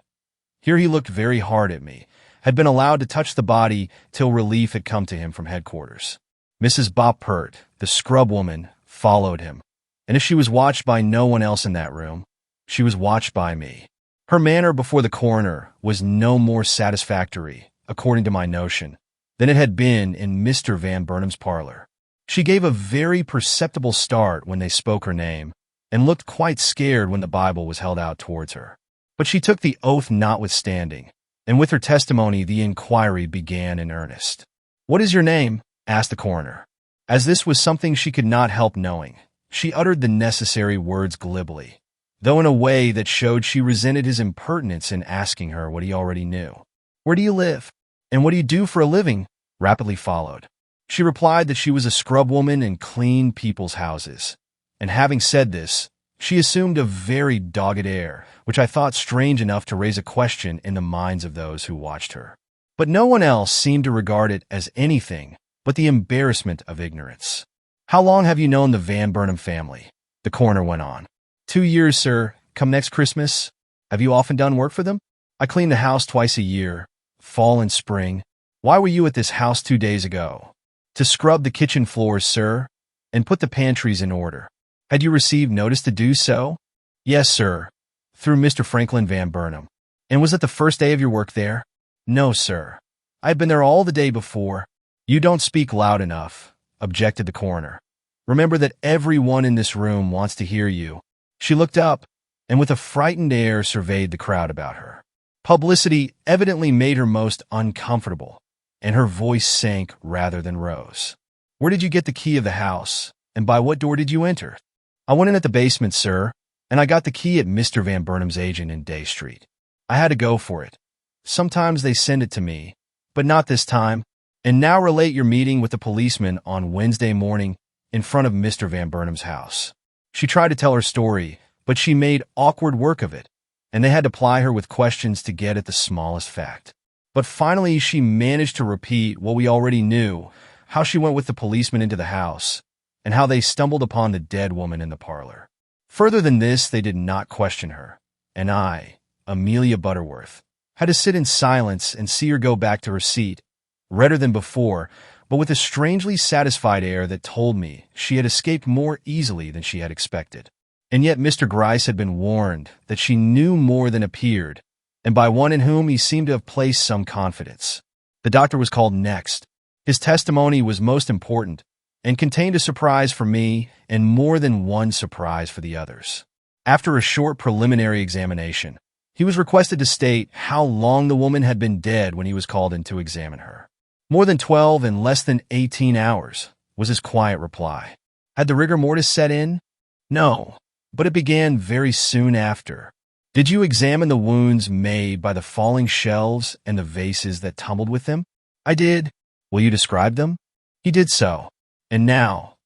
here he looked very hard at me, had been allowed to touch the body till relief had come to him from headquarters. Mrs. Boppert, the scrub-woman, followed him, and if she was watched by no one else in that room, she was watched by me. Her manner before the coroner was no more satisfactory, according to my notion, than it had been in Mr. Van Burnham's parlor. She gave a very perceptible start when they spoke her name, and looked quite scared when the Bible was held out towards her. But she took the oath notwithstanding, and with her testimony the inquiry began in earnest. "What is your name?" asked the coroner. As this was something she could not help knowing, she uttered the necessary words glibly, though in a way that showed she resented his impertinence in asking her what he already knew. "Where do you live? And what do you do for a living?" rapidly followed. She replied that she was a scrub-woman and cleaned people's houses, and having said this, she assumed a very dogged air, which I thought strange enough to raise a question in the minds of those who watched her. But no one else seemed to regard it as anything but the embarrassment of ignorance. "How long have you known the Van Burnham family?" the coroner went on. 2 years, sir, come next Christmas." Have you often done work for them? I clean the house twice a year, fall and spring. Why were you at this house 2 days ago? To scrub the kitchen floors, sir, and put the pantries in order. Had you received notice to do so? Yes, sir, through Mr. Franklin Van Burnham. And was it the first day of your work there? No, sir. I had been there all the day before. You don't speak loud enough, objected the coroner. Remember that everyone in this room wants to hear you. She looked up, and with a frightened air surveyed the crowd about her. Publicity evidently made her most uncomfortable, and her voice sank rather than rose. Where did you get the key of the house, and by what door did you enter? I went in at the basement, sir, and I got the key at Mr. Van Burnham's agent in Day Street. I had to go for it. Sometimes they send it to me, but not this time. And now relate your meeting with the policeman on Wednesday morning in front of Mr. Van Burnham's house. She tried to tell her story, but she made awkward work of it, and they had to ply her with questions to get at the smallest fact. But finally she managed to repeat what we already knew, how she went with the policeman into the house, and how they stumbled upon the dead woman in the parlor. Further than this, they did not question her, and I, Amelia Butterworth, had to sit in silence and see her go back to her seat, redder than before, but with a strangely satisfied air that told me she had escaped more easily than she had expected. And yet Mr. Gryce had been warned that she knew more than appeared, and by one in whom he seemed to have placed some confidence. The doctor was called next. His testimony was most important, and contained a surprise for me and more than one surprise for the others. After a short preliminary examination, he was requested to state how long the woman had been dead when he was called in to examine her. More than 12 and less than 18 hours, was his quiet reply. Had the rigor mortis set in? No, but it began very soon after. Did you examine the wounds made by the falling shelves and the vases that tumbled with them? I did. Will you describe them? He did so. And now,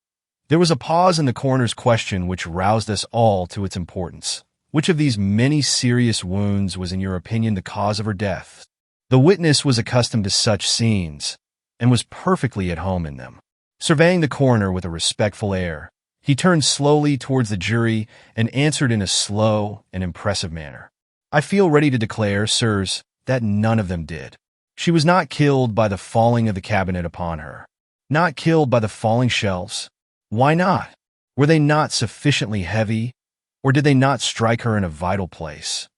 there was a pause in the coroner's question which roused us all to its importance. Which of these many serious wounds was in your opinion the cause of her death? The witness was accustomed to such scenes, and was perfectly at home in them. Surveying the coroner with a respectful air, he turned slowly towards the jury and answered in a slow and impressive manner. I feel ready to declare, sirs, that none of them did. She was not killed by the falling of the cabinet upon her. Not killed by the falling shelves. Why not? Were they not sufficiently heavy, or did they not strike her in a vital place?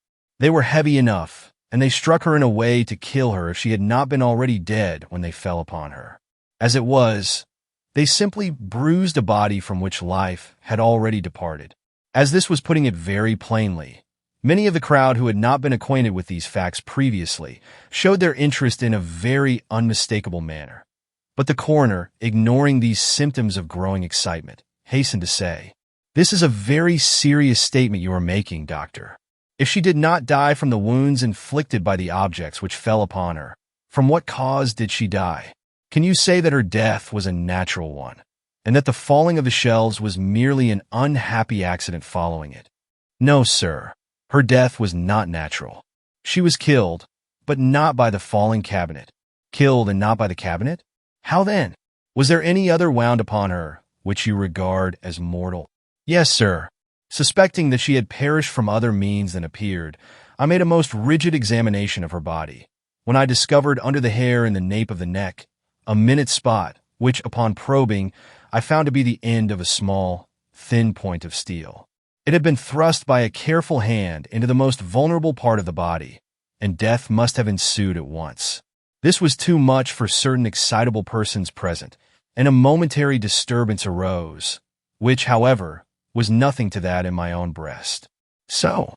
They were heavy enough, and they struck her in a way to kill her if she had not been already dead when they fell upon her. As it was, they simply bruised a body from which life had already departed. As this was putting it very plainly, many of the crowd who had not been acquainted with these facts previously showed their interest in a very unmistakable manner. But the coroner, ignoring these symptoms of growing excitement, hastened to say, "This is a very serious statement you are making, doctor. If she did not die from the wounds inflicted by the objects which fell upon her, from what cause did she die? Can you say that her death was a natural one, and that the falling of the shelves was merely an unhappy accident following it? No, sir. Her death was not natural. She was killed, but not by the falling cabinet. Killed and not by the cabinet? How then? Was there any other wound upon her, which you regard as mortal? Yes, sir. Suspecting that she had perished from other means than appeared, I made a most rigid examination of her body, when I discovered under the hair in the nape of the neck a minute spot, which, upon probing, I found to be the end of a small, thin point of steel. It had been thrust by a careful hand into the most vulnerable part of the body, and death must have ensued at once. This was too much for certain excitable persons present, and a momentary disturbance arose, which, however, was nothing to that in my own breast. So,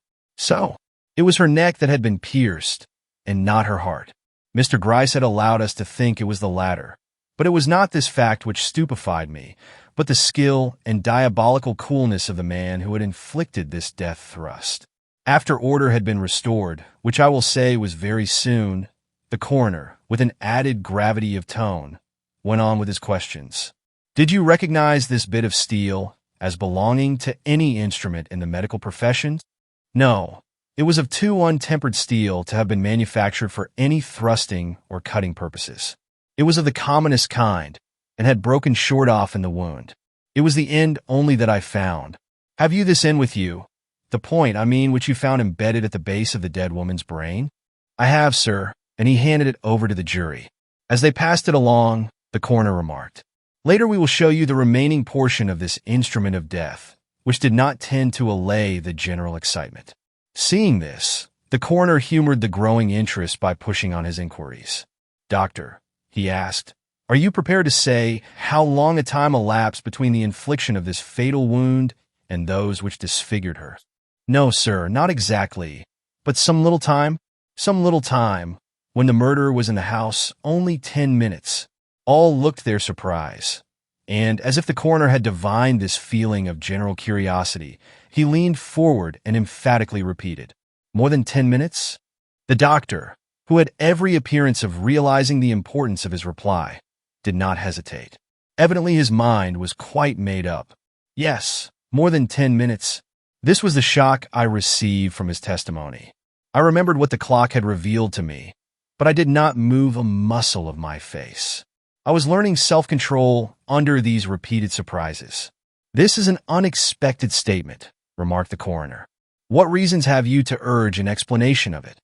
it was her neck that had been pierced, and not her heart. Mr. Gryce had allowed us to think it was the latter, but it was not this fact which stupefied me, but the skill and diabolical coolness of the man who had inflicted this death thrust. After order had been restored, which I will say was very soon, the coroner, with an added gravity of tone, went on with his questions. Did you recognize this bit of steel as belonging to any instrument in the medical profession? No, it was of too untempered steel to have been manufactured for any thrusting or cutting purposes. It was of the commonest kind, and had broken short off in the wound. It was the end only that I found. Have you this end with you? The point, which you found embedded at the base of the dead woman's brain? I have, sir, and he handed it over to the jury. As they passed it along, the coroner remarked, "Later we will show you the remaining portion of this instrument of death," which did not tend to allay the general excitement. Seeing this, the coroner humored the growing interest by pushing on his inquiries. "Doctor," he asked, "are you prepared to say how long a time elapsed between the infliction of this fatal wound and those which disfigured her?" "No, sir, not exactly, but some little time. Some little time. When the murderer was in the house, only 10 minutes. All looked their surprise. And as if the coroner had divined this feeling of general curiosity, he leaned forward and emphatically repeated, "More than 10 minutes?" The doctor, who had every appearance of realizing the importance of his reply, did not hesitate. Evidently his mind was quite made up. "Yes, more than 10 minutes." This was the shock I received from his testimony. I remembered what the clock had revealed to me, but I did not move a muscle of my face. I was learning self-control under these repeated surprises. "This is an unexpected statement," remarked the coroner. "What reasons have you to urge an explanation of it?"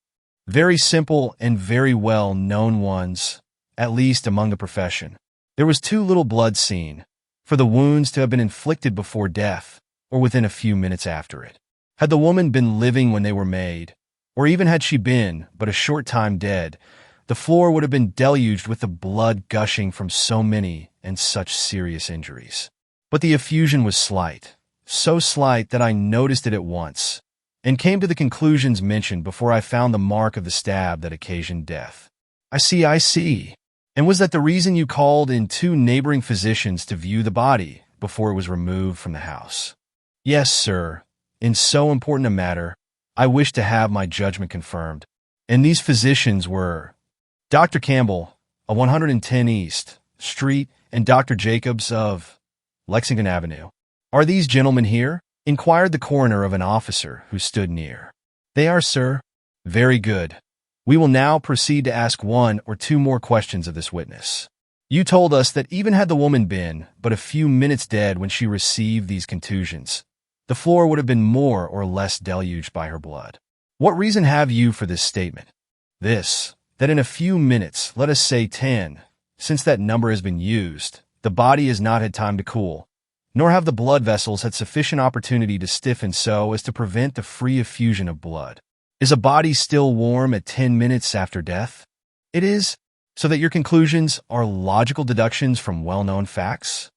"Very simple and very well-known ones, at least among the profession. There was too little blood seen for the wounds to have been inflicted before death or within a few minutes after it. Had the woman been living when they were made, or even had she been but a short time dead, the floor would have been deluged with the blood gushing from so many and such serious injuries. But the effusion was slight, so slight that I noticed it at once, and came to the conclusions mentioned before I found the mark of the stab that occasioned death." I see. And was that the reason you called in 2 neighboring physicians to view the body before it was removed from the house?" "Yes, sir. In so important a matter, I wished to have my judgment confirmed. And these physicians were Dr. Campbell, of 110 East Street, and Dr. Jacobs of Lexington Avenue." "Are these gentlemen here?" inquired the coroner of an officer who stood near. "They are, sir." "Very good. We will now proceed to ask 1 or 2 more questions of this witness. You told us that even had the woman been but a few minutes dead when she received these contusions, the floor would have been more or less deluged by her blood. What reason have you for this statement?" "This, that in a few minutes, let us say 10, since that number has been used, the body has not had time to cool, nor have the blood vessels had sufficient opportunity to stiffen so as to prevent the free effusion of blood. Is a body still warm at 10 minutes after death?" "It is." "So that your conclusions are logical deductions from well-known facts?"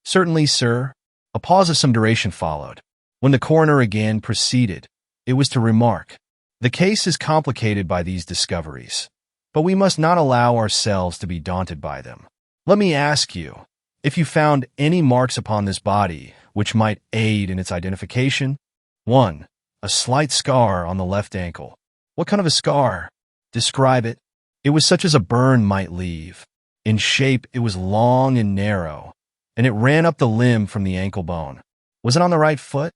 "Certainly, sir." A pause of some duration followed. When the coroner again proceeded, it was to remark, "The case is complicated by these discoveries, but we must not allow ourselves to be daunted by them. Let me ask you, if you found any marks upon this body which might aid in its identification?" 1. A slight scar on the left ankle." "What kind of a scar?" "Describe it." "It was such as a burn might leave. In shape, it was long and narrow, and it ran up the limb from the ankle bone." "Was it on the right foot?"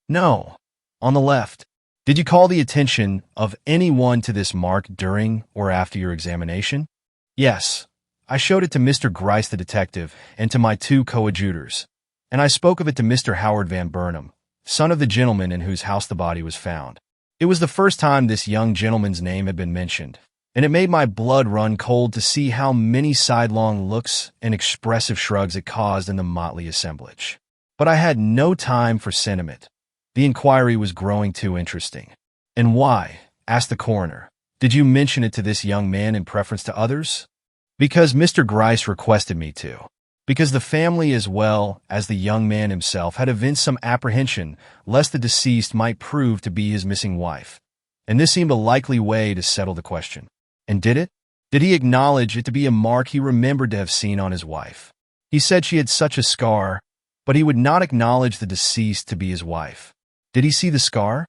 "No, on the left." "Did you call the attention of anyone to this mark during or after your examination?" "Yes. I showed it to Mr. Gryce the detective and to my 2 coadjutors, and I spoke of it to Mr. Howard Van Burnham, son of the gentleman in whose house the body was found. It was the first time this young gentleman's name had been mentioned, and it made my blood run cold to see how many sidelong looks and expressive shrugs it caused in the motley assemblage. But I had no time for sentiment. The inquiry was growing too interesting. "And why," asked the coroner, "did you mention it to this young man in preference to others?" "Because Mr. Gryce requested me to. Because the family as well as the young man himself had evinced some apprehension lest the deceased might prove to be his missing wife, and this seemed a likely way to settle the question." "And did it? Did he acknowledge it to be a mark he remembered to have seen on his wife?" "He said she had such a scar, but he would not acknowledge the deceased to be his wife." "Did he see the scar?"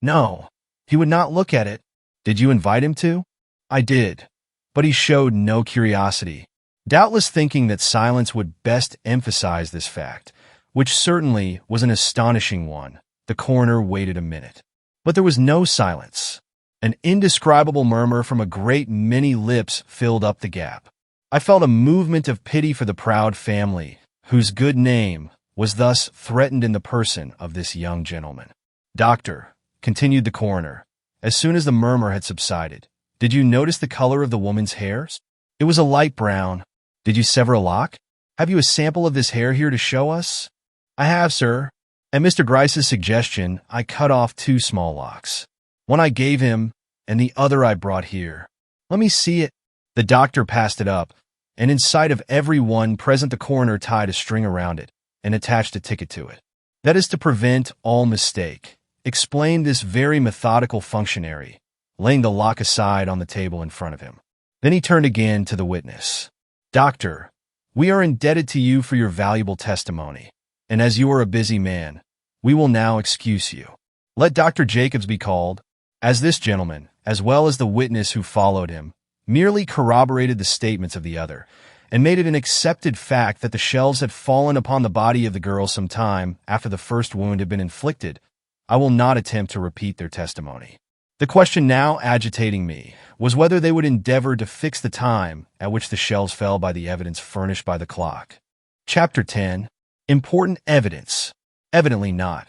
"No, he would not look at it." "Did you invite him to?" "I did, but he showed no curiosity, doubtless thinking that silence would best emphasize this fact, which certainly was an astonishing one." The coroner waited a minute. But there was no silence. An indescribable murmur from a great many lips filled up the gap. I felt a movement of pity for the proud family, whose good name was thus threatened in the person of this young gentleman. Doctor, continued the coroner, as soon as the murmur had subsided, did you notice the color of the woman's hairs? It was a light brown. Did you sever a lock? Have you a sample of this hair here to show us? I have, sir. At Mr. Gryce's suggestion, I cut off 2 small locks. One I gave him, and the other I brought here. Let me see it. The doctor passed it up, and in sight of everyone present the coroner tied a string around it and attached a ticket to it. That is to prevent all mistake, explained this very methodical functionary, laying the lock aside on the table in front of him. Then he turned again to the witness. Doctor, we are indebted to you for your valuable testimony, and as you are a busy man, we will now excuse you. Let Dr. Jacobs be called, as this gentleman, as well as the witness who followed him, merely corroborated the statements of the other, and made it an accepted fact that the shells had fallen upon the body of the girl some time after the first wound had been inflicted. I will not attempt to repeat their testimony. The question now agitating me was whether they would endeavor to fix the time at which the shells fell by the evidence furnished by the clock. Chapter 10. Important evidence. Evidently not.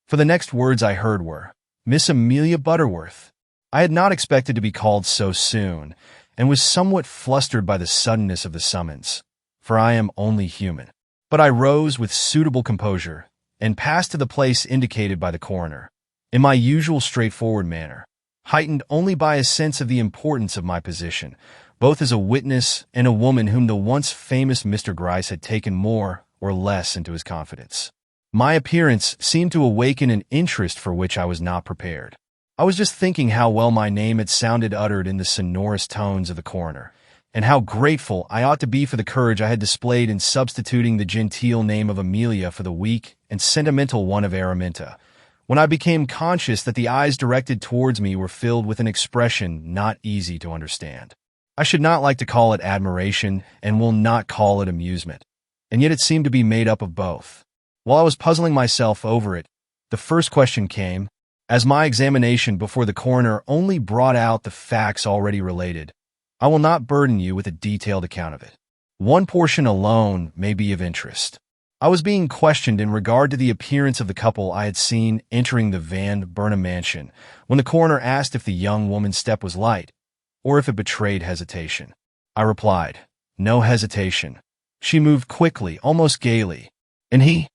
For the next words I heard were, Miss Amelia Butterworth. I had not expected to be called so soon, and was somewhat flustered by the suddenness of the summons, for I am only human. But I rose with suitable composure, and passed to the place indicated by the coroner, in my usual straightforward manner, heightened only by a sense of the importance of my position, both as a witness and a woman whom the once famous Mr. Gryce had taken more or less into his confidence. My appearance seemed to awaken an interest for which I was not prepared. I was just thinking how well my name had sounded uttered in the sonorous tones of the coroner, and how grateful I ought to be for the courage I had displayed in substituting the genteel name of Amelia for the weak and sentimental one of Araminta, when I became conscious that the eyes directed towards me were filled with an expression not easy to understand. I should not like to call it admiration, and will not call it amusement, and yet it seemed to be made up of both. While I was puzzling myself over it, the first question came, as my examination before the coroner only brought out the facts already related. I will not burden you with a detailed account of it. One portion alone may be of interest. I was being questioned in regard to the appearance of the couple I had seen entering the Van Burnham mansion, when the coroner asked if the young woman's step was light, or if it betrayed hesitation. I replied, no hesitation. She moved quickly, almost gaily, and he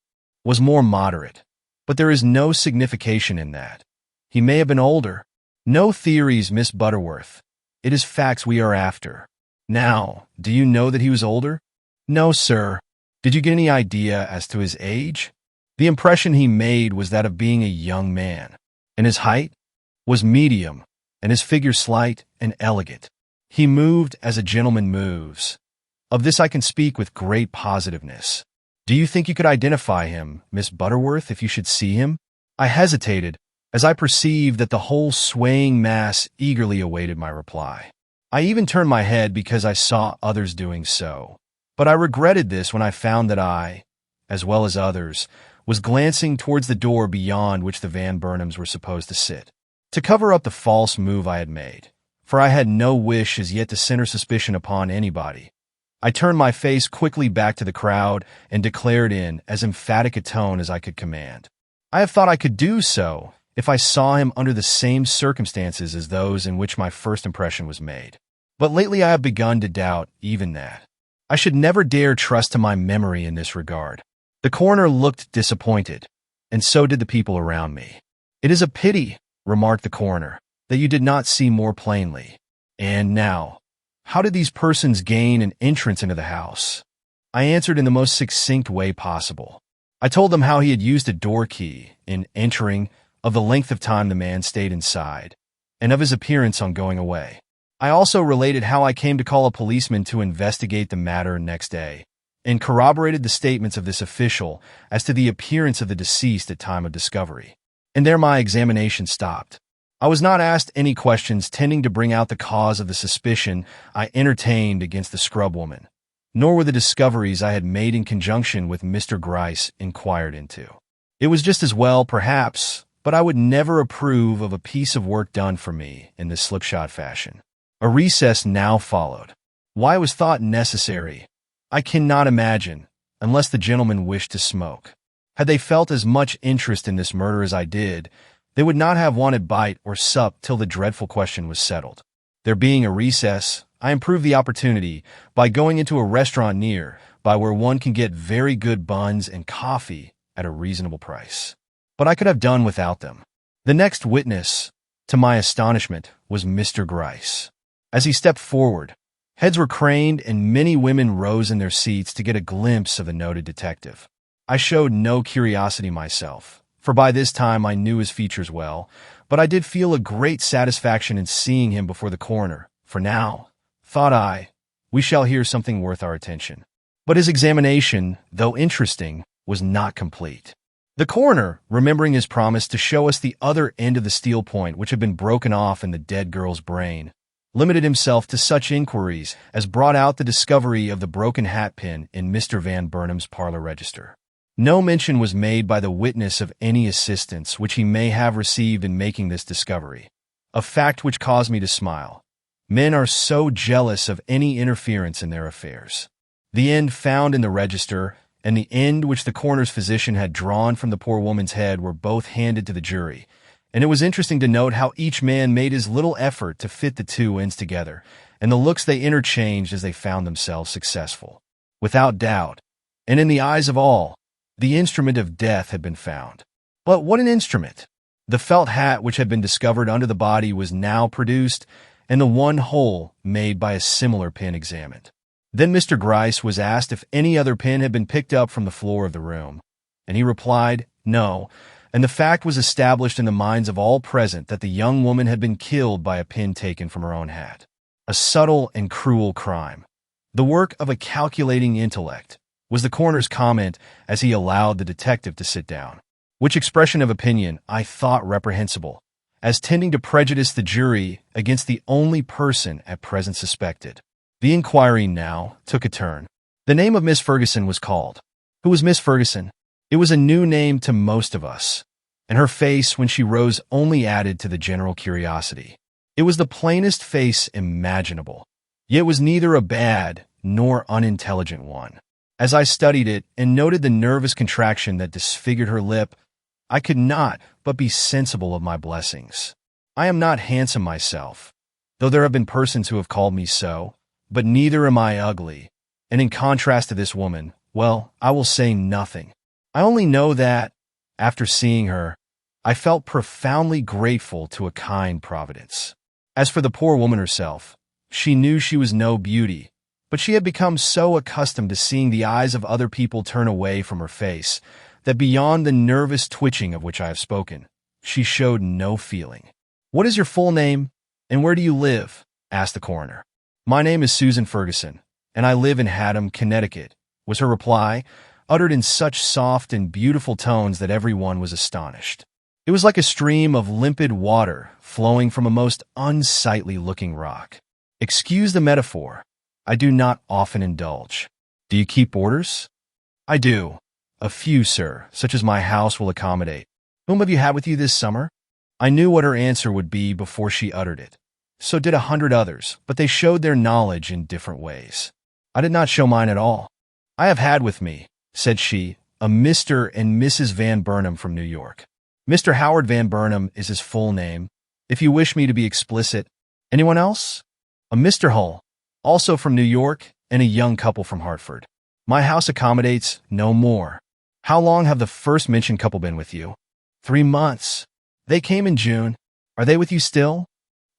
was more moderate. But there is no signification in that. He may have been older. No theories, Miss Butterworth. It is facts we are after. Now, do you know that he was older? No, sir. Did you get any idea as to his age? The impression he made was that of being a young man, and his height was medium, and his figure slight and elegant. He moved as a gentleman moves. Of this I can speak with great positiveness. Do you think you could identify him, Miss Butterworth, if you should see him? I hesitated, as I perceived that the whole swaying mass eagerly awaited my reply. I even turned my head because I saw others doing so. But I regretted this when I found that I, as well as others, was glancing towards the door beyond which the Van Burnhams were supposed to sit, to cover up the false move I had made, for I had no wish as yet to center suspicion upon anybody. I turned my face quickly back to the crowd and declared in as emphatic a tone as I could command. I have thought I could do so if I saw him under the same circumstances as those in which my first impression was made. But lately I have begun to doubt even that. I should never dare trust to my memory in this regard. The coroner looked disappointed, and so did the people around me. It is a pity, remarked the coroner, that you did not see more plainly. And now, how did these persons gain an entrance into the house? I answered in the most succinct way possible. I told them how he had used a door key in entering, of the length of time the man stayed inside, and of his appearance on going away. I also related how I came to call a policeman to investigate the matter next day, and corroborated the statements of this official as to the appearance of the deceased at time of discovery. And there my examination stopped. I was not asked any questions tending to bring out the cause of the suspicion I entertained against the scrub woman, nor were the discoveries I had made in conjunction with Mr. Gryce inquired into. It was just as well, perhaps, but I would never approve of a piece of work done for me in this slipshod fashion. A recess now followed. Why it was thought necessary, I cannot imagine, unless the gentlemen wished to smoke. Had they felt as much interest in this murder as I did, They would not have wanted bite or sup till the dreadful question was settled. There being a recess, I improved the opportunity by going into a restaurant near by where one can get very good buns and coffee at a reasonable price. But I could have done without them. The next witness, to my astonishment, was Mr. Gryce. As he stepped forward, heads were craned and many women rose in their seats to get a glimpse of the noted detective. I showed no curiosity myself, for by this time I knew his features well, but I did feel a great satisfaction in seeing him before the coroner, for now, thought I, we shall hear something worth our attention. But his examination, though interesting, was not complete. The coroner, remembering his promise to show us the other end of the steel point which had been broken off in the dead girl's brain, limited himself to such inquiries as brought out the discovery of the broken hat pin in Mr. Van Burnham's parlor register. No mention was made by the witness of any assistance which he may have received in making this discovery, a fact which caused me to smile. Men are so jealous of any interference in their affairs. The end found in the register and the end which the coroner's physician had drawn from the poor woman's head were both handed to the jury, and it was interesting to note how each man made his little effort to fit the two ends together, and the looks they interchanged as they found themselves successful. Without doubt, and in the eyes of all, the instrument of death had been found. But what an instrument! The felt hat which had been discovered under the body was now produced, and the one hole made by a similar pin examined. Then Mr. Gryce was asked if any other pin had been picked up from the floor of the room, and he replied, no, and the fact was established in the minds of all present that the young woman had been killed by a pin taken from her own hat. A subtle and cruel crime, the work of a calculating intellect, was the coroner's comment as he allowed the detective to sit down, which expression of opinion I thought reprehensible, as tending to prejudice the jury against the only person at present suspected. The inquiry now took a turn. The name of Miss Ferguson was called. Who was Miss Ferguson? It was a new name to most of us, and her face when she rose only added to the general curiosity. It was the plainest face imaginable, yet was neither a bad nor unintelligent one. As I studied it and noted the nervous contraction that disfigured her lip, I could not but be sensible of my blessings. I am not handsome myself, though there have been persons who have called me so, but neither am I ugly, and in contrast to this woman, well, I will say nothing. I only know that, after seeing her, I felt profoundly grateful to a kind providence. As for the poor woman herself, she knew she was no beauty, but she had become so accustomed to seeing the eyes of other people turn away from her face that beyond the nervous twitching of which I have spoken, she showed no feeling. "What is your full name, and where do you live?" asked the coroner. "My name is Susan Ferguson, and I live in Haddam, Connecticut," was her reply, uttered in such soft and beautiful tones that everyone was astonished. It was like a stream of limpid water flowing from a most unsightly-looking rock. Excuse the metaphor. I do not often indulge. "Do you keep boarders?" "I do. A few, sir, such as my house will accommodate." "Whom have you had with you this summer?" I knew what her answer would be before she uttered it. So did 100 others, but they showed their knowledge in different ways. I did not show mine at all. "I have had with me," said she, "a Mr. and Mrs. Van Burnham from New York. Mr. Howard Van Burnham is his full name, if you wish me to be explicit. Anyone else?" "A Mr. Hull, also from New York, and a young couple from Hartford. My house accommodates no more." "How long have the first mentioned couple been with you?" 3 months. They came in June. Are they with you still?"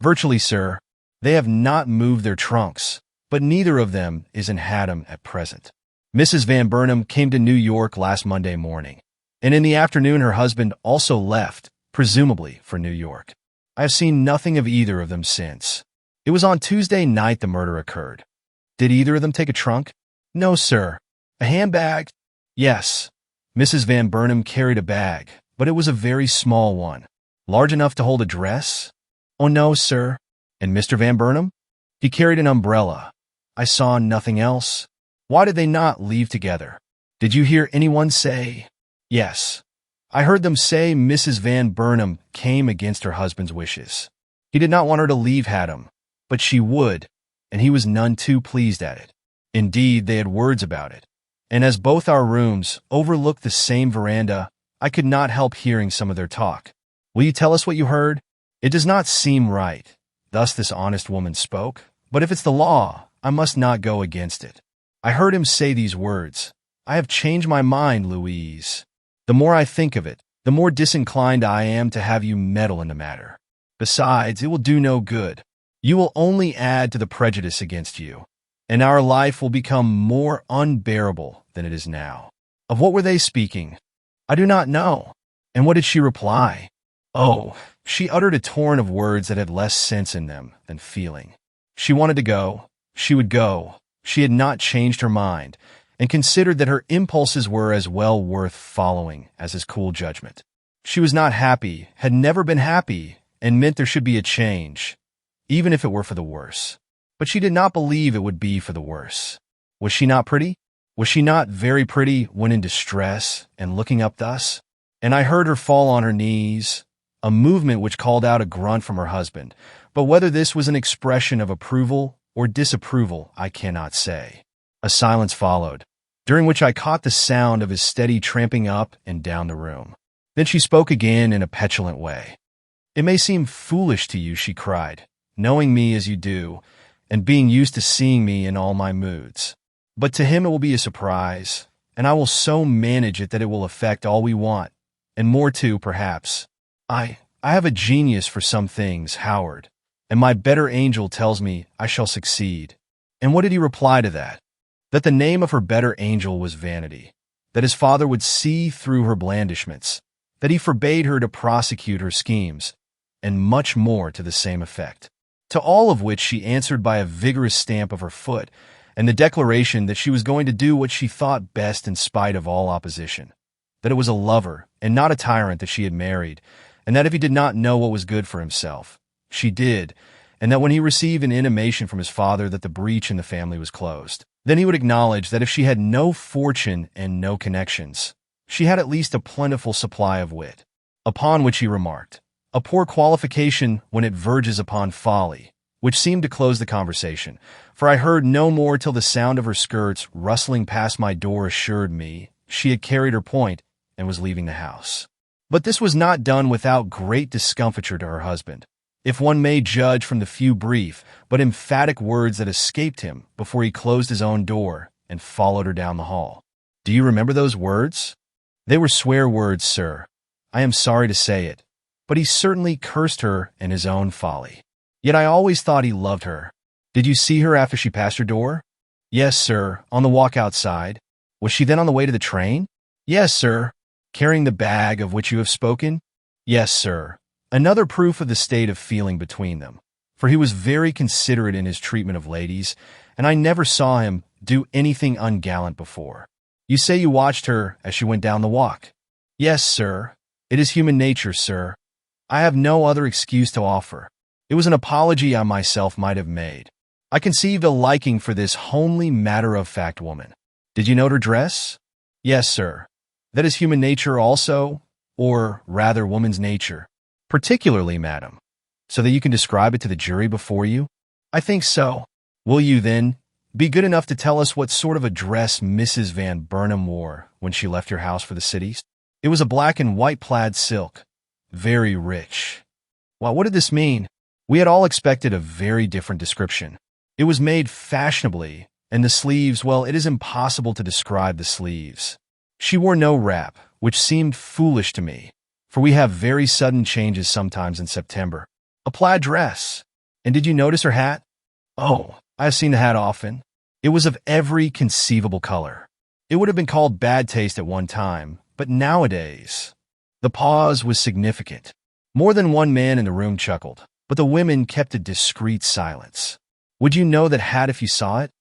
"Virtually, sir. They have not moved their trunks, but neither of them is in Haddam at present. Mrs. Van Burnham came to New York last Monday morning, and in the afternoon her husband also left, presumably for New York. I have seen nothing of either of them since. It was on Tuesday night the murder occurred." "Did either of them take a trunk?" "No, sir." "A handbag?" "Yes. Mrs. Van Burnham carried a bag, but it was a very small one." "Large enough to hold a dress?" "Oh, no, sir." "And Mr. Van Burnham?" "He carried an umbrella. I saw nothing else." "Why did they not leave together?" "Did you hear anyone say?" "Yes. I heard them say Mrs. Van Burnham came against her husband's wishes. He did not want her to leave Haddam, but she would, and he was none too pleased at it. Indeed, they had words about it, and as both our rooms overlooked the same veranda, I could not help hearing some of their talk." Will you tell us what you heard? It does not seem right. Thus this honest woman spoke. But if it's the law, I must not go against it. I heard him say these words. I have changed my mind, Louise. The more I think of it, the more disinclined I am to have you meddle in the matter. Besides, it will do no good. You will only add to the prejudice against you, and our life will become more unbearable than it is now. Of what were they speaking? I do not know. And what did she reply? Oh, she uttered a torrent of words that had less sense in them than feeling. She wanted to go. She would go. She had not changed her mind, and considered that her impulses were as well worth following as his cool judgment. She was not happy, had never been happy, and meant there should be a change, even if it were for the worse. But she did not believe it would be for the worse. Was she not pretty? Was she not very pretty when in distress and looking up thus? And I heard her fall on her knees, a movement which called out a grunt from her husband, but whether this was an expression of approval or disapproval, I cannot say. A silence followed, during which I caught the sound of his steady tramping up and down the room. Then she spoke again in a petulant way. It may seem foolish to you, she cried, knowing me as you do, and being used to seeing me in all my moods. But to him it will be a surprise, and I will so manage it that it will affect all we want, and more too, perhaps. I have a genius for some things, Howard, and my better angel tells me I shall succeed. And what did he reply to that? That the name of her better angel was vanity, that his father would see through her blandishments, that he forbade her to prosecute her schemes, and much more to the same effect. To all of which she answered by a vigorous stamp of her foot, and the declaration that she was going to do what she thought best in spite of all opposition, that it was a lover and not a tyrant that she had married, and that if he did not know what was good for himself, she did, and that when he received an intimation from his father that the breach in the family was closed, then he would acknowledge that if she had no fortune and no connections, she had at least a plentiful supply of wit. Upon which he remarked, a poor qualification when it verges upon folly, which seemed to close the conversation, for I heard no more till the sound of her skirts rustling past my door assured me she had carried her point and was leaving the house. But this was not done without great discomfiture to her husband, if one may judge from the few brief but emphatic words that escaped him before he closed his own door and followed her down the hall. Do you remember those words? They were swear words, sir. I am sorry to say it, but he certainly cursed her and his own folly. Yet I always thought he loved her. Did you see her after she passed your door? Yes, sir, on the walk outside. Was she then on the way to the train? Yes, sir. Carrying the bag of which you have spoken? Yes, sir. Another proof of the state of feeling between them, for he was very considerate in his treatment of ladies, and I never saw him do anything ungallant before. You say you watched her as she went down the walk? Yes, sir. It is human nature, sir. I have no other excuse to offer. It was an apology I myself might have made. I conceived a liking for this homely matter-of-fact woman. Did you note her dress? Yes, sir. That is human nature also, or rather woman's nature. Particularly, madam, so that you can describe it to the jury before you? I think so. Will you, then, be good enough to tell us what sort of a dress Mrs. Van Burnham wore when she left your house for the city? It was a black and white plaid silk. Very rich. Well, what did this mean? We had all expected a very different description. It was made fashionably, and the sleeves, well, it is impossible to describe the sleeves. She wore no wrap, which seemed foolish to me, for we have very sudden changes sometimes in September. A plaid dress. And did you notice her hat? Oh, I have seen the hat often. It was of every conceivable color. It would have been called bad taste at one time, but nowadays... The pause was significant. More than one man in the room chuckled, but the women kept a discreet silence. Would you know that hat if you saw it?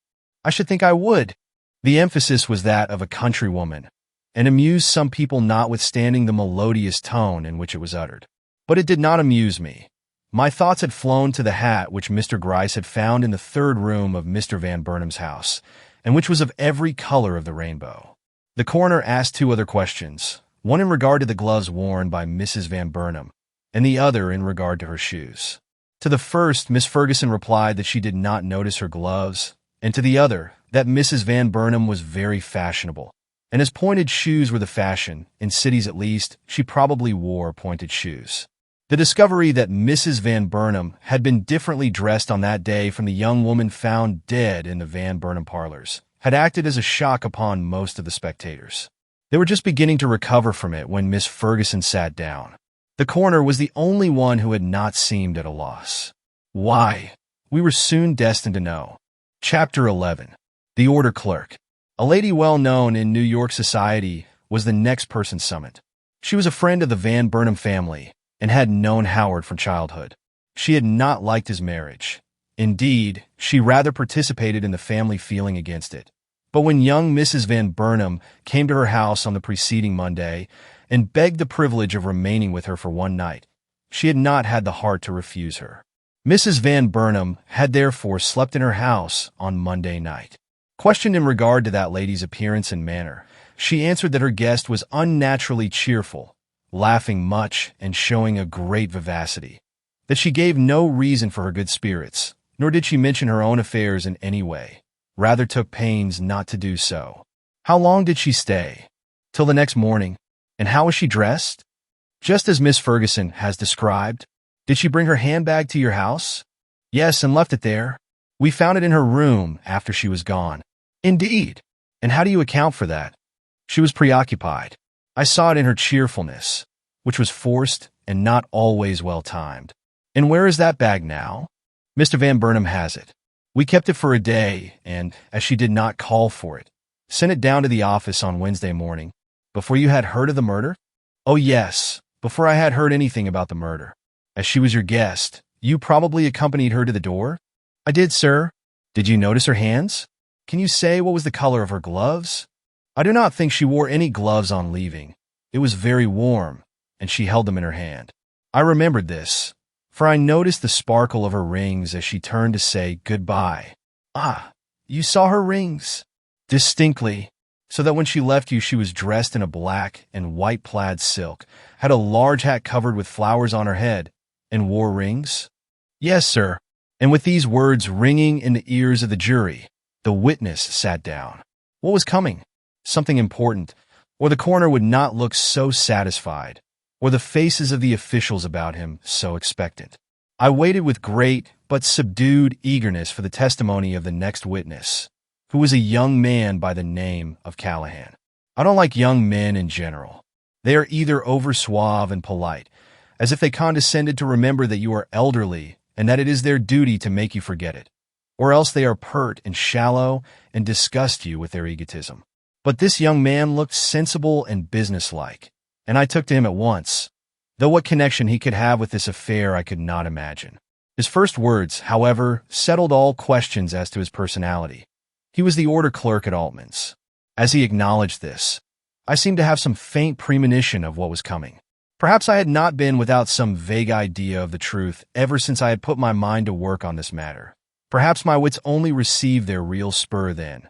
I should think I would. The emphasis was that of a countrywoman, and amused some people notwithstanding the melodious tone in which it was uttered. But it did not amuse me. My thoughts had flown to the hat which Mr. Gryce had found in the third room of Mr. Van Burnham's house, and which was of every color of the rainbow. The coroner asked two other questions, one in regard to the gloves worn by Mrs. Van Burnham, and the other in regard to her shoes. To the first, Miss Ferguson replied that she did not notice her gloves, and to the other, that Mrs. Van Burnham was very fashionable, and as pointed shoes were the fashion, in cities at least, she probably wore pointed shoes. The discovery that Mrs. Van Burnham had been differently dressed on that day from the young woman found dead in the Van Burnham parlors had acted as a shock upon most of the spectators. They were just beginning to recover from it when Miss Ferguson sat down. The coroner was the only one who had not seemed at a loss. Why? We were soon destined to know. Chapter 11. The Order Clerk. A lady well known in New York society was the next person summoned. She was a friend of the Van Burnham family and had known Howard from childhood. She had not liked his marriage. Indeed, she rather participated in the family feeling against it. But when young Mrs. Van Burnham came to her house on the preceding Monday and begged the privilege of remaining with her for one night, she had not had the heart to refuse her. Mrs. Van Burnham had therefore slept in her house on Monday night. Questioned in regard to that lady's appearance and manner, she answered that her guest was unnaturally cheerful, laughing much and showing a great vivacity, that she gave no reason for her good spirits, nor did she mention her own affairs in any way, rather took pains not to do so. How long did she stay? Till the next morning. And how was she dressed? Just as Miss Ferguson has described. Did she bring her handbag to your house? Yes, and left it there. We found it in her room after she was gone. Indeed. And how do you account for that? She was preoccupied. I saw it in her cheerfulness, which was forced and not always well-timed. And where is that bag now? Mr. Van Burnham has it. We kept it for a day, and, as she did not call for it, sent it down to the office on Wednesday morning. Before you had heard of the murder? Oh, yes, before I had heard anything about the murder. As she was your guest, you probably accompanied her to the door? I did, sir. Did you notice her hands? Can you say what was the color of her gloves? I do not think she wore any gloves on leaving. It was very warm, and she held them in her hand. I remembered this, for I noticed the sparkle of her rings as she turned to say goodbye. Ah, you saw her rings? Distinctly, so that when she left you she was dressed in a black and white plaid silk, had a large hat covered with flowers on her head, and wore rings? Yes, sir. And with these words ringing in the ears of the jury, the witness sat down. What was coming? Something important, or the coroner would not look so satisfied, or the faces of the officials about him so expectant. I waited with great but subdued eagerness for the testimony of the next witness, who was a young man by the name of Callahan. I don't like young men in general. They are either over-suave and polite, as if they condescended to remember that you are elderly and that it is their duty to make you forget it, or else they are pert and shallow and disgust you with their egotism. But this young man looked sensible and businesslike, and I took to him at once, though what connection he could have with this affair I could not imagine. His first words, however, settled all questions as to his personality. He was the order clerk at Altman's. As he acknowledged this, I seemed to have some faint premonition of what was coming. Perhaps I had not been without some vague idea of the truth ever since I had put my mind to work on this matter. Perhaps my wits only received their real spur then.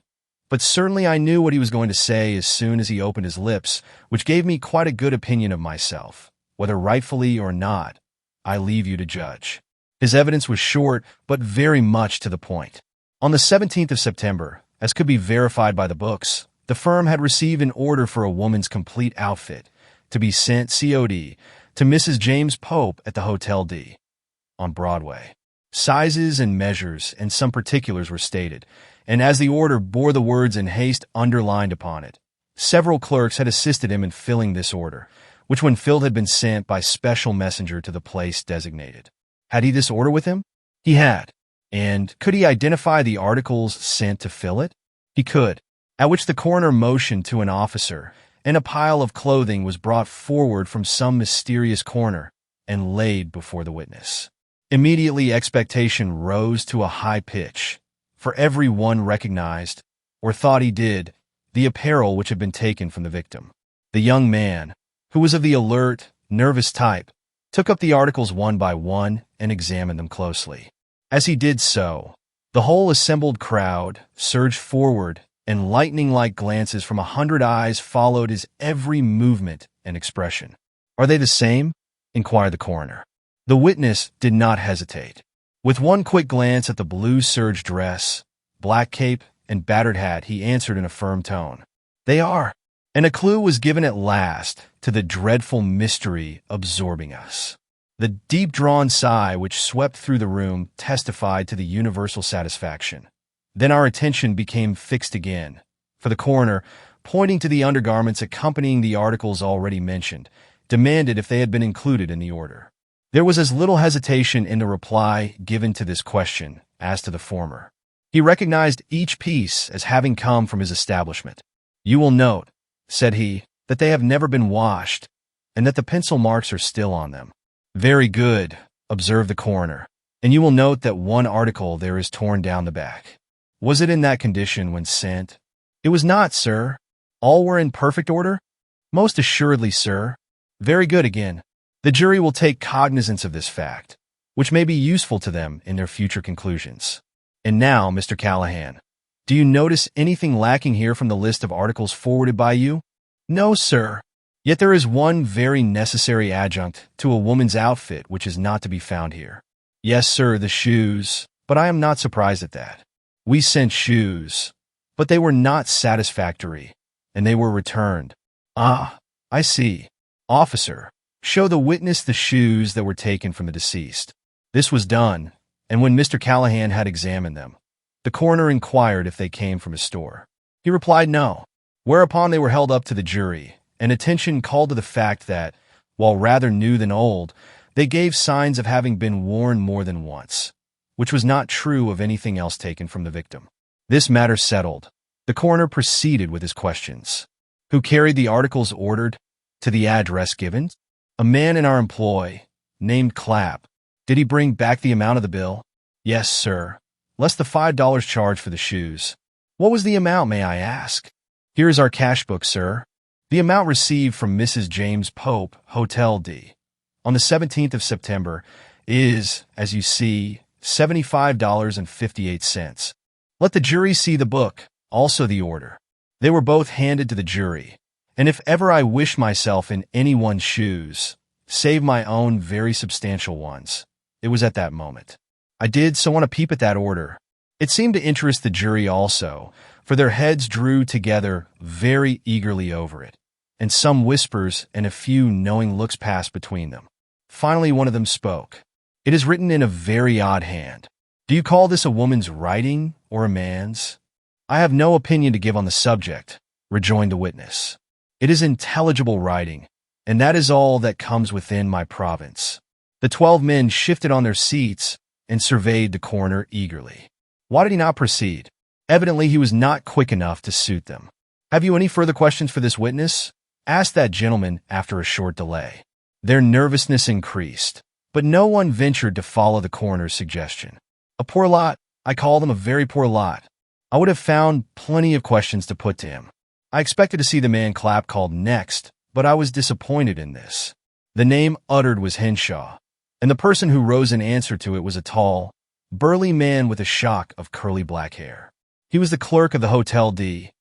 But certainly I knew what he was going to say as soon as he opened his lips, which gave me quite a good opinion of myself. Whether rightfully or not, I leave you to judge. His evidence was short, but very much to the point. On the 17th of September, as could be verified by the books, the firm had received an order for a woman's complete outfit to be sent COD to Mrs. James Pope at the Hotel D on Broadway. Sizes and measures and some particulars were stated, and as the order bore the words in haste underlined upon it, several clerks had assisted him in filling this order, which when filled had been sent by special messenger to the place designated. Had he this order with him? He had. And could he identify the articles sent to fill it? He could, at which the coroner motioned to an officer, and a pile of clothing was brought forward from some mysterious corner and laid before the witness. Immediately expectation rose to a high pitch, for every one recognized, or thought he did, the apparel which had been taken from the victim. The young man, who was of the alert, nervous type, took up the articles one by one and examined them closely. As he did so, the whole assembled crowd surged forward, and lightning-like glances from 100 eyes followed his every movement and expression. "Are they the same?" inquired the coroner. The witness did not hesitate. With one quick glance at the blue serge dress, black cape, and battered hat, he answered in a firm tone, "They are." And a clue was given at last to the dreadful mystery absorbing us. The deep-drawn sigh which swept through the room testified to the universal satisfaction. Then our attention became fixed again, for the coroner, pointing to the undergarments accompanying the articles already mentioned, demanded if they had been included in the order. There was as little hesitation in the reply given to this question as to the former. He recognized each piece as having come from his establishment. "You will note," said he, "that they have never been washed, and that the pencil marks are still on them." "Very good," observed the coroner, "and you will note that one article there is torn down the back. Was it in that condition when sent?" "It was not, sir." "All were in perfect order?" "Most assuredly, sir." "Very good again. The jury will take cognizance of this fact, which may be useful to them in their future conclusions. And now, Mr. Callahan, do you notice anything lacking here from the list of articles forwarded by you?" "No, sir." "Yet there is one very necessary adjunct to a woman's outfit which is not to be found here." "Yes, sir, the shoes, but I am not surprised at that. We sent shoes, but they were not satisfactory, and they were returned." "Ah, I see. Officer, show the witness the shoes that were taken from the deceased." This was done, and when Mr. Callahan had examined them, the coroner inquired if they came from a store. He replied no, whereupon they were held up to the jury, and attention called to the fact that, while rather new than old, they gave signs of having been worn more than once, which was not true of anything else taken from the victim. This matter settled, the coroner proceeded with his questions. "Who carried the articles ordered to the address given?" "A man in our employ, named Clapp." "Did he bring back the amount of the bill?" "Yes, sir, less the $5 charged for the shoes." "What was the amount, may I ask?" "Here is our cash book, sir. The amount received from Mrs. James Pope, Hotel D, on the 17th of September, is, as you see, $75.58. Let the jury see the book, also the order." They were both handed to the jury, and if ever I wish myself in anyone's shoes, save my own very substantial ones, it was at that moment. I did so want to peep at that order. It seemed to interest the jury also, for their heads drew together very eagerly over it, and some whispers and a few knowing looks passed between them. Finally, one of them spoke. "It is written in a very odd hand. Do you call this a woman's writing or a man's?" "I have no opinion to give on the subject," rejoined the witness. "It is intelligible writing, and that is all that comes within my province." The 12 men shifted on their seats and surveyed the coroner eagerly. Why did he not proceed? Evidently, he was not quick enough to suit them. "Have you any further questions for this witness?" asked that gentleman after a short delay. Their nervousness increased, but no one ventured to follow the coroner's suggestion. "A poor lot. I call them a very poor lot. I would have found plenty of questions to put to him. I expected to see the man Clapp called next, but I was disappointed in this." The name uttered was Henshaw, and the person who rose in answer to it was a tall, burly man with a shock of curly black hair. He was the clerk of the Hotel D,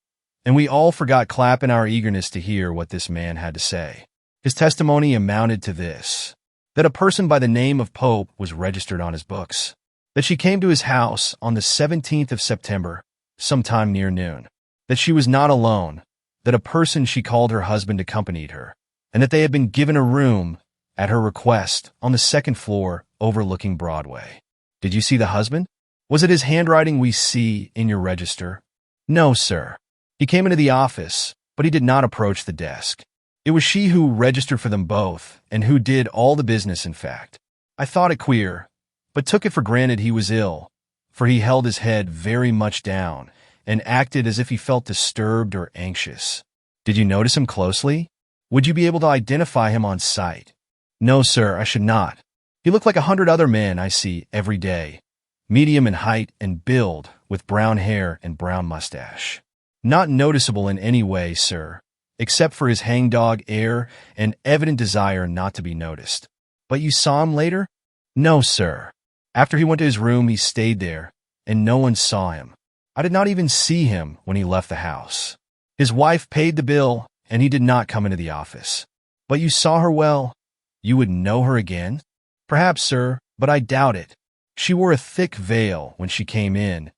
and we all forgot Clapp in our eagerness to hear what this man had to say. His testimony amounted to this: that a person by the name of Pope was registered on his books, that she came to his house on the 17th of September, sometime near noon, that she was not alone, that a person she called her husband accompanied her, and that they had been given a room, at her request, on the second floor overlooking Broadway. "Did you see the husband? Was it his handwriting we see in your register?" "No, sir. He came into the office, but he did not approach the desk. It was she who registered for them both, and who did all the business, in fact. I thought it queer, but took it for granted he was ill, for he held his head very much down and acted as if he felt disturbed or anxious." "Did you notice him closely? Would you be able to identify him on sight?" "No, sir, I should not. He looked like 100 other men I see every day, medium in height and build, with brown hair and brown mustache. Not noticeable in any way, sir, except for his hangdog air and evident desire not to be noticed." "But you saw him later?" "No, sir. After he went to his room, he stayed there, and no one saw him. I did not even see him when he left the house. His wife paid the bill, and he did not come into the office." "But you saw her well? You would know her again?" "Perhaps, sir, but I doubt it. She wore a thick veil when she came in,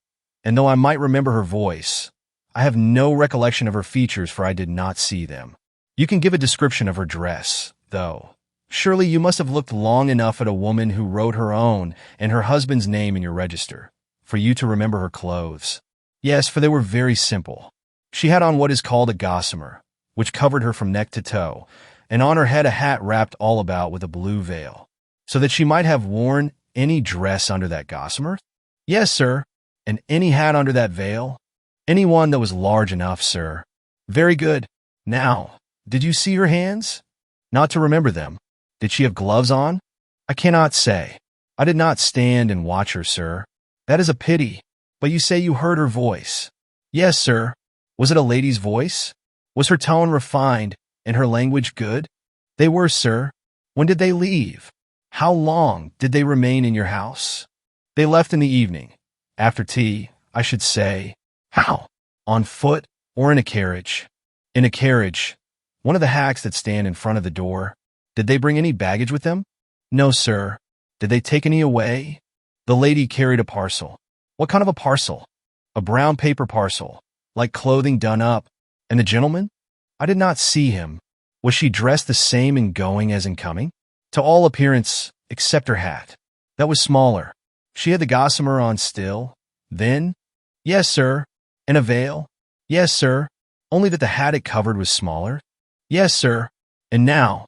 and though I might remember her voice, I have no recollection of her features, for I did not see them. You can give a description of her dress, though, Surely you must have looked long enough at a woman who wrote her own and her husband's name in your register, for you to remember her clothes. Yes, for they were very simple. She had on what is called a gossamer, which covered her from neck to toe, and on her head a hat wrapped all about with a blue veil, so that she might have worn any dress under that gossamer? Yes, sir. And any hat under that veil? Any one that was large enough, sir. Very good. Now, did you see her hands? Not to remember them. Did she have gloves on? I cannot say. I did not stand and watch her, sir. That is a pity. But you say you heard her voice. Yes, sir. Was it a lady's voice? Was her tone refined and her language good? They were, sir. When did they leave? How long did they remain in your house? They left in the evening. After tea, I should say. How? On foot or in a carriage? In a carriage. One of the hacks that stand in front of the door. Did they bring any baggage with them? No, sir. Did they take any away? The lady carried a parcel. What kind of a parcel? A brown paper parcel, like clothing done up. And the gentleman? I did not see him. Was she dressed the same in going as in coming? To all appearance, except her hat. That was smaller. She had the gossamer on still. Then? Yes, sir. And a veil? Yes, sir. Only that the hat it covered was smaller? Yes, sir. And now,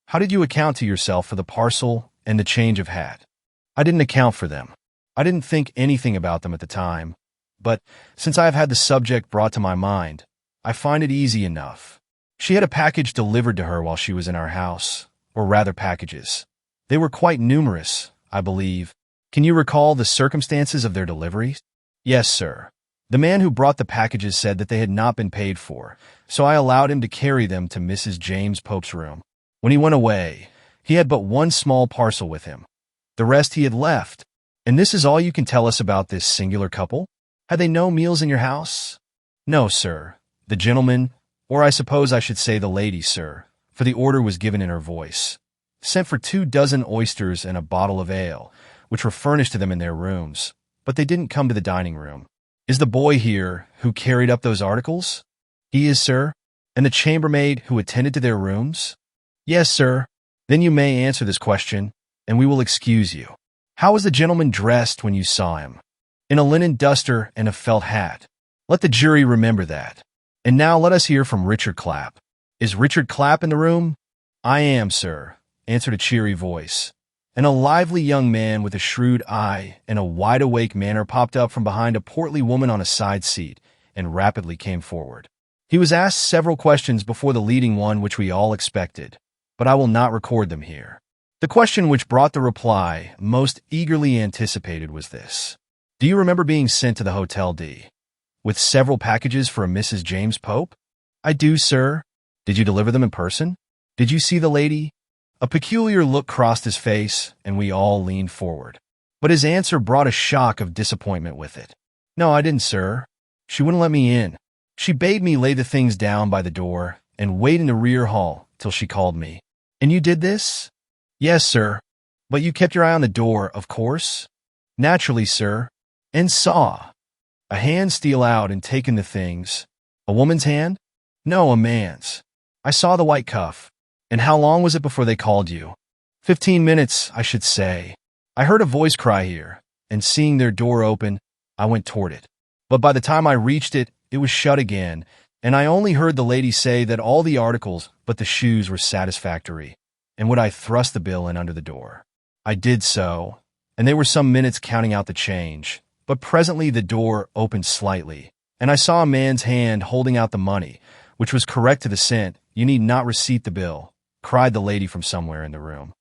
how did you account to yourself for the parcel and the change of hat? I didn't account for them. I didn't think anything about them at the time. But since I have had the subject brought to my mind, I find it easy enough. She had a package delivered to her while she was in our house, or rather packages. They were quite numerous, I believe. Can you recall the circumstances of their delivery? Yes, sir. The man who brought the packages said that they had not been paid for, so I allowed him to carry them to Mrs. James Pope's room. When he went away, he had but one small parcel with him. The rest he had left. And this is all you can tell us about this singular couple? Had they no meals in your house? No, sir. The gentleman, or I suppose I should say the lady, sir, for the order was given in her voice, sent for 24 oysters and a bottle of ale, which were furnished to them in their rooms, but they didn't come to the dining room. Is the boy here who carried up those articles? He is, sir. And the chambermaid who attended to their rooms? Yes, sir. Then you may answer this question, and we will excuse you. How was the gentleman dressed when you saw him? In a linen duster and a felt hat. Let the jury remember that. And now let us hear from Richard Clapp. Is Richard Clapp in the room? I am, sir, answered a cheery voice. And a lively young man with a shrewd eye and a wide-awake manner popped up from behind a portly woman on a side seat and rapidly came forward. He was asked several questions before the leading one which we all expected, but I will not record them here. The question which brought the reply most eagerly anticipated was this. Do you remember being sent to the Hotel D with several packages for a Mrs. James Pope? I do, sir. Did you deliver them in person? Did you see the lady? A peculiar look crossed his face, and we all leaned forward. But his answer brought a shock of disappointment with it. No, I didn't, sir. She wouldn't let me in. She bade me lay the things down by the door and wait in the rear hall till she called me. And you did this? Yes, sir. But you kept your eye on the door, of course? Naturally, sir. And saw a hand steal out and take in the things. A woman's hand? No, a man's. I saw the white cuff. And how long was it before they called you? 15 minutes, I should say. I heard a voice cry here, and seeing their door open, I went toward it. But by the time I reached it, it was shut again, and I only heard the lady say that all the articles but the shoes were satisfactory, and would I thrust the bill in under the door. I did so, and they were some minutes counting out the change, but presently the door opened slightly, and I saw a man's hand holding out the money, which was correct to the cent. You need not receipt the bill, cried the lady from somewhere in the room.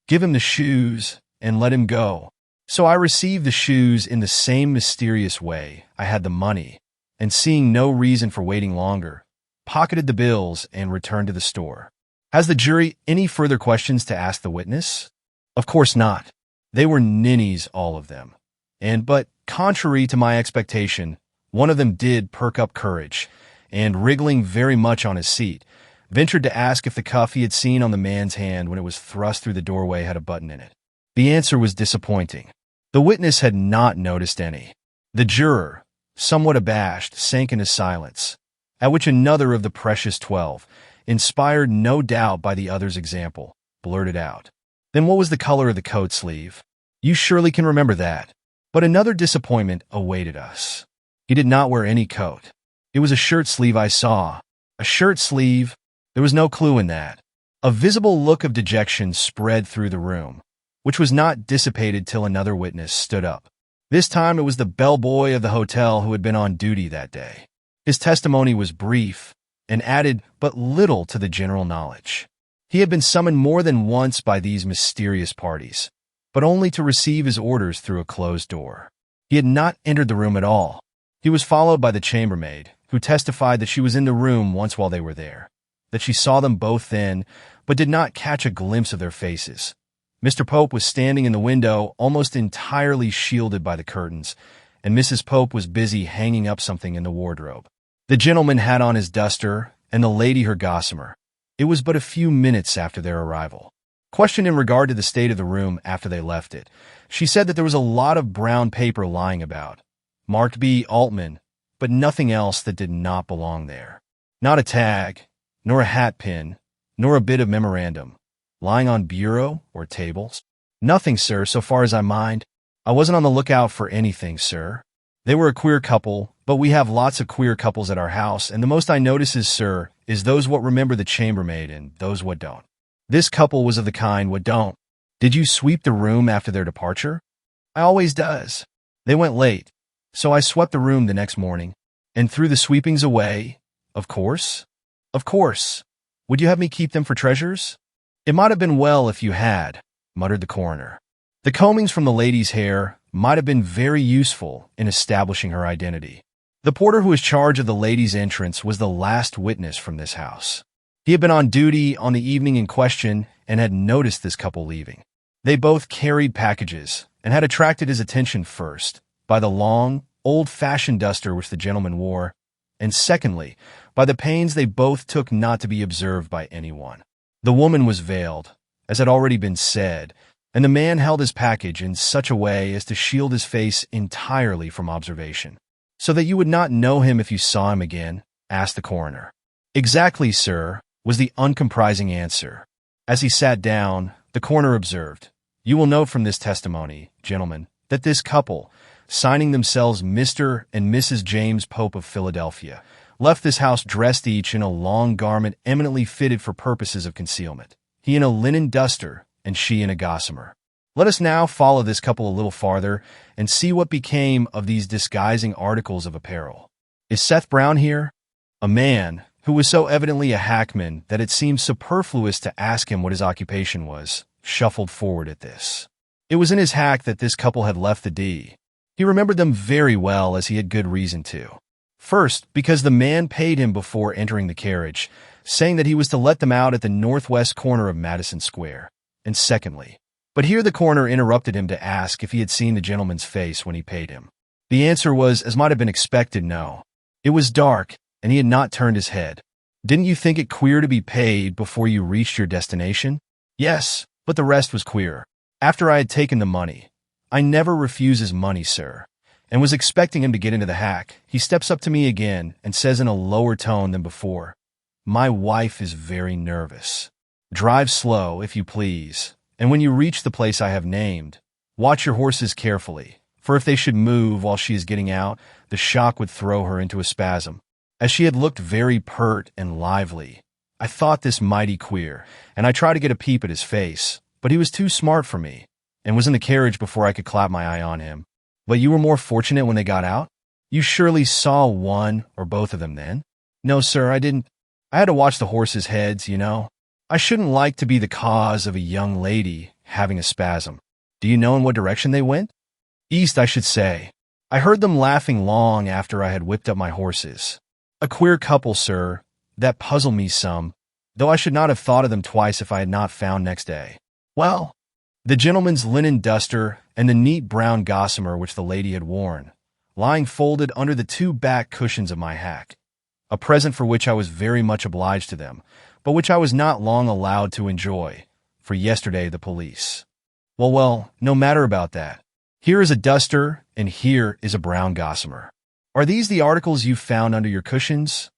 Give him the shoes and let him go. So I received the shoes in the same mysterious way I had the money, and seeing no reason for waiting longer, pocketed the bills and returned to the store. Has the jury any further questions to ask the witness? Of course not. They were ninnies, all of them. But, contrary to my expectation, one of them did perk up courage, and wriggling very much on his seat, ventured to ask if the cuff he had seen on the man's hand when it was thrust through the doorway had a button in it. The answer was disappointing. The witness had not noticed any. The juror, somewhat abashed, sank into silence, at which another of the precious 12, inspired no doubt by the other's example, blurted out. Then what was the color of the coat sleeve? You surely can remember that. But another disappointment awaited us. He did not wear any coat. It was a shirt sleeve I saw. A shirt sleeve? There was no clue in that. A visible look of dejection spread through the room, which was not dissipated till another witness stood up. This time it was the bellboy of the hotel who had been on duty that day. His testimony was brief and added but little to the general knowledge. He had been summoned more than once by these mysterious parties, but only to receive his orders through a closed door. He had not entered the room at all. He was followed by the chambermaid, who testified that she was in the room once while they were there, that she saw them both then, but did not catch a glimpse of their faces. Mr. Pope was standing in the window, almost entirely shielded by the curtains, and Mrs. Pope was busy hanging up something in the wardrobe. The gentleman had on his duster, and the lady her gossamer. It was but a few minutes after their arrival. Questioned in regard to the state of the room after they left it, she said that there was a lot of brown paper lying about, marked B. Altman, but nothing else that did not belong there. Not a tag, nor a hat pin, nor a bit of memorandum, lying on bureau or tables. Nothing, sir, so far as I mind. I wasn't on the lookout for anything, sir. They were a queer couple, but we have lots of queer couples at our house, and the most I notice is, sir, is those what remember the chambermaid and those what don't. This couple was of the kind what don't. Did you sweep the room after their departure? I always does. They went late, so I swept the room the next morning, and threw the sweepings away, of course. Of course. Would you have me keep them for treasures? It might have been well if you had, muttered the coroner. The combings from the lady's hair might have been very useful in establishing her identity. The porter who was charged of the lady's entrance was the last witness from this house. He had been on duty on the evening in question and had noticed this couple leaving. They both carried packages and had attracted his attention first by the long, old-fashioned duster which the gentleman wore, and secondly, by the pains they both took not to be observed by anyone. The woman was veiled, as had already been said, and the man held his package in such a way as to shield his face entirely from observation. So that you would not know him if you saw him again? Asked the coroner. Exactly, sir, was the uncompromising answer. As he sat down, the coroner observed, You will note from this testimony, gentlemen, that this couple, signing themselves Mr. and Mrs. James Pope of Philadelphia, left this house dressed each in a long garment eminently fitted for purposes of concealment, he in a linen duster and she in a gossamer. Let us now follow this couple a little farther and see what became of these disguising articles of apparel. Is Seth Brown here? A man, who was so evidently a hackman that it seemed superfluous to ask him what his occupation was, shuffled forward at this. It was in his hack that this couple had left the D. He remembered them very well, as he had good reason to. First, because the man paid him before entering the carriage, saying that he was to let them out at the northwest corner of Madison Square. And secondly, but here the coroner interrupted him to ask if he had seen the gentleman's face when he paid him. The answer was, as might have been expected, no. It was dark, and he had not turned his head. Didn't you think it queer to be paid before you reached your destination? Yes, but the rest was queer. After I had taken the money, I never refuses money, sir, and was expecting him to get into the hack, he steps up to me again and says in a lower tone than before, My wife is very nervous. Drive slow, if you please, and when you reach the place I have named, watch your horses carefully, for if they should move while she is getting out, the shock would throw her into a spasm. As she had looked very pert and lively, I thought this mighty queer, and I tried to get a peep at his face, but he was too smart for me, and was in the carriage before I could clap my eye on him. But you were more fortunate when they got out? You surely saw one or both of them then? No, sir, I didn't. I had to watch the horses' heads, you know. I shouldn't like to be the cause of a young lady having a spasm. Do you know in what direction they went? East, I should say. I heard them laughing long after I had whipped up my horses. A queer couple, sir, that puzzled me some, though I should not have thought of them twice if I had not found next day. Well, the gentleman's linen duster and the neat brown gossamer which the lady had worn, lying folded under the two back cushions of my hack, a present for which I was very much obliged to them, but which I was not long allowed to enjoy, for yesterday the police. Well, no matter about that. Here is a duster, and here is a brown gossamer. Are these the articles you found under your cushions?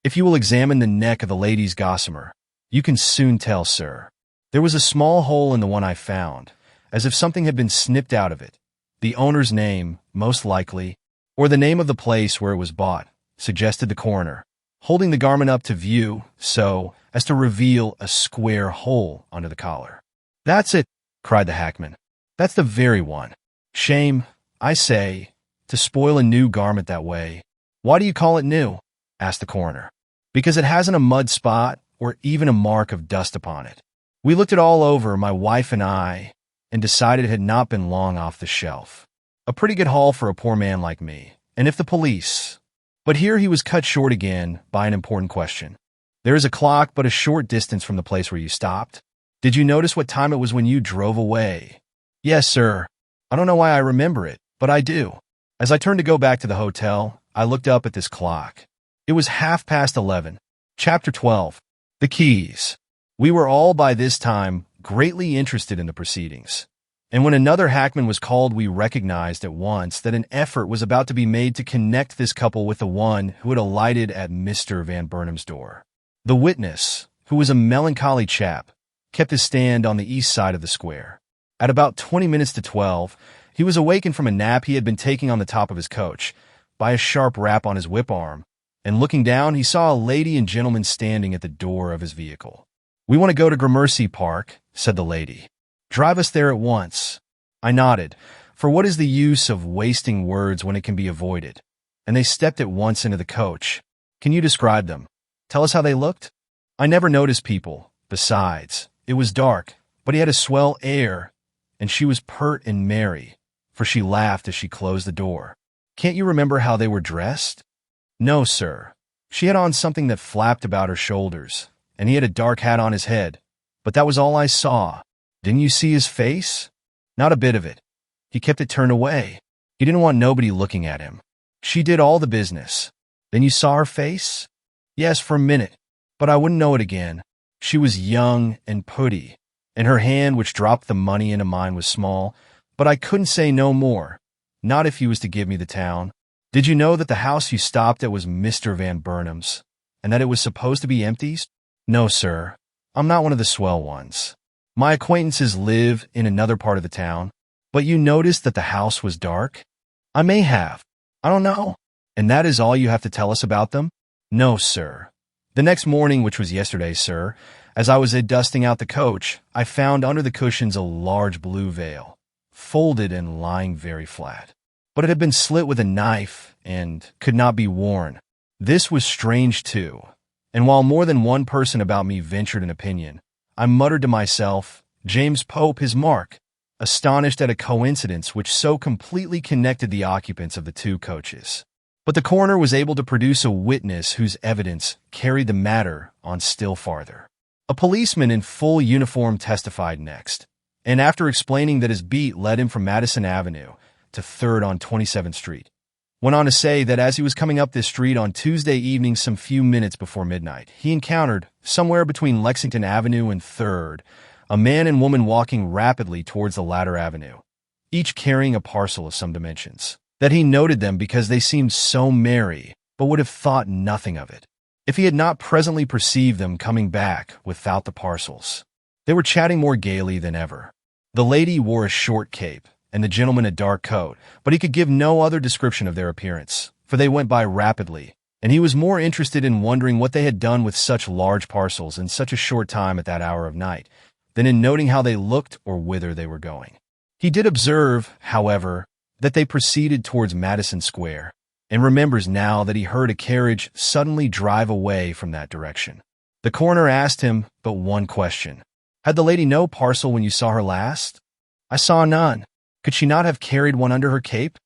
If you will examine the neck of the lady's gossamer, you can soon tell, sir. There was a small hole in the one I found, as if something had been snipped out of it. The owner's name, most likely, or the name of the place where it was bought, suggested the coroner, holding the garment up to view so as to reveal a square hole under the collar. "That's it," cried the hackman. "That's the very one. Shame, I say, to spoil a new garment that way." "Why do you call it new?" asked the coroner. "Because it hasn't a mud spot or even a mark of dust upon it. We looked it all over, my wife and I, and decided it had not been long off the shelf. A pretty good haul for a poor man like me. And if the police—" But here he was cut short again by an important question. "There is a clock but a short distance from the place where you stopped. Did you notice what time it was when you drove away?" "Yes, sir. I don't know why I remember it, but I do. As I turned to go back to the hotel, I looked up at this clock. It was 11:30. Chapter 12. The Keys. We were all by this time greatly interested in the proceedings, and when another hackman was called, we recognized at once that an effort was about to be made to connect this couple with the one who had alighted at Mr. Van Burnham's door. The witness, who was a melancholy chap, kept his stand on the east side of the square. At about 20 minutes to 12, he was awakened from a nap he had been taking on the top of his coach by a sharp rap on his whip arm, and looking down, he saw a lady and gentleman standing at the door of his vehicle. "We want to go to Gramercy Park," said the lady. "Drive us there at once." I nodded, for what is the use of wasting words when it can be avoided? And they stepped at once into the coach. "Can you describe them? Tell us how they looked?" "I never noticed people. Besides, it was dark, but he had a swell air, and she was pert and merry, for she laughed as she closed the door." "Can't you remember how they were dressed?" "No, sir. She had on something that flapped about her shoulders, and he had a dark hat on his head, but that was all I saw." "Didn't you see his face?" "Not a bit of it. He kept it turned away. He didn't want nobody looking at him. She did all the business." "Then you saw her face?" "Yes, for a minute, but I wouldn't know it again. She was young and putty, and her hand which dropped the money into mine was small, but I couldn't say no more, not if he was to give me the town." "Did you know that the house you stopped at was Mr. Van Burnham's, and that it was supposed to be empty?" "No, sir. I'm not one of the swell ones. My acquaintances live in another part of the town." "But you noticed that the house was dark?" "I may have. I don't know." "And that is all you have to tell us about them?" "No, sir. The next morning, which was yesterday, sir, as I was dusting out the coach, I found under the cushions a large blue veil, folded and lying very flat. But it had been slit with a knife and could not be worn. This was strange, too, and while more than one person about me ventured an opinion, I muttered to myself, "James Pope, his mark," astonished at a coincidence which so completely connected the occupants of the two coaches. But the coroner was able to produce a witness whose evidence carried the matter on still farther. A policeman in full uniform testified next, and after explaining that his beat led him from Madison Avenue to 3rd on 27th Street, went on to say that as he was coming up this street on Tuesday evening some few minutes before midnight, he encountered, somewhere between Lexington Avenue and 3rd, a man and woman walking rapidly towards the latter avenue, each carrying a parcel of some dimensions. That he noted them because they seemed so merry, but would have thought nothing of it if he had not presently perceived them coming back without the parcels. They were chatting more gaily than ever. The lady wore a short cape, and the gentleman a dark coat, but he could give no other description of their appearance, for they went by rapidly, and he was more interested in wondering what they had done with such large parcels in such a short time at that hour of night, than in noting how they looked or whither they were going. He did observe, however, that they proceeded towards Madison Square, and remembers now that he heard a carriage suddenly drive away from that direction. The coroner asked him but one question. "Had the lady no parcel when you saw her last?" "I saw none." "Could she not have carried one under her cape?"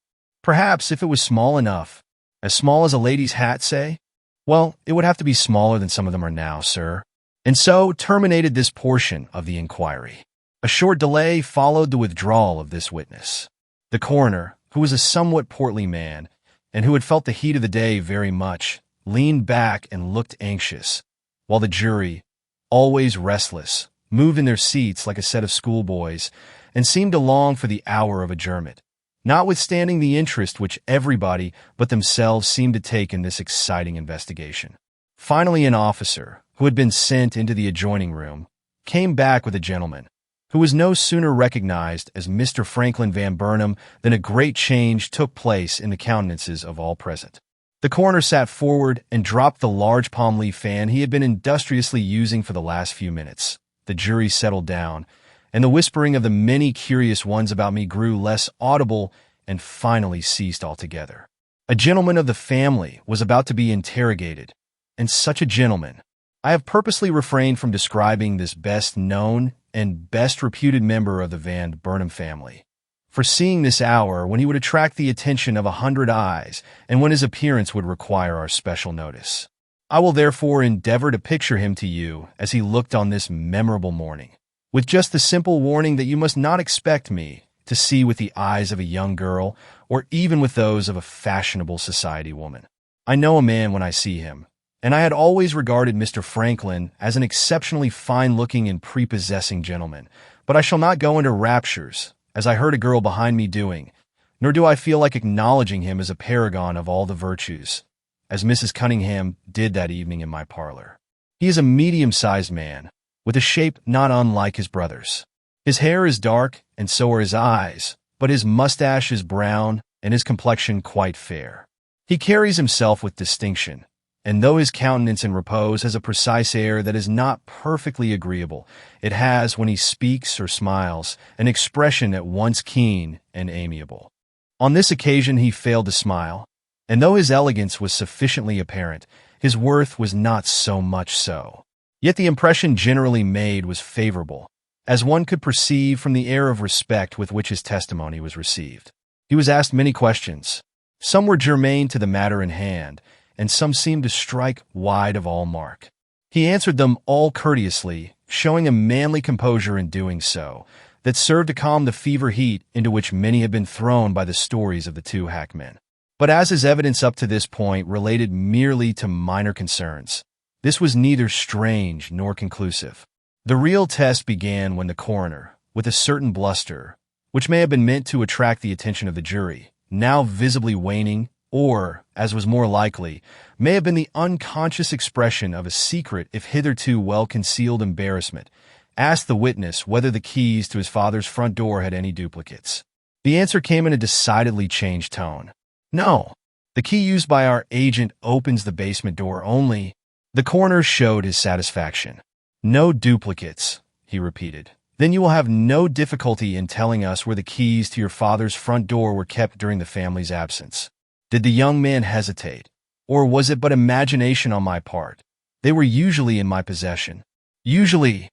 "Perhaps, if it was small enough." "As small as a lady's hat, say?" "Well, it would have to be smaller than some of them are now, sir." And so terminated this portion of the inquiry. A short delay followed the withdrawal of this witness. The coroner, who was a somewhat portly man, and who had felt the heat of the day very much, leaned back and looked anxious, while the jury, always restless, moved in their seats like a set of schoolboys, and seemed to long for the hour of adjournment, notwithstanding the interest which everybody but themselves seemed to take in this exciting investigation. Finally, an officer, who had been sent into the adjoining room, came back with a gentleman, who was no sooner recognized as Mr. Franklin Van Burnham than a great change took place in the countenances of all present. The coroner sat forward and dropped the large palm leaf fan he had been industriously using for the last few minutes. The jury settled down, and the whispering of the many curious ones about me grew less audible and finally ceased altogether. A gentleman of the family was about to be interrogated, and such a gentleman. I have purposely refrained from describing this best-known and best-reputed member of the Van Burnham family, foreseeing this hour when he would attract the attention of 100 eyes and when his appearance would require our special notice. I will therefore endeavor to picture him to you as he looked on this memorable morning, with just the simple warning that you must not expect me to see with the eyes of a young girl or even with those of a fashionable society woman. I know a man when I see him, and I had always regarded Mr. Franklin as an exceptionally fine-looking and prepossessing gentleman, but I shall not go into raptures, as I heard a girl behind me doing, nor do I feel like acknowledging him as a paragon of all the virtues, as Mrs. Cunningham did that evening in my parlor. He is a medium-sized man, with a shape not unlike his brother's. His hair is dark, and so are his eyes, but his mustache is brown and his complexion quite fair. He carries himself with distinction, and though his countenance in repose has a precise air that is not perfectly agreeable, it has, when he speaks or smiles, an expression at once keen and amiable. On this occasion he failed to smile, and though his elegance was sufficiently apparent, his worth was not so much so. Yet the impression generally made was favorable, as one could perceive from the air of respect with which his testimony was received. He was asked many questions. Some were germane to the matter in hand, and some seemed to strike wide of all mark. He answered them all courteously, showing a manly composure in doing so, that served to calm the fever heat into which many had been thrown by the stories of the two hackmen. But as his evidence up to this point related merely to minor concerns, this was neither strange nor conclusive. The real test began when the coroner, with a certain bluster, which may have been meant to attract the attention of the jury, now visibly waning, or, as was more likely, may have been the unconscious expression of a secret if hitherto well-concealed embarrassment, asked the witness whether the keys to his father's front door had any duplicates. The answer came in a decidedly changed tone. No, the key used by our agent opens the basement door only. The coroner showed his satisfaction. No duplicates, he repeated. Then you will have no difficulty in telling us where the keys to your father's front door were kept during the family's absence. Did the young man hesitate, or was it but imagination on my part? They were usually in my possession. Usually.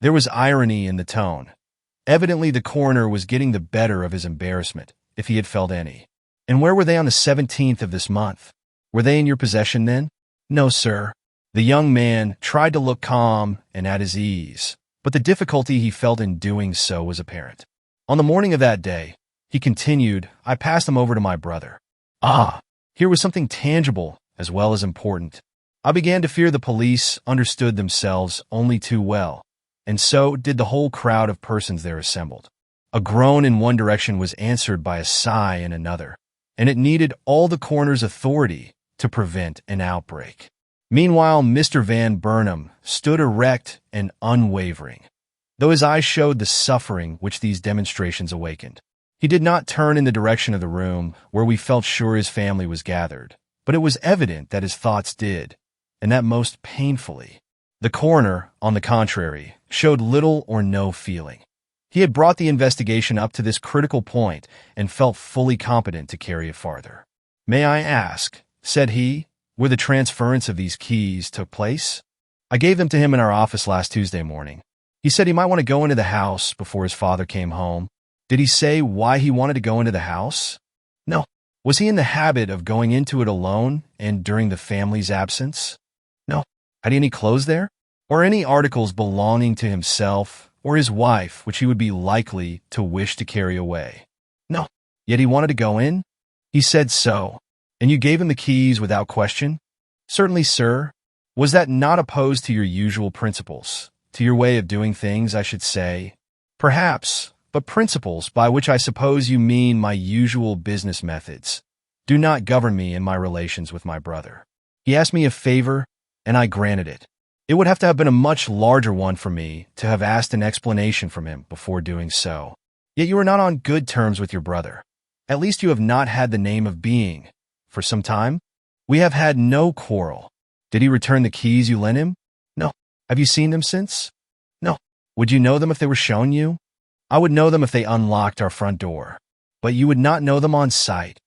There was irony in the tone. Evidently the coroner was getting the better of his embarrassment, if he had felt any. And where were they on the 17th of this month? Were they in your possession then? No, sir. The young man tried to look calm and at his ease, but the difficulty he felt in doing so was apparent. On the morning of that day, he continued, I passed them over to my brother. Ah, here was something tangible as well as important. I began to fear the police understood themselves only too well, and so did the whole crowd of persons there assembled. A groan in one direction was answered by a sigh in another, and it needed all the coroner's authority to prevent an outbreak. Meanwhile, Mr. Van Burnham stood erect and unwavering, though his eyes showed the suffering which these demonstrations awakened. He did not turn in the direction of the room where we felt sure his family was gathered, but it was evident that his thoughts did, and that most painfully. The coroner, on the contrary, showed little or no feeling. He had brought the investigation up to this critical point and felt fully competent to carry it farther. May I ask, said he, where the transference of these keys took place? I gave them to him in our office last Tuesday morning. He said he might want to go into the house before his father came home. Did he say why he wanted to go into the house? No. Was he in the habit of going into it alone and during the family's absence? No. Had he any clothes there? Or any articles belonging to himself or his wife which he would be likely to wish to carry away? No. Yet he wanted to go in? He said so. And you gave him the keys without question? Certainly, sir. Was that not opposed to your usual principles? To your way of doing things, I should say? Perhaps, but principles, by which I suppose you mean my usual business methods, do not govern me in my relations with my brother. He asked me a favor, and I granted it. It would have to have been a much larger one for me to have asked an explanation from him before doing so. Yet you are not on good terms with your brother. At least you have not had the name of being. For some time, we have had no quarrel. Did he return the keys you lent him? No. Have you seen them since? No. Would you know them if they were shown you? I would know them if they unlocked our front door. But you would not know them on sight.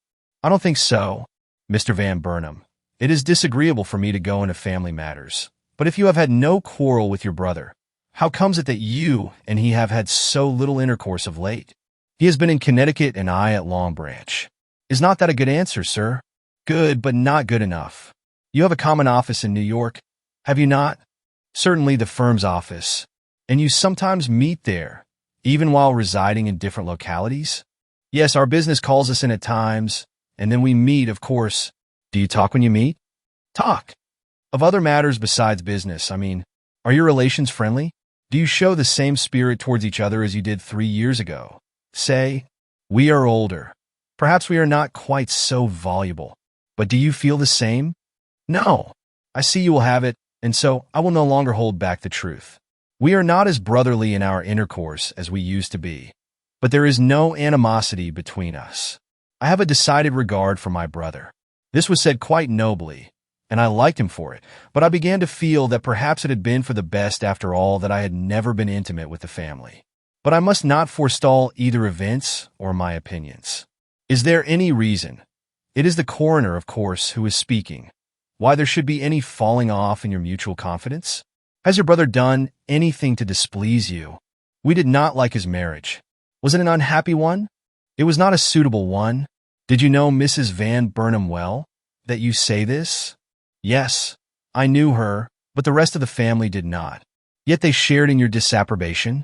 I don't think so, Mr. Van Burnham. It is disagreeable for me to go into family matters. But if you have had no quarrel with your brother, how comes it that you and he have had so little intercourse of late? He has been in Connecticut and I at Long Branch. Is not that a good answer, sir? Good, but not good enough. You have a common office in New York, have you not? Certainly the firm's office. And you sometimes meet there, even while residing in different localities? Yes, our business calls us in at times, and then we meet, of course. Do you talk when you meet? Talk. Of other matters besides business, I mean. Are your relations friendly? Do you show the same spirit towards each other as you did 3 years ago? Say, we are older. Perhaps we are not quite so voluble. But do you feel the same? No. I see you will have it, and so I will no longer hold back the truth. We are not as brotherly in our intercourse as we used to be. But there is no animosity between us. I have a decided regard for my brother. This was said quite nobly, and I liked him for it, but I began to feel that perhaps it had been for the best after all that I had never been intimate with the family. But I must not forestall either events or my opinions. Is there any reason? It is the coroner, of course, who is speaking. Why there should be any falling off in your mutual confidence? Has your brother done anything to displease you? We did not like his marriage. Was it an unhappy one? It was not a suitable one. Did you know Mrs. Van Burnham well, that you say this? Yes, I knew her, but the rest of the family did not. Yet they shared in your disapprobation.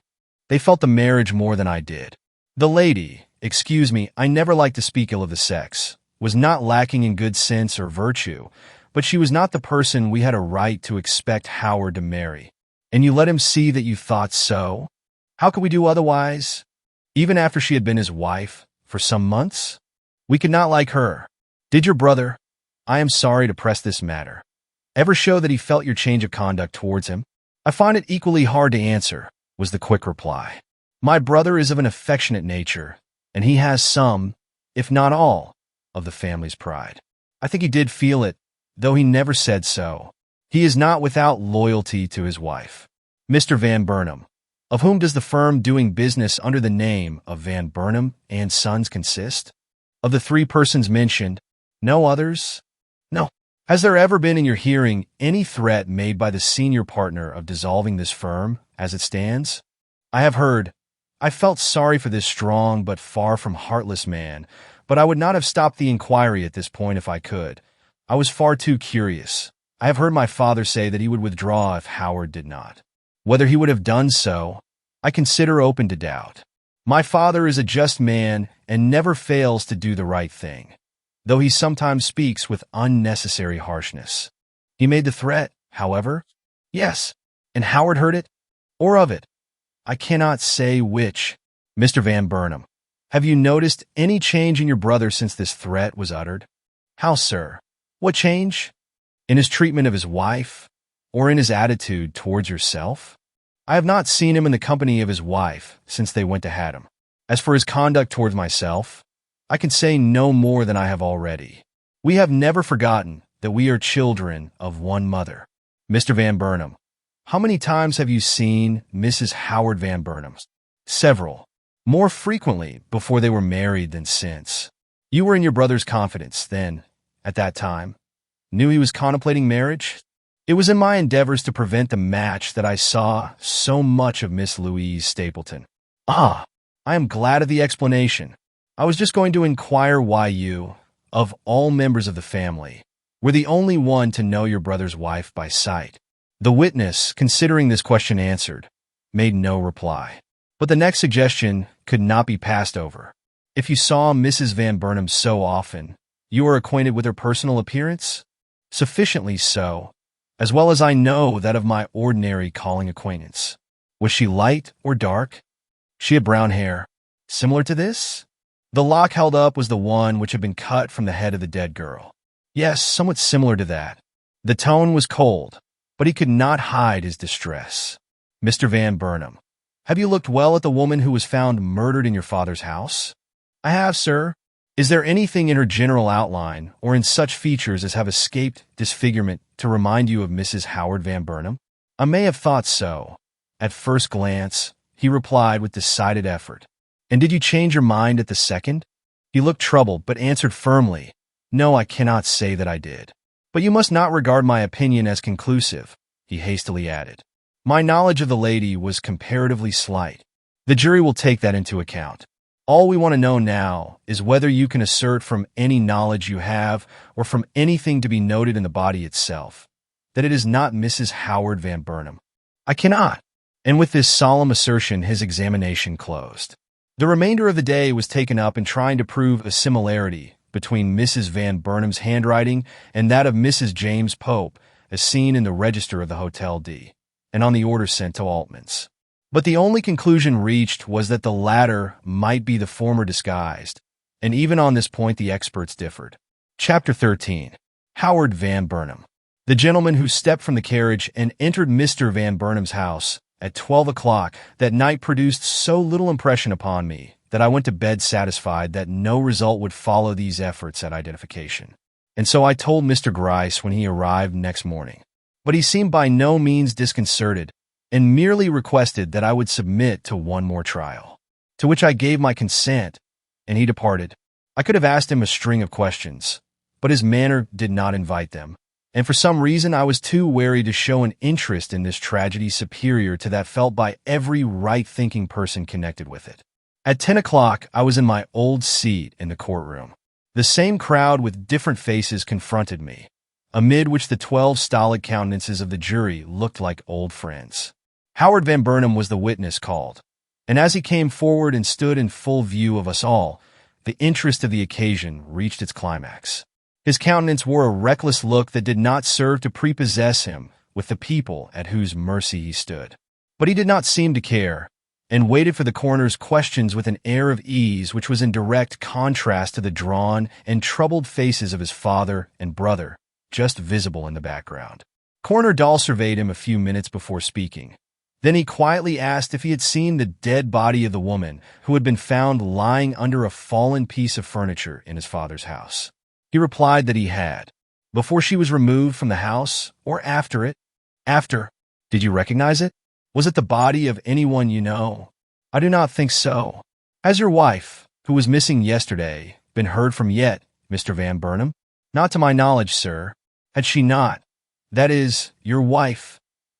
They felt the marriage more than I did. The lady, excuse me, I never like to speak ill of the sex, was not lacking in good sense or virtue, but she was not the person we had a right to expect Howard to marry. And you let him see that you thought so? How could we do otherwise? Even after she had been his wife for some months? We could not like her. Did your brother, I am sorry to press this matter, ever show that he felt your change of conduct towards him? I find it equally hard to answer, was the quick reply. My brother is of an affectionate nature, and he has some, if not all, of the family's pride. I think he did feel it, though he never said so. He is not without loyalty to his wife. Mr. Van Burnham, of whom does the firm doing business under the name of Van Burnham and Sons consist? Of the 3 persons mentioned, no others? No. Has there ever been in your hearing any threat made by the senior partner of dissolving this firm as it stands? I have heard. I felt sorry for this strong but far from heartless man, but I would not have stopped the inquiry at this point if I could. I was far too curious. I have heard my father say that he would withdraw if Howard did not. Whether he would have done so, I consider open to doubt. My father is a just man and never fails to do the right thing, though he sometimes speaks with unnecessary harshness. He made the threat, however? Yes. And Howard heard it? Or of it? I cannot say which. Mr. Van Burnham, have you noticed any change in your brother since this threat was uttered? How, sir? What change? In his treatment of his wife? Or in his attitude towards yourself? I have not seen him in the company of his wife since they went to Haddam. As for his conduct towards myself, I can say no more than I have already. We have never forgotten that we are children of one mother. Mr. Van Burnham, how many times have you seen Mrs. Howard Van Burnham? Several. More frequently before they were married than since. You were in your brother's confidence then, at that time. Knew he was contemplating marriage? It was in my endeavors to prevent the match that I saw so much of Miss Louise Stapleton. Ah, I am glad of the explanation. I was just going to inquire why you, of all members of the family, were the only one to know your brother's wife by sight. The witness, considering this question answered, made no reply. But the next suggestion could not be passed over. If you saw Mrs. Van Burnham so often, you are acquainted with her personal appearance? Sufficiently so, as well as I know that of my ordinary calling acquaintance. Was she light or dark? She had brown hair. Similar to this? The lock held up was the one which had been cut from the head of the dead girl. Yes, somewhat similar to that. The tone was cold, but he could not hide his distress. "Mr. Van Burnham, have you looked well at the woman who was found murdered in your father's house?" "I have, sir." "Is there anything in her general outline, or in such features as have escaped disfigurement, to remind you of Mrs. Howard Van Burnham?" "I may have thought so, at first glance," he replied with decided effort. "And did you change your mind at the second?" He looked troubled, but answered firmly, "No, I cannot say that I did." "But you must not regard my opinion as conclusive," he hastily added. "My knowledge of the lady was comparatively slight. The jury will take that into account. All we want to know now is whether you can assert from any knowledge you have, or from anything to be noted in the body itself, that it is not Mrs. Howard Van Burnham." "I cannot." And with this solemn assertion, his examination closed. The remainder of the day was taken up in trying to prove a similarity between Mrs. Van Burnham's handwriting and that of Mrs. James Pope, as seen in the register of the Hotel D, and on the order sent to Altman's. But the only conclusion reached was that the latter might be the former disguised, and even on this point the experts differed. Chapter 13. Howard Van Burnham. The gentleman who stepped from the carriage and entered Mr. Van Burnham's house at 12 o'clock that night produced so little impression upon me that I went to bed satisfied that no result would follow these efforts at identification. And so I told Mr. Gryce when he arrived next morning. But he seemed by no means disconcerted, and merely requested that I would submit to one more trial, to which I gave my consent, and he departed. I could have asked him a string of questions, but his manner did not invite them, and for some reason I was too wary to show an interest in this tragedy superior to that felt by every right-thinking person connected with it. At 10 o'clock, I was in my old seat in the courtroom. The same crowd with different faces confronted me, amid which the 12 stolid countenances of the jury looked like old friends. Howard Van Burnham was the witness called, and as he came forward and stood in full view of us all, the interest of the occasion reached its climax. His countenance wore a reckless look that did not serve to prepossess him with the people at whose mercy he stood. But he did not seem to care, and waited for the coroner's questions with an air of ease which was in direct contrast to the drawn and troubled faces of his father and brother, just visible in the background. Coroner Doyle surveyed him a few minutes before speaking. Then he quietly asked if he had seen the dead body of the woman who had been found lying under a fallen piece of furniture in his father's house. He replied that he had. "Before she was removed from the house, or after it?" "After." "Did you recognize it? Was it the body of anyone you know?" "I do not think so." "Has your wife, who was missing yesterday, been heard from yet, Mr. Van Burnham?" "Not to my knowledge, sir." "Had she not, that is, your wife,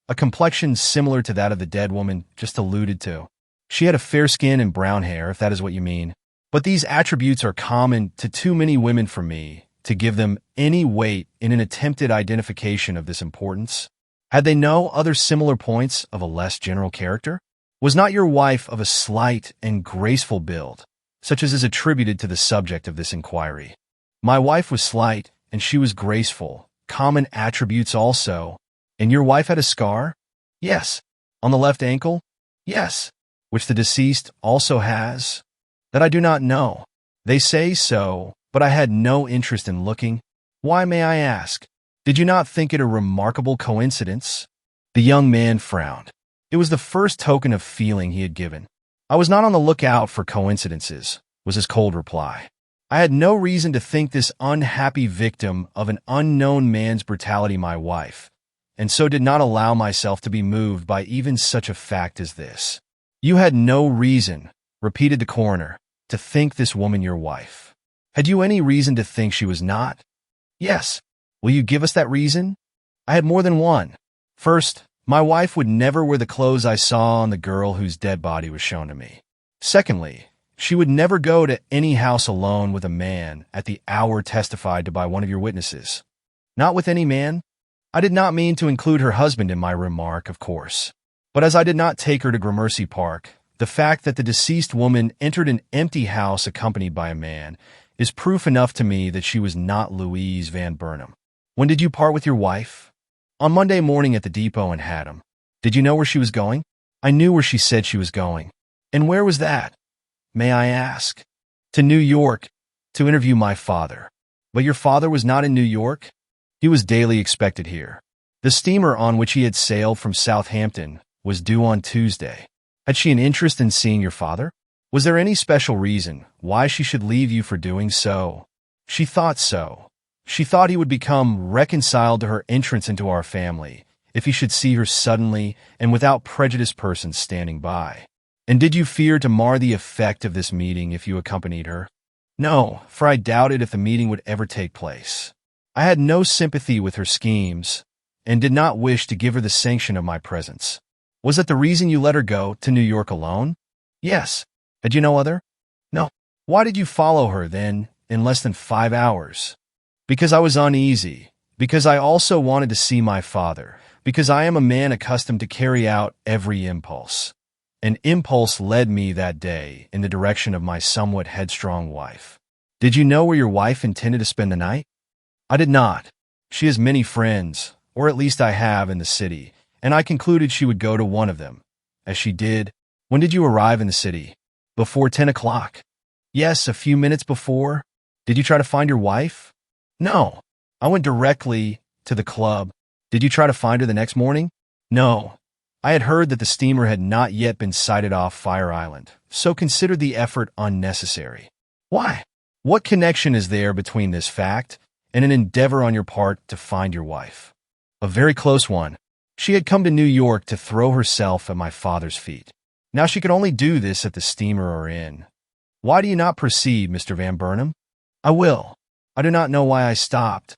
a complexion similar to that of the dead woman just alluded to?" "She had a fair skin and brown hair, if that is what you mean. But these attributes are common to too many women for me to give them any weight in an attempted identification of this importance." "Had they no other similar points of a less general character?" "Was not your wife of a slight and graceful build, such as is attributed to the subject of this inquiry?" "My wife was slight, and she was graceful, common attributes also." "And your wife had a scar?" "Yes." "On the left ankle?" "Yes." "Which the deceased also has?" "That I do not know. They say so, but I had no interest in looking." "Why, may I ask? Did you not think it a remarkable coincidence?" The young man frowned. It was the first token of feeling he had given. "I was not on the lookout for coincidences," was his cold reply. "I had no reason to think this unhappy victim of an unknown man's brutality my wife, and so did not allow myself to be moved by even such a fact as this." "You had no reason," repeated the coroner, "to think this woman your wife. Had you any reason to think she was not?" "Yes." "Will you give us that reason?" "I had more than one. First, my wife would never wear the clothes I saw on the girl whose dead body was shown to me. Secondly, she would never go to any house alone with a man at the hour testified to by one of your witnesses." "Not with any man?" "I did not mean to include her husband in my remark, of course. But as I did not take her to Gramercy Park, the fact that the deceased woman entered an empty house accompanied by a man is proof enough to me that she was not Louise Van Burnham." "When did you part with your wife?" "On Monday morning at the depot in Haddam." "Did you know where she was going?" "I knew where she said she was going." "And where was that?" "May I ask?" "To New York, to interview my father." "But your father was not in New York?" "He was daily expected here." The steamer on which he had sailed from Southampton was due on Tuesday. Had she an interest in seeing your father? Was there any special reason why she should leave you for doing so? She thought so. She thought he would become reconciled to her entrance into our family if he should see her suddenly and without prejudiced persons standing by. And did you fear to mar the effect of this meeting if you accompanied her? No, for I doubted if the meeting would ever take place. I had no sympathy with her schemes and did not wish to give her the sanction of my presence. Was that the reason you let her go to New York alone? Yes. Had you no other? No. Why did you follow her, then, in less than 5 hours? Because I was uneasy. Because I also wanted to see my father. Because I am a man accustomed to carry out every impulse. An impulse led me that day in the direction of my somewhat headstrong wife. Did you know where your wife intended to spend the night? I did not. She has many friends, or at least I have, in the city, and I concluded she would go to one of them. As she did. When did you arrive in the city? Before 10 o'clock. Yes, a few minutes before. Did you try to find your wife? No. I went directly to the club. Did you try to find her the next morning? No. I had heard that the steamer had not yet been sighted off Fire Island, so considered the effort unnecessary. Why? What connection is there between this fact and an endeavor on your part to find your wife? A very close one. She had come to New York to throw herself at my father's feet. Now she could only do this at the steamer or inn. Why do you not proceed, Mr. Van Burnham? I will. I do not know why I stopped.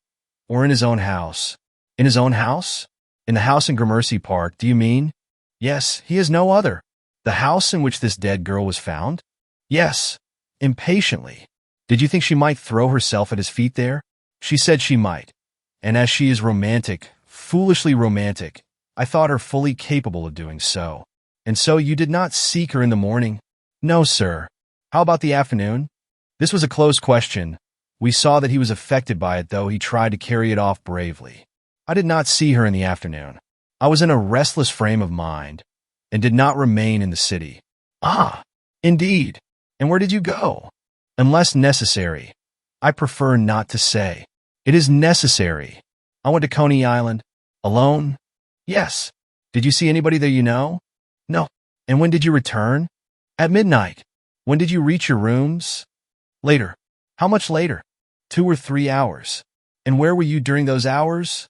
Or in his own house. In his own house? In the house in Gramercy Park, do you mean? Yes, he has no other. The house in which this dead girl was found? Yes. Impatiently. Did you think she might throw herself at his feet there? She said she might. And as she is romantic, foolishly romantic, I thought her fully capable of doing so. And so you did not seek her in the morning? No, sir. How about the afternoon? This was a close question. We saw that he was affected by it, though he tried to carry it off bravely. I did not see her in the afternoon. I was in a restless frame of mind, and did not remain in the city. Ah, indeed. And where did you go? Unless necessary. I prefer not to say. It is necessary. I went to Coney Island. Alone? Yes. Did you see anybody there you know? No. And when did you return? At midnight. When did you reach your rooms? Later. How much later? 2 or 3 hours. And where were you during those hours?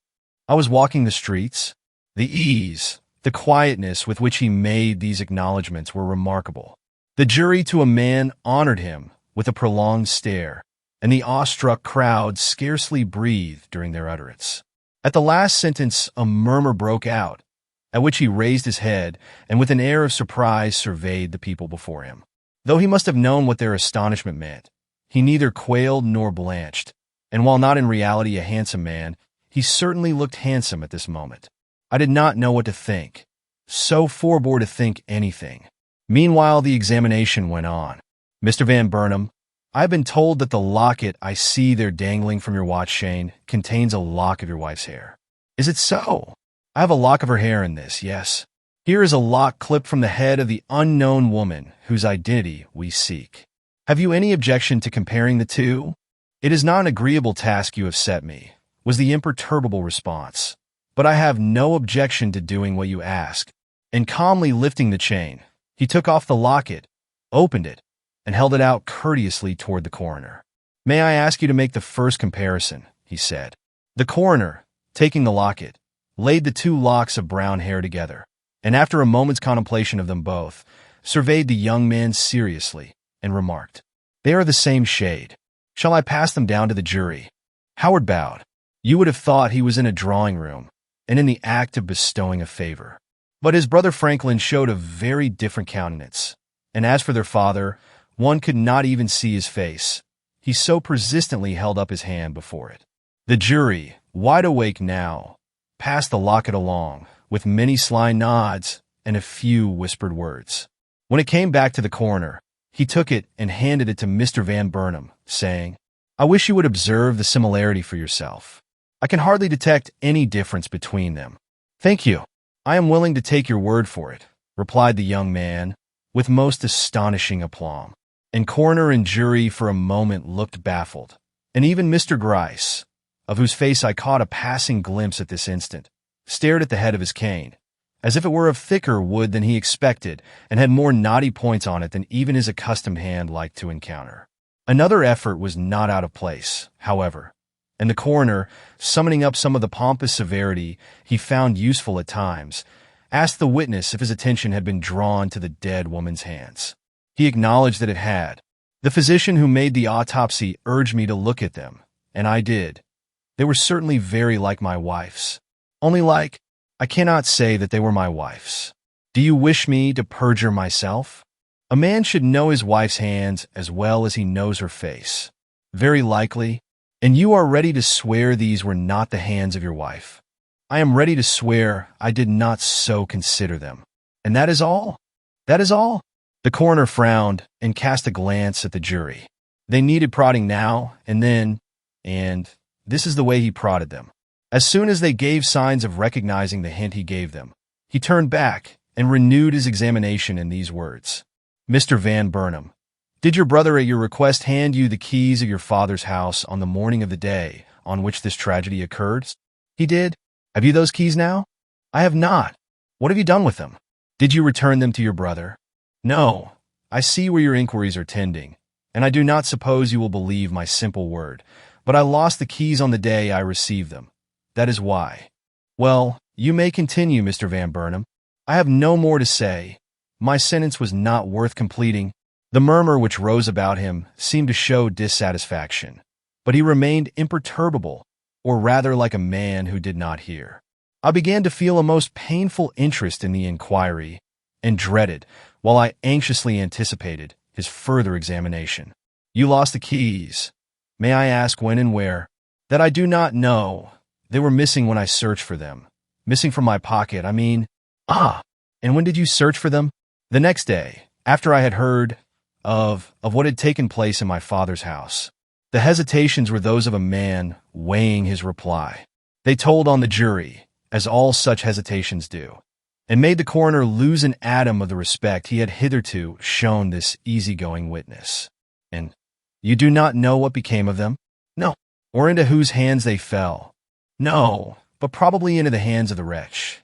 I was walking the streets. The ease, the quietness with which he made these acknowledgments were remarkable. The jury, to a man, honored him with a prolonged stare, and the awestruck crowd scarcely breathed during their utterance. At the last sentence, a murmur broke out, at which he raised his head and with an air of surprise surveyed the people before him. Though he must have known what their astonishment meant, he neither quailed nor blanched, and while not in reality a handsome man, he certainly looked handsome at this moment. I did not know what to think, so forbore to think anything. Meanwhile, the examination went on. Mr. Van Burnham, I have been told that the locket I see there dangling from your watch chain contains a lock of your wife's hair. Is it so? I have a lock of her hair in this, yes. Here is a lock clipped from the head of the unknown woman whose identity we seek. Have you any objection to comparing the two? It is not an agreeable task you have set me, was the imperturbable response. But I have no objection to doing what you ask. And calmly lifting the chain, he took off the locket, opened it, and held it out courteously toward the coroner. May I ask you to make the first comparison, he said. The coroner, taking the locket, laid the 2 locks of brown hair together, and after a moment's contemplation of them both, surveyed the young man seriously, and remarked, They are the same shade. Shall I pass them down to the jury? Howard bowed. You would have thought he was in a drawing room, and in the act of bestowing a favor. But his brother Franklin showed a very different countenance, and as for their father, one could not even see his face. He so persistently held up his hand before it. The jury, wide awake now, passed the locket along, with many sly nods and a few whispered words. When it came back to the coroner, he took it and handed it to Mr. Van Burnham, saying, I wish you would observe the similarity for yourself. I can hardly detect any difference between them. Thank you. I am willing to take your word for it, replied the young man, with most astonishing aplomb. And coroner and jury for a moment looked baffled, and even Mr. Gryce, of whose face I caught a passing glimpse at this instant, stared at the head of his cane, as if it were of thicker wood than he expected and had more knotty points on it than even his accustomed hand liked to encounter. Another effort was not out of place, however, and the coroner, summoning up some of the pompous severity he found useful at times, asked the witness if his attention had been drawn to the dead woman's hands. He acknowledged that it had. The physician who made the autopsy urged me to look at them, and I did. They were certainly very like my wife's. Only like, I cannot say that they were my wife's. Do you wish me to perjure myself? A man should know his wife's hands as well as he knows her face. Very likely. And you are ready to swear these were not the hands of your wife? I am ready to swear I did not so consider them. And that is all? That is all? The coroner frowned and cast a glance at the jury. They needed prodding now and then, and this is the way he prodded them. As soon as they gave signs of recognizing the hint he gave them, he turned back and renewed his examination in these words. Mr. Van Burnham, did your brother at your request hand you the keys of your father's house on the morning of the day on which this tragedy occurred? He did. Have you those keys now? I have not. What have you done with them? Did you return them to your brother? No. I see where your inquiries are tending, and I do not suppose you will believe my simple word, but I lost the keys on the day I received them. That is why. Well, you may continue, Mr. Van Burnham. I have no more to say. My sentence was not worth completing. The murmur which rose about him seemed to show dissatisfaction, but he remained imperturbable, or rather like a man who did not hear. I began to feel a most painful interest in the inquiry, and dreaded, while I anxiously anticipated, his further examination. You lost the keys. May I ask when and where? That I do not know. They were missing when I searched for them. Missing from my pocket, I mean. Ah! And when did you search for them? The next day, after I had heard of what had taken place in my father's house. The hesitations were those of a man weighing his reply. They told on the jury, as all such hesitations do, and made the coroner lose an atom of the respect he had hitherto shown this easygoing witness. And you do not know what became of them? No. Or into whose hands they fell? No, but probably into the hands of the wretch.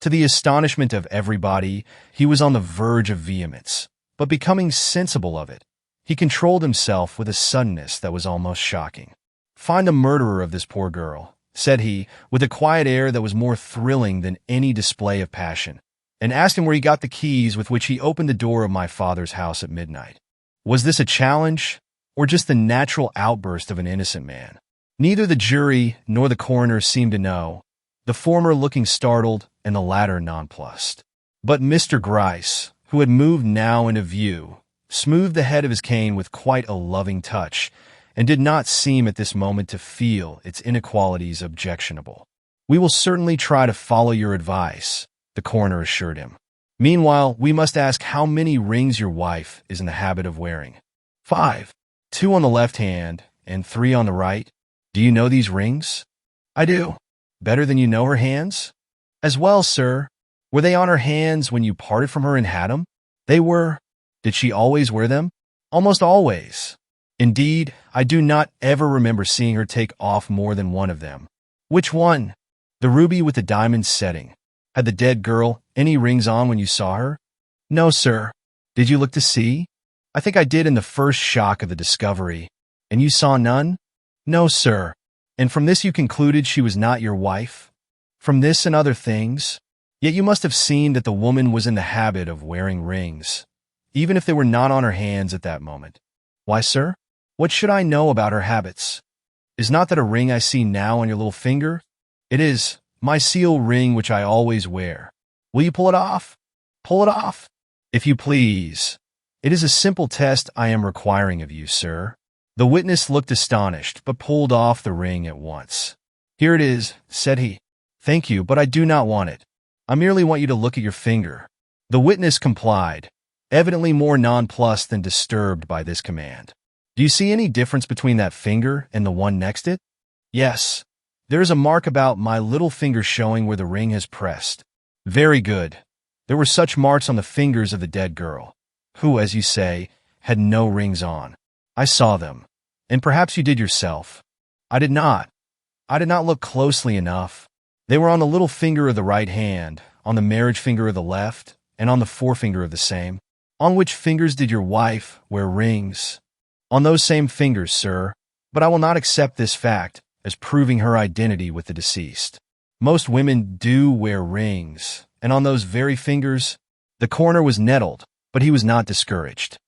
To the astonishment of everybody, he was on the verge of vehemence, but becoming sensible of it, he controlled himself with a suddenness that was almost shocking. Find the murderer of this poor girl, said he, with a quiet air that was more thrilling than any display of passion, and asked him where he got the keys with which he opened the door of my father's house at midnight. Was this a challenge, or just the natural outburst of an innocent man? Neither the jury nor the coroner seemed to know, the former looking startled and the latter nonplussed. But Mr. Gryce, who had moved now into view, smoothed the head of his cane with quite a loving touch, and did not seem at this moment to feel its inequalities objectionable. We will certainly try to follow your advice, the coroner assured him. Meanwhile, we must ask how many rings your wife is in the habit of wearing. 5. 2 on the left hand and 3 on the right. Do you know these rings? I do. Better than you know her hands? As well, sir. Were they on her hands when you parted from her and had them? They were. Did she always wear them? Almost always. Indeed, I do not ever remember seeing her take off more than one of them. Which one? The ruby with the diamond setting. Had the dead girl any rings on when you saw her? No, sir. Did you look to see? I think I did in the first shock of the discovery. And you saw none? No, sir. And from this you concluded she was not your wife? From this and other things? Yet you must have seen that the woman was in the habit of wearing rings, even if they were not on her hands at that moment. Why, sir? What should I know about her habits? Is not that a ring I see now on your little finger? It is, my seal ring which I always wear. Will you pull it off? Pull it off, if you please. It is a simple test I am requiring of you, sir. The witness looked astonished, but pulled off the ring at once. Here it is, said he. Thank you, but I do not want it. I merely want you to look at your finger. The witness complied, evidently more nonplussed than disturbed by this command. Do you see any difference between that finger and the one next it? Yes. There is a mark about my little finger showing where the ring has pressed. Very good. There were such marks on the fingers of the dead girl, who, as you say, had no rings on. I saw them, and perhaps you did yourself. I did not. I did not look closely enough. They were on the little finger of the right hand, on the marriage finger of the left, and on the forefinger of the same. On which fingers did your wife wear rings? On those same fingers, sir, but I will not accept this fact as proving her identity with the deceased. Most women do wear rings, and on those very fingers. The coroner was nettled, but he was not discouraged.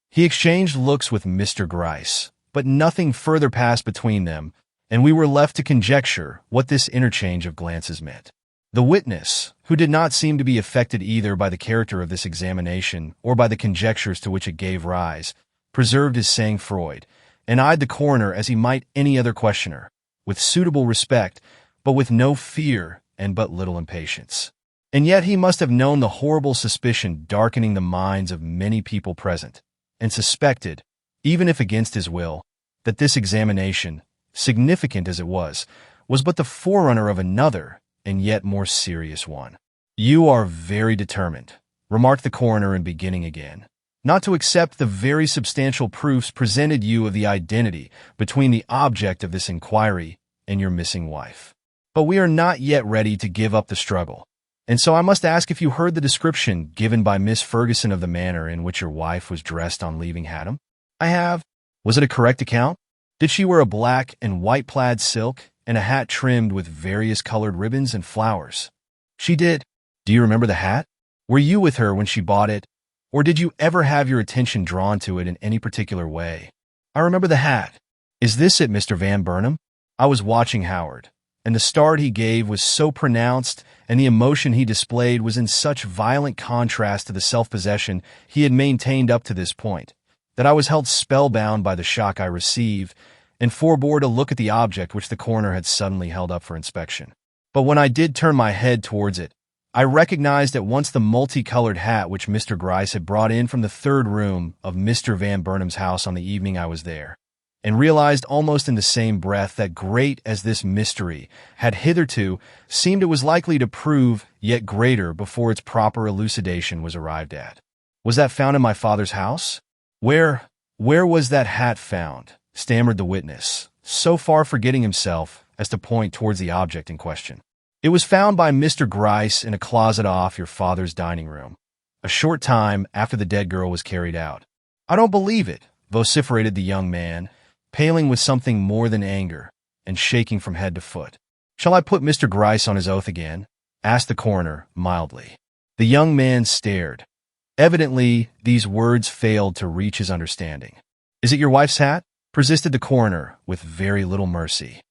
He exchanged looks with Mr. Gryce, but nothing further passed between them, and we were left to conjecture what this interchange of glances meant. The witness, who did not seem to be affected either by the character of this examination or by the conjectures to which it gave rise, preserved his sang-froid, and eyed the coroner as he might any other questioner, with suitable respect, but with no fear and but little impatience. And yet he must have known the horrible suspicion darkening the minds of many people present, and suspected, even if against his will, that this examination, significant as it was but the forerunner of another and yet more serious one. "You are very determined," remarked the coroner in beginning again, "not to accept the very substantial proofs presented you of the identity between the object of this inquiry and your missing wife. But we are not yet ready to give up the struggle, and so I must ask if you heard the description given by Miss Ferguson of the manner in which your wife was dressed on leaving Haddam?" "I have." "Was it a correct account? Did she wear a black and white plaid silk and a hat trimmed with various colored ribbons and flowers?" "She did." "Do you remember the hat? Were you with her when she bought it, or did you ever have your attention drawn to it in any particular way?" "I remember the hat." "Is this it, Mr. Van Burnham?" I was watching Howard, and the start he gave was so pronounced, and the emotion he displayed was in such violent contrast to the self-possession he had maintained up to this point, that I was held spellbound by the shock I received, and forbore to look at the object which the coroner had suddenly held up for inspection. But when I did turn my head towards it, I recognized at once the multicolored hat which Mr. Gryce had brought in from the third room of Mr. Van Burnham's house on the evening I was there, and realized almost in the same breath that great as this mystery had hitherto seemed, it was likely to prove yet greater before its proper elucidation was arrived at. "Was that found in my father's house?" Where was that hat found?" stammered the witness, so far forgetting himself as to point towards the object in question. "It was found by Mr. Gryce in a closet off your father's dining room, a short time after the dead girl was carried out." "I don't believe it," vociferated the young man, paling with something more than anger, and shaking from head to foot. "Shall I put Mr. Gryce on his oath again?" asked the coroner mildly. The young man stared. Evidently, these words failed to reach his understanding. "Is it your wife's hat?" persisted the coroner with very little mercy.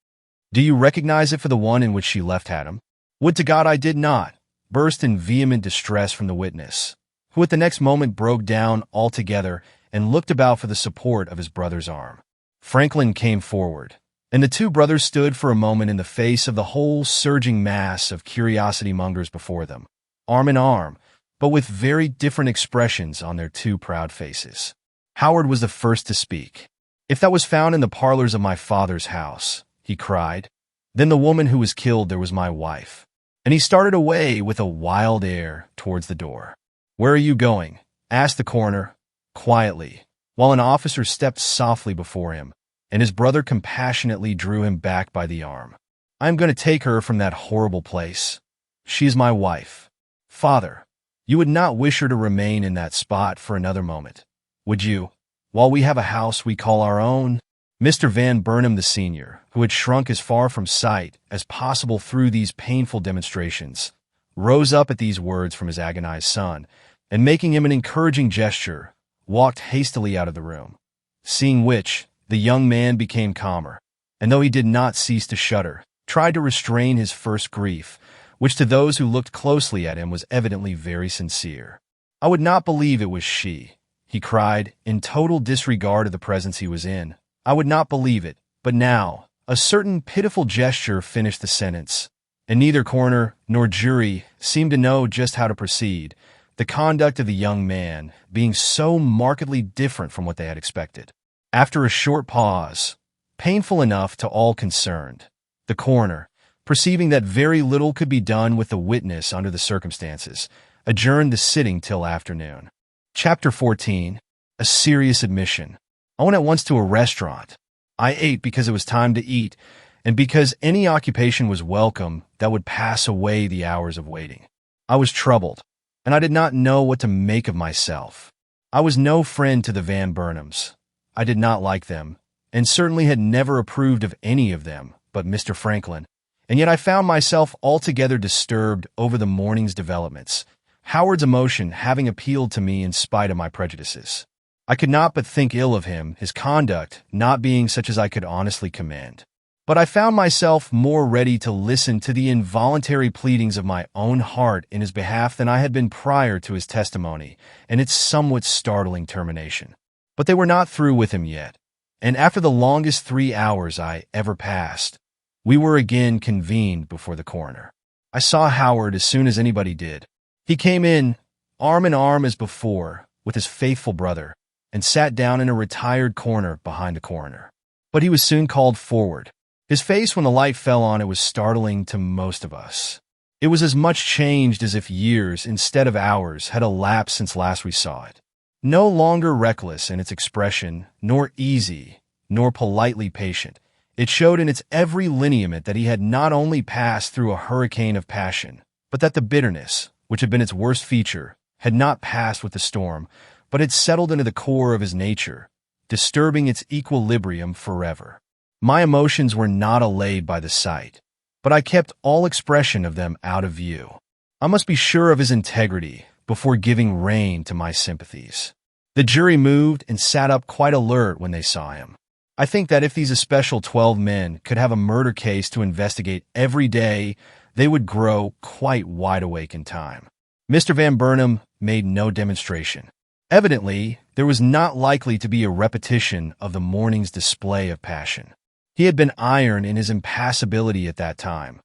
"Do you recognize it for the one in which she left Haddam?" "Would to God I did not!" burst in vehement distress from the witness, who at the next moment broke down altogether and looked about for the support of his brother's arm. Franklin came forward, and the two brothers stood for a moment in the face of the whole surging mass of curiosity-mongers before them, arm in arm, but with very different expressions on their two proud faces. Howard was the first to speak. "If that was found in the parlors of my father's house," he cried, "then the woman who was killed there was my wife." And he started away with a wild air towards the door. "Where are you going?" asked the coroner, quietly, while an officer stepped softly before him, and his brother compassionately drew him back by the arm. "I am going to take her from that horrible place. She is my wife. Father, you would not wish her to remain in that spot for another moment, would you, while we have a house we call our own?" Mr. Van Burnham the senior, who had shrunk as far from sight as possible through these painful demonstrations, rose up at these words from his agonized son, and making him an encouraging gesture, walked hastily out of the room, seeing which, the young man became calmer, and though he did not cease to shudder, tried to restrain his first grief, which to those who looked closely at him was evidently very sincere. "I would not believe it was she," he cried, in total disregard of the presence he was in. "I would not believe it, but now," a certain pitiful gesture finished the sentence, and neither coroner nor jury seemed to know just how to proceed, the conduct of the young man being so markedly different from what they had expected. After a short pause, painful enough to all concerned, the coroner, perceiving that very little could be done with the witness under the circumstances, adjourned the sitting till afternoon. Chapter 14. A Serious Admission. "I went at once to a restaurant. I ate because it was time to eat, and because any occupation was welcome that would pass away the hours of waiting. I was troubled, and I did not know what to make of myself. I was no friend to the Van Burnhams. I did not like them, and certainly had never approved of any of them but Mr. Franklin, and yet I found myself altogether disturbed over the morning's developments, Howard's emotion having appealed to me in spite of my prejudices. I could not but think ill of him, his conduct not being such as I could honestly commend. But I found myself more ready to listen to the involuntary pleadings of my own heart in his behalf than I had been prior to his testimony and its somewhat startling termination. But they were not through with him yet, and after the longest 3 hours I ever passed, we were again convened before the coroner. I saw Howard as soon as anybody did. He came in, arm in arm as before, with his faithful brother, and sat down in a retired corner behind the coroner. But he was soon called forward. His face, when the light fell on it, was startling to most of us. It was as much changed as if years, instead of hours, had elapsed since last we saw it. No longer reckless in its expression, nor easy, nor politely patient, it showed in its every lineament that he had not only passed through a hurricane of passion, but that the bitterness, which had been its worst feature, had not passed with the storm, but had settled into the core of his nature, disturbing its equilibrium forever. My emotions were not allayed by the sight, but I kept all expression of them out of view. I must be sure of his integrity before giving rein to my sympathies. The jury moved and sat up quite alert when they saw him. I think that if these especial 12 men could have a murder case to investigate every day, they would grow quite wide awake in time. Mr. Van Burnham made no demonstration. Evidently, there was not likely to be a repetition of the morning's display of passion. He had been iron in his impassibility at that time,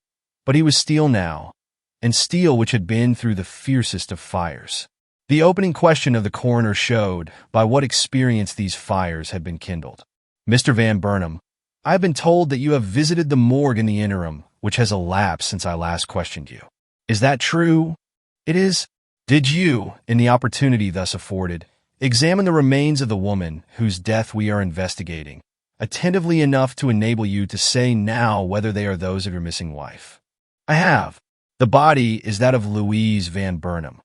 but he was steel now, and steel which had been through the fiercest of fires. The opening question of the coroner showed by what experience these fires had been kindled. Mr. Van Burnham, I have been told that you have visited the morgue in the interim which has elapsed since I last questioned you. Is that true? It is. Did you, in the opportunity thus afforded, examine the remains of the woman whose death we are investigating, attentively enough to enable you to say now whether they are those of your missing wife? I have. The body is that of Louise Van Burnham.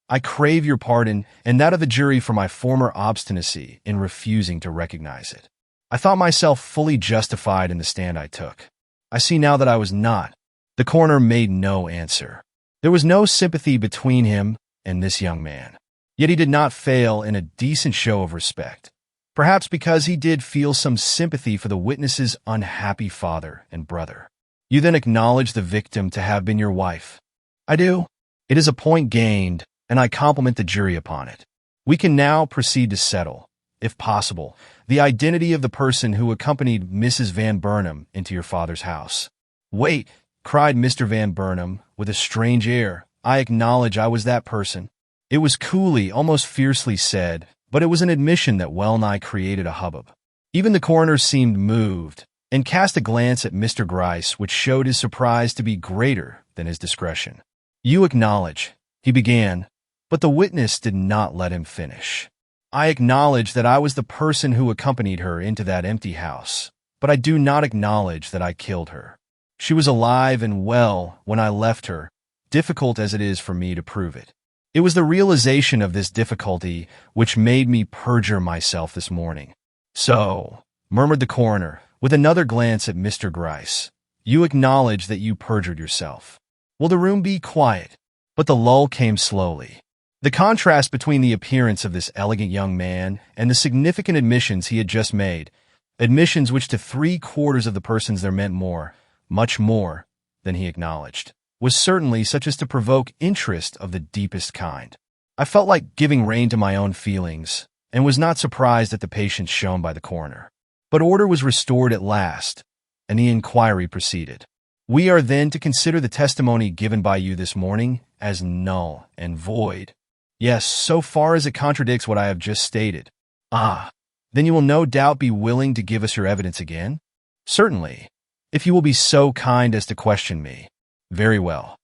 I crave your pardon and that of the jury for my former obstinacy in refusing to recognize it. I thought myself fully justified in the stand I took. I see now that I was not. The coroner made no answer. There was no sympathy between him and this young man. Yet he did not fail in a decent show of respect. Perhaps because he did feel some sympathy for the witness's unhappy father and brother. You then acknowledge the victim to have been your wife. I do. It is a point gained, and I compliment the jury upon it. We can now proceed to settle, if possible, the identity of the person who accompanied Mrs. Van Burnham into your father's house. Wait, cried Mr. Van Burnham with a strange air. I acknowledge I was that person. It was coolly, almost fiercely said, but it was an admission that well-nigh created a hubbub. Even the coroner seemed moved, and cast a glance at Mr. Gryce which showed his surprise to be greater than his discretion. You acknowledge, he began, but the witness did not let him finish. I acknowledge that I was the person who accompanied her into that empty house, but I do not acknowledge that I killed her. She was alive and well when I left her, difficult as it is for me to prove it. It was the realization of this difficulty which made me perjure myself this morning. So, murmured the coroner, with another glance at Mr. Gryce, you acknowledge that you perjured yourself. Will the room be quiet? But the lull came slowly. The contrast between the appearance of this elegant young man and the significant admissions he had just made, admissions which to 3/4 of the persons there meant more, much more, than he acknowledged, was certainly such as to provoke interest of the deepest kind. I felt like giving rein to my own feelings, and was not surprised at the patience shown by the coroner. But order was restored at last, and the inquiry proceeded. We are then to consider the testimony given by you this morning as null and void. Yes, so far as it contradicts what I have just stated. Ah, then you will no doubt be willing to give us your evidence again? Certainly, if you will be so kind as to question me. Very well.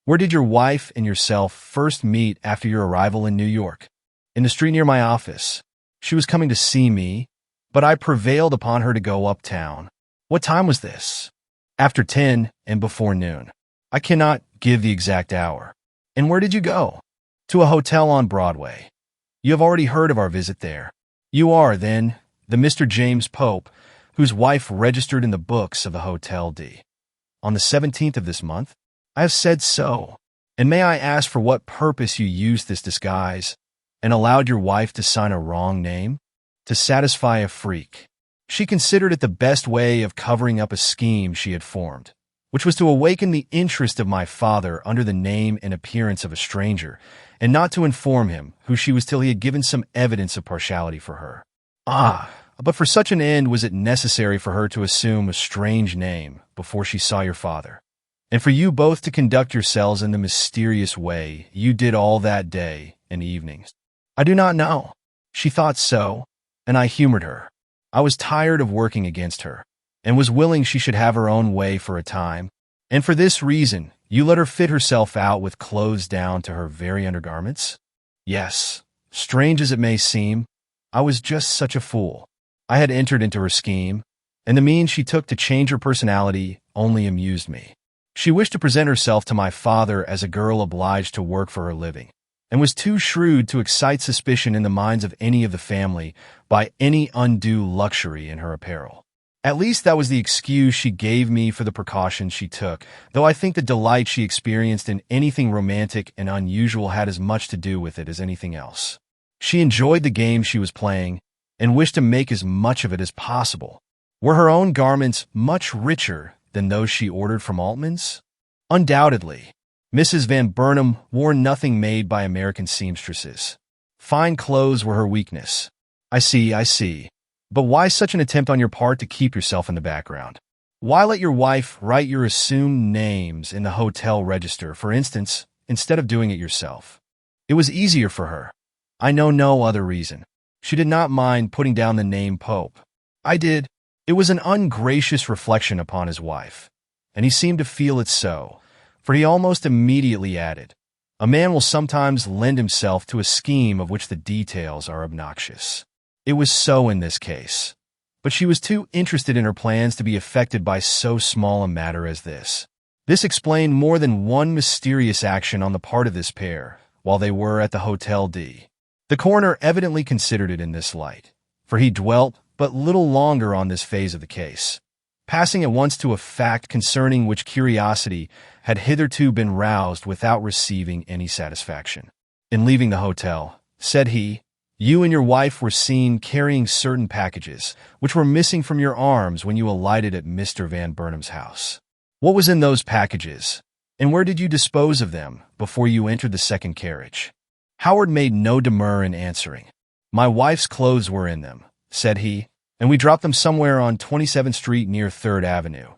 Where did your wife and yourself first meet after your arrival in New York? In the street near my office. She was coming to see me, but I prevailed upon her to go uptown. What time was this? After 10 and before noon. I cannot give the exact hour. And where did you go? To a hotel on Broadway. You have already heard of our visit there. You are, then, the Mr. James Pope, whose wife registered in the books of the Hotel D. On the 17th of this month? I have said so. And may I ask for what purpose you used this disguise and allowed your wife to sign a wrong name? To satisfy a freak. She considered it the best way of covering up a scheme she had formed, which was to awaken the interest of my father under the name and appearance of a stranger, and not to inform him who she was till he had given some evidence of partiality for her. Ah, but for such an end was it necessary for her to assume a strange name before she saw your father, and for you both to conduct yourselves in the mysterious way you did all that day and evenings. I do not know. She thought so, and I humored her. I was tired of working against her, and was willing she should have her own way for a time, and for this reason you let her fit herself out with clothes down to her very undergarments? Yes, strange as it may seem, I was just such a fool. I had entered into her scheme, and the means she took to change her personality only amused me. She wished to present herself to my father as a girl obliged to work for her living, and was too shrewd to excite suspicion in the minds of any of the family by any undue luxury in her apparel. At least that was the excuse she gave me for the precautions she took, though I think the delight she experienced in anything romantic and unusual had as much to do with it as anything else. She enjoyed the game she was playing, and wished to make as much of it as possible. Were her own garments much richer than those she ordered from Altman's? Undoubtedly. Mrs. Van Burnham wore nothing made by American seamstresses. Fine clothes were her weakness. I see. But why such an attempt on your part to keep yourself in the background? Why let your wife write your assumed names in the hotel register, for instance, instead of doing it yourself? It was easier for her. I know no other reason. She did not mind putting down the name Pope. I did. It was an ungracious reflection upon his wife, and he seemed to feel it so, for he almost immediately added, "A man will sometimes lend himself to a scheme of which the details are obnoxious." It was so in this case, but she was too interested in her plans to be affected by so small a matter as this. This explained more than one mysterious action on the part of this pair while they were at the Hotel D. The coroner evidently considered it in this light, for he dwelt but little longer on this phase of the case, passing at once to a fact concerning which curiosity had hitherto been roused without receiving any satisfaction. In leaving the hotel, said he, you and your wife were seen carrying certain packages, which were missing from your arms when you alighted at Mr. Van Burnham's house. What was in those packages, and where did you dispose of them before you entered the second carriage? Howard made no demur in answering. My wife's clothes were in them, said he, and we dropped them somewhere on 27th Street near 3rd Avenue,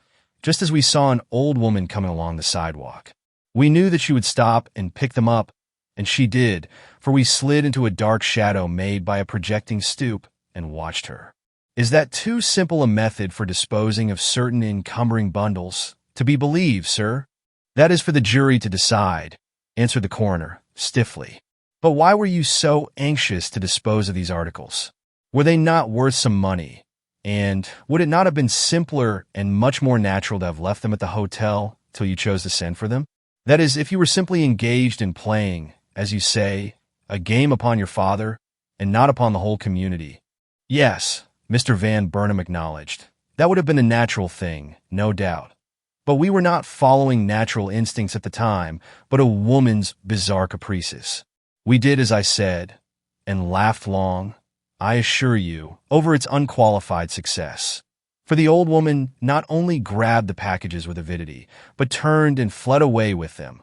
just as we saw an old woman coming along the sidewalk. We knew that she would stop and pick them up, and she did, for we slid into a dark shadow made by a projecting stoop and watched her. Is that too simple a method for disposing of certain encumbering bundles to be believed, sir? That is for the jury to decide, answered the coroner, stiffly. But why were you so anxious to dispose of these articles? Were they not worth some money? And would it not have been simpler and much more natural to have left them at the hotel till you chose to send for them? That is, if you were simply engaged in playing, as you say, a game upon your father, and not upon the whole community. Yes, Mr. Van Burnham acknowledged. That would have been a natural thing, no doubt. But we were not following natural instincts at the time, but a woman's bizarre caprices. We did as I said, and laughed long, I assure you, over its unqualified success. For the old woman not only grabbed the packages with avidity, but turned and fled away with them,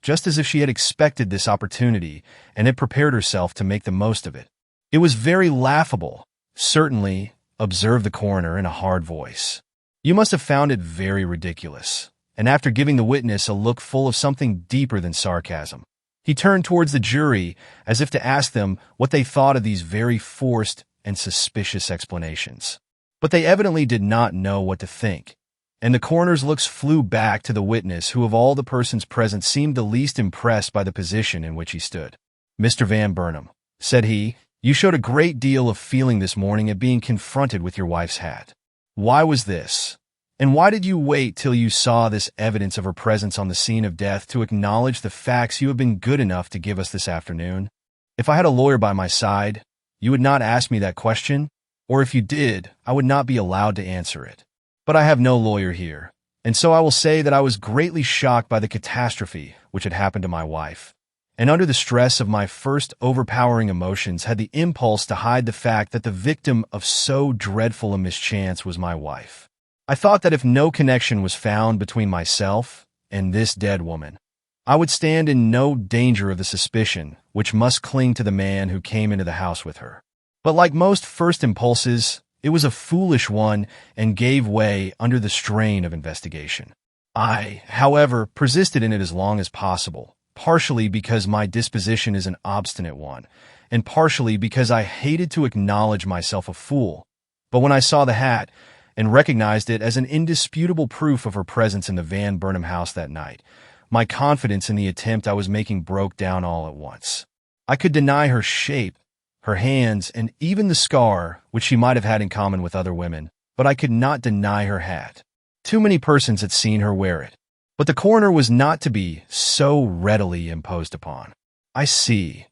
just as if she had expected this opportunity and had prepared herself to make the most of it. It was very laughable, certainly, observed the coroner in a hard voice. You must have found it very ridiculous. And after giving the witness a look full of something deeper than sarcasm, he turned towards the jury as if to ask them what they thought of these very forced and suspicious explanations. But they evidently did not know what to think, and the coroner's looks flew back to the witness who of all the persons present seemed the least impressed by the position in which he stood. Mr. Van Burnham, said he, you showed a great deal of feeling this morning at being confronted with your wife's hat. Why was this? And why did you wait till you saw this evidence of her presence on the scene of death to acknowledge the facts you have been good enough to give us this afternoon? If I had a lawyer by my side, you would not ask me that question, or if you did, I would not be allowed to answer it. But I have no lawyer here, and so I will say that I was greatly shocked by the catastrophe which had happened to my wife, and under the stress of my first overpowering emotions had the impulse to hide the fact that the victim of so dreadful a mischance was my wife. I thought that if no connection was found between myself and this dead woman, I would stand in no danger of the suspicion which must cling to the man who came into the house with her. But like most first impulses, it was a foolish one and gave way under the strain of investigation. I, however, persisted in it as long as possible, partially because my disposition is an obstinate one, and partially because I hated to acknowledge myself a fool. But when I saw the hat, and recognized it as an indisputable proof of her presence in the Van Burnham house that night, my confidence in the attempt I was making broke down all at once. I could deny her shape, her hands, and even the scar which she might have had in common with other women, but I could not deny her hat. Too many persons had seen her wear it. But the coroner was not to be so readily imposed upon. I see,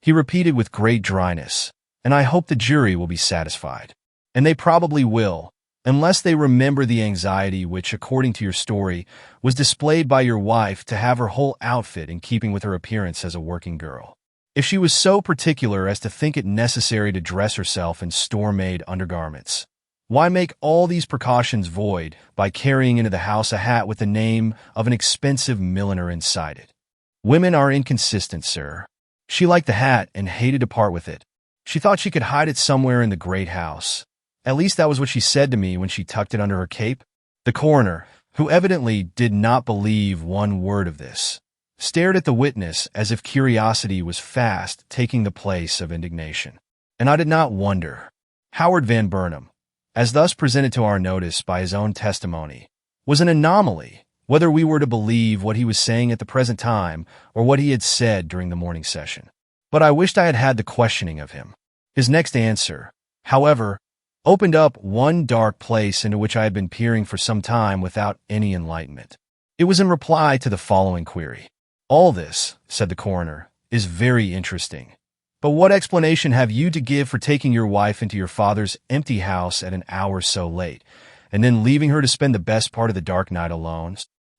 he repeated with great dryness, and I hope the jury will be satisfied. And they probably will, unless they remember the anxiety which, according to your story, was displayed by your wife to have her whole outfit in keeping with her appearance as a working girl. If she was so particular as to think it necessary to dress herself in store-made undergarments, why make all these precautions void by carrying into the house a hat with the name of an expensive milliner inside it? Women are inconsistent, sir. She liked the hat and hated to part with it. She thought she could hide it somewhere in the great house. At least that was what she said to me when she tucked it under her cape. The coroner, who evidently did not believe one word of this, stared at the witness as if curiosity was fast taking the place of indignation. And I did not wonder. Howard Van Burnham, as thus presented to our notice by his own testimony, was an anomaly, whether we were to believe what he was saying at the present time or what he had said during the morning session. But I wished I had had the questioning of him. His next answer, however, opened up one dark place into which I had been peering for some time without any enlightenment. It was in reply to the following query. "All this," said the coroner, "is very interesting. But what explanation have you to give for taking your wife into your father's empty house at an hour so late, and then leaving her to spend the best part of the dark night alone?"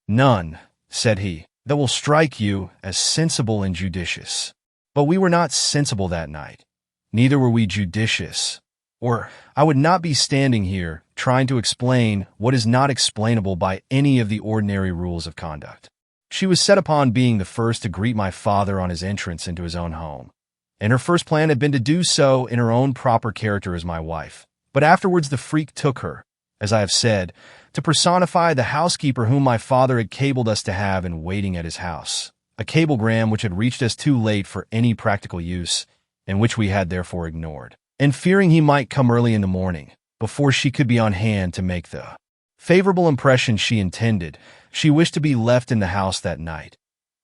"None," said he, "that will strike you as sensible and judicious. But we were not sensible that night. Neither were we judicious. Or I would not be standing here trying to explain what is not explainable by any of the ordinary rules of conduct. She was set upon being the first to greet my father on his entrance into his own home, and her first plan had been to do so in her own proper character as my wife. But afterwards the freak took her, as I have said, to personify the housekeeper whom my father had cabled us to have in waiting at his house, a cablegram which had reached us too late for any practical use, and which we had therefore ignored. And fearing he might come early in the morning, before she could be on hand to make the favorable impression she intended, she wished to be left in the house that night,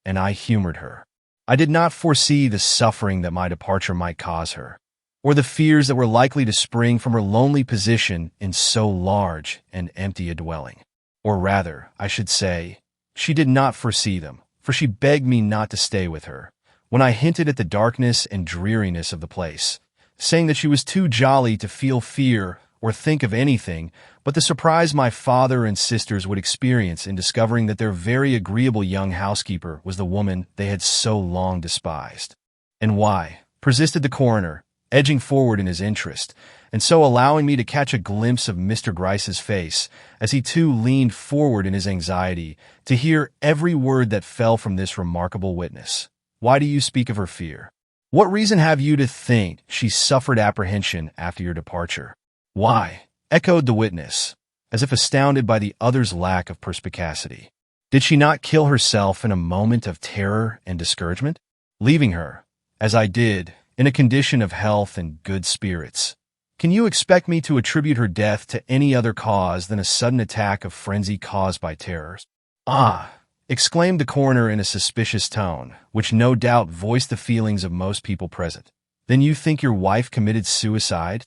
and I humored her. I did not foresee the suffering that my departure might cause her, or the fears that were likely to spring from her lonely position in so large and empty a dwelling. Or rather, I should say, she did not foresee them, for she begged me not to stay with her, when I hinted at the darkness and dreariness of the place, saying that she was too jolly to feel fear or think of anything but the surprise my father and sisters would experience in discovering that their very agreeable young housekeeper was the woman they had so long despised. "And why?" persisted the coroner, edging forward in his interest, and so allowing me to catch a glimpse of Mr. Gryce's face as he too leaned forward in his anxiety to hear every word that fell from this remarkable witness. "Why do you speak of her fear? What reason have you to think she suffered apprehension after your departure?" "Why?" echoed the witness, as if astounded by the other's lack of perspicacity. "Did she not kill herself in a moment of terror and discouragement, leaving her, as I did, in a condition of health and good spirits? Can you expect me to attribute her death to any other cause than a sudden attack of frenzy caused by terrors?" "Ah!" exclaimed the coroner in a suspicious tone, which no doubt voiced the feelings of most people present. "Then you think your wife committed suicide?"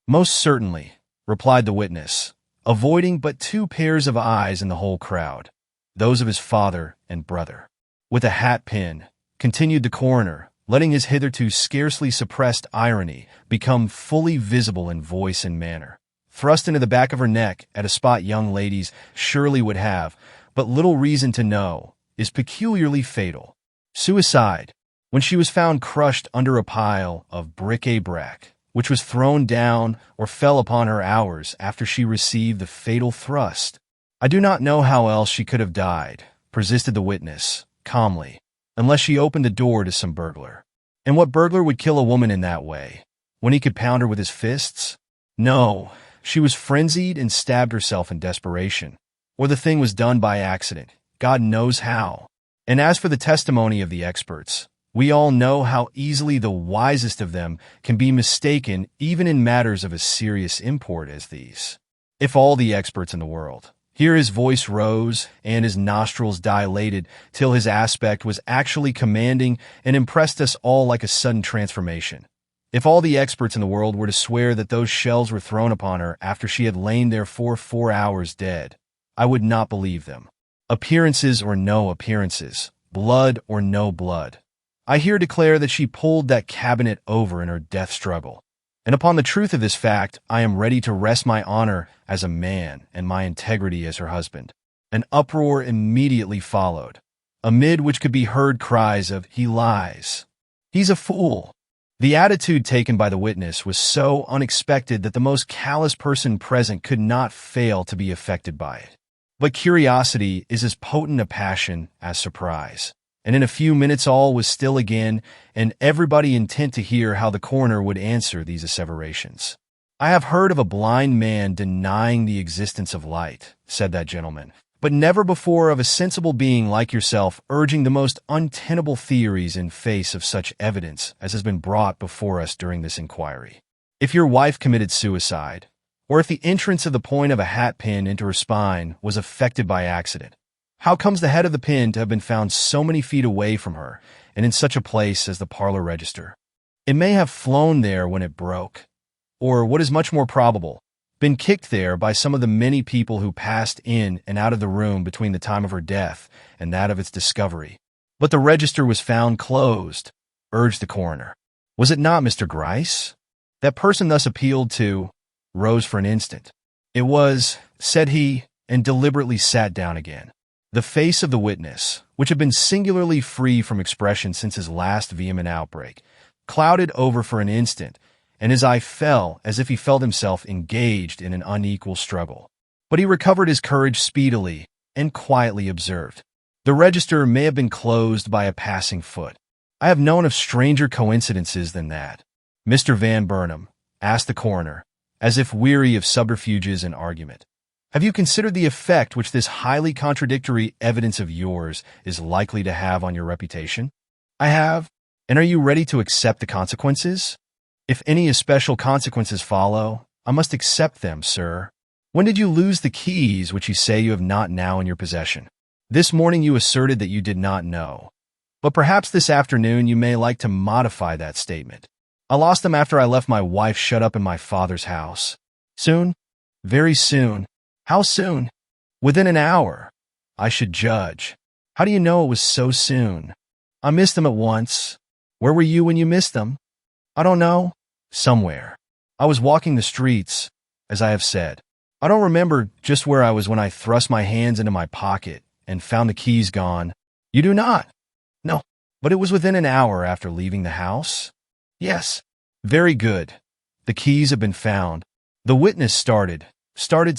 "Most certainly," replied the witness, avoiding but two pairs of eyes in the whole crowd, those of his father and brother. With a hat pin, continued the coroner, letting his hitherto scarcely suppressed irony become fully visible in voice and manner. Thrust into the back of her neck at a spot young ladies surely would have but little reason to know, is peculiarly fatal. Suicide, when she was found crushed under a pile of bric-a-brac, which was thrown down or fell upon her hours after she received the fatal thrust. I do not know how else she could have died, persisted the witness, calmly, unless she opened the door to some burglar. And what burglar would kill a woman in that way, when he could pound her with his fists? No, she was frenzied and stabbed herself in desperation. Or the thing was done by accident, God knows how. And as for the testimony of the experts, we all know how easily the wisest of them can be mistaken even in matters of as serious import as these. If all the experts in the world. Here his voice rose and his nostrils dilated till his aspect was actually commanding and impressed us all like a sudden transformation. If all the experts in the world were to swear that those shells were thrown upon her after she had lain there for 4 hours dead, I would not believe them. Appearances or no appearances, blood or no blood, I here declare that she pulled that cabinet over in her death struggle. And upon the truth of this fact, I am ready to rest my honor as a man and my integrity as her husband. An uproar immediately followed, amid which could be heard cries of, "He lies! He's a fool!" The attitude taken by the witness was so unexpected that the most callous person present could not fail to be affected by it. But curiosity is as potent a passion as surprise. And in a few minutes all was still again, and everybody intent to hear how the coroner would answer these asseverations. "I have heard of a blind man denying the existence of light," said that gentleman, "but never before of a sensible being like yourself urging the most untenable theories in face of such evidence as has been brought before us during this inquiry. If your wife committed suicide, or if the entrance of the point of a hat pin into her spine was effected by accident, how comes the head of the pin to have been found so many feet away from her and in such a place as the parlor register? It may have flown there when it broke, or, what is much more probable, been kicked there by some of the many people who passed in and out of the room between the time of her death and that of its discovery. But the register was found closed," urged the coroner. "Was it not, Mr. Gryce?" That person thus appealed to rose for an instant. "It was," said he, and deliberately sat down again. The face of the witness, which had been singularly free from expression since his last vehement outbreak, clouded over for an instant, and his eye fell as if he felt himself engaged in an unequal struggle. But he recovered his courage speedily and quietly observed, "The register may have been closed by a passing foot. I have known of stranger coincidences than that." "Mr. Van Burnham," asked the coroner, as if weary of subterfuges and argument, "have you considered the effect which this highly contradictory evidence of yours is likely to have on your reputation?" "I have." "And are you ready to accept the consequences?" "If any especial consequences follow, I must accept them, sir." "When did you lose the keys which you say you have not now in your possession?" "This morning you asserted that you did not know. But perhaps this afternoon you may like to modify that statement." "I lost them after I left my wife shut up in my father's house." "Soon?" "Very soon." "How soon?" "Within an hour, I should judge." "How do you know it was so soon?" "I missed them at once." "Where were you when you missed them?" "I don't know. Somewhere. I was walking the streets, as I have said. I don't remember just where I was when I thrust my hands into my pocket and found the keys gone." "You do not?" "No." "But it was within an hour after leaving the house?" "Yes." "Very good. The keys have been found." The witness started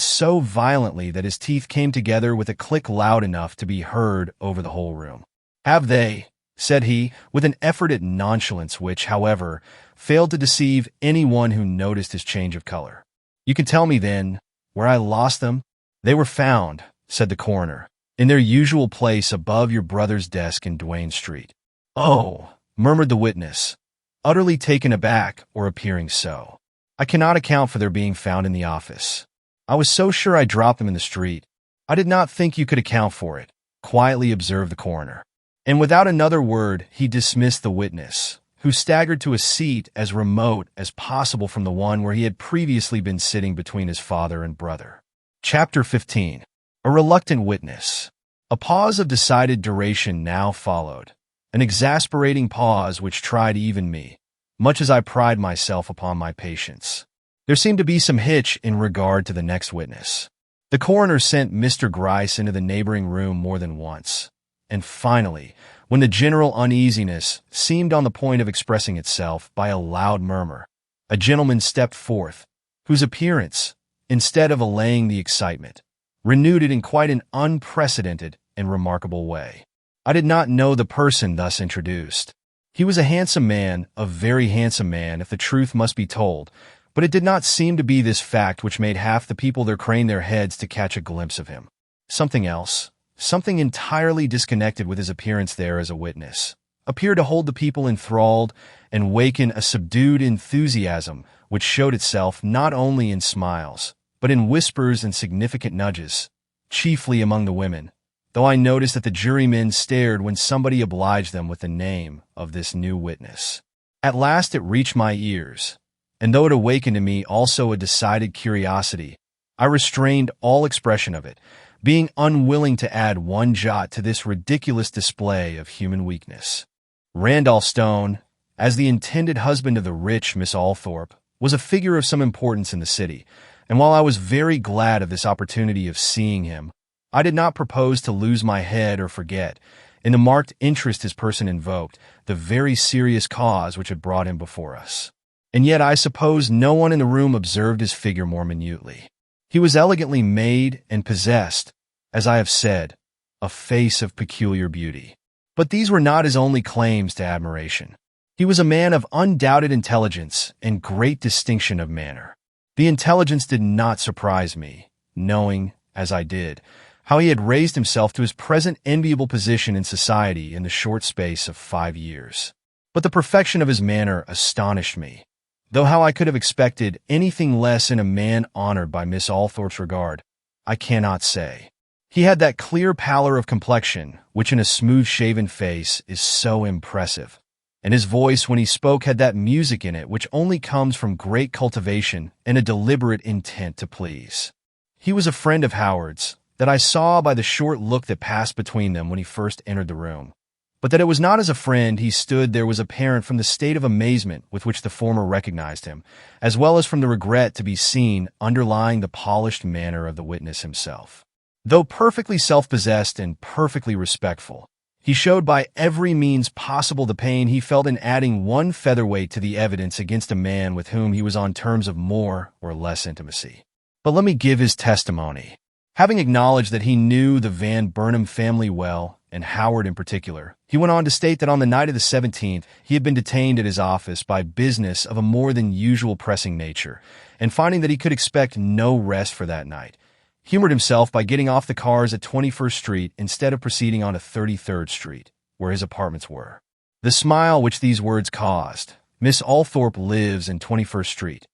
so violently that his teeth came together with a click loud enough to be heard over the whole room. "Have they?" said he, with an effort at nonchalance which, however, failed to deceive anyone who noticed his change of color. "You can tell me, then, where I lost them?" "They were found," said the coroner, "in their usual place above your brother's desk in Duane Street." "Oh," murmured the witness, utterly taken aback or appearing so. "I cannot account for their being found in the office. I was so sure I dropped them in the street." "I did not think you could account for it," quietly observed the coroner. And without another word, he dismissed the witness, who staggered to a seat as remote as possible from the one where he had previously been sitting between his father and brother. Chapter 15. A Reluctant Witness. A pause of decided duration now followed, an exasperating pause which tried even me, much as I pride myself upon my patience. There seemed to be some hitch in regard to the next witness. The coroner sent Mr. Gryce into the neighboring room more than once, and finally, when the general uneasiness seemed on the point of expressing itself by a loud murmur, a gentleman stepped forth, whose appearance, instead of allaying the excitement, renewed it in quite an unprecedented and remarkable way. I did not know the person thus introduced. He was a handsome man, a very handsome man, if the truth must be told, but it did not seem to be this fact which made half the people there crane their heads to catch a glimpse of him. Something else, something entirely disconnected with his appearance there as a witness, appeared to hold the people enthralled and waken a subdued enthusiasm which showed itself not only in smiles, but in whispers and significant nudges, chiefly among the women, though I noticed that the jurymen stared when somebody obliged them with the name of this new witness. At last it reached my ears, and though it awakened in me also a decided curiosity, I restrained all expression of it, being unwilling to add one jot to this ridiculous display of human weakness. Randolph Stone, as the intended husband of the rich Miss Althorpe, was a figure of some importance in the city, and while I was very glad of this opportunity of seeing him, I did not propose to lose my head or forget, in the marked interest his person invoked, the very serious cause which had brought him before us. And yet I suppose no one in the room observed his figure more minutely. He was elegantly made and possessed, as I have said, a face of peculiar beauty. But these were not his only claims to admiration. He was a man of undoubted intelligence and great distinction of manner. The intelligence did not surprise me, knowing, as I did, how he had raised himself to his present enviable position in society in the short space of 5 years. But the perfection of his manner astonished me, though how I could have expected anything less in a man honored by Miss Althorpe's regard, I cannot say. He had that clear pallor of complexion which in a smooth-shaven face is so impressive, and his voice when he spoke had that music in it which only comes from great cultivation and a deliberate intent to please. He was a friend of Howard's, that I saw by the short look that passed between them when he first entered the room. But that it was not as a friend he stood there was apparent from the state of amazement with which the former recognized him, as well as from the regret to be seen underlying the polished manner of the witness himself. Though perfectly self-possessed and perfectly respectful, he showed by every means possible the pain he felt in adding one featherweight to the evidence against a man with whom he was on terms of more or less intimacy. But let me give his testimony. Having acknowledged that he knew the Van Burnham family well, and Howard in particular, he went on to state that on the night of the 17th, he had been detained at his office by business of a more than usual pressing nature, and finding that he could expect no rest for that night, humored himself by getting off the cars at 21st Street instead of proceeding on to 33rd Street, where his apartments were. The smile which these words caused, "Miss Althorpe lives in 21st Street,"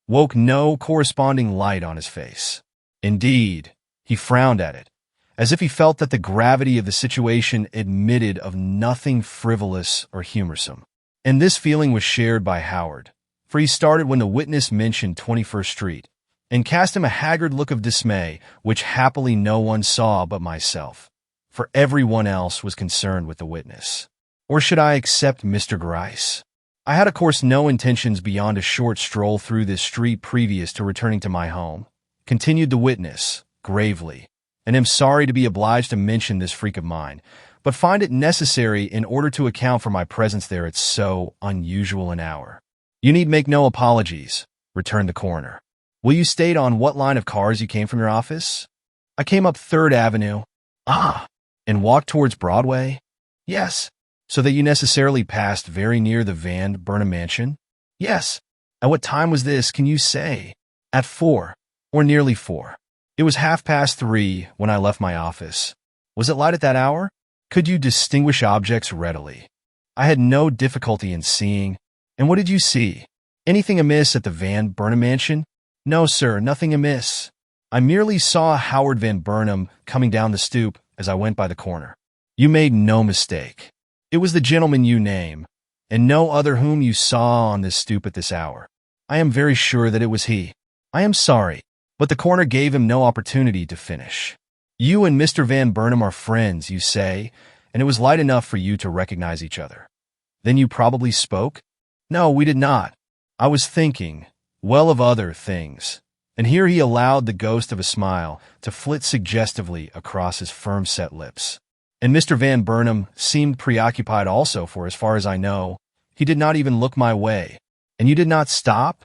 woke no corresponding light on his face. Indeed, he frowned at it, as if he felt that the gravity of the situation admitted of nothing frivolous or humorsome. And this feeling was shared by Howard, for he started when the witness mentioned 21st Street, and cast him a haggard look of dismay, which happily no one saw but myself, for everyone else was concerned with the witness. Or should I accept Mr. Gryce? I had of course no intentions beyond a short stroll through this street previous to returning to my home, continued the witness, gravely, and am sorry to be obliged to mention this freak of mine, but find it necessary in order to account for my presence there at so unusual an hour. You need make no apologies, returned the coroner. Will you state on what line of cars you came from your office? I came up 3rd Avenue. Ah, and walked towards Broadway? Yes. So that you necessarily passed very near the Van Burnham mansion? Yes. At what time was this, can you say? At 4, or nearly 4. It was 3:30 when I left my office. Was it light at that hour? Could you distinguish objects readily? I had no difficulty in seeing. And what did you see? Anything amiss at the Van Burnham mansion? No, sir, nothing amiss. I merely saw Howard Van Burnham coming down the stoop as I went by the corner. You made no mistake. It was the gentleman you name, and no other whom you saw on this stoop at this hour. I am very sure that it was he. I am sorry. But the coroner gave him no opportunity to finish. You and Mr. Van Burnham are friends, you say, and it was light enough for you to recognize each other. Then you probably spoke? No, we did not. I was thinking, well, of other things. And here he allowed the ghost of a smile to flit suggestively across his firm-set lips. And Mr. Van Burnham seemed preoccupied also, for as far as I know, he did not even look my way. And you did not stop?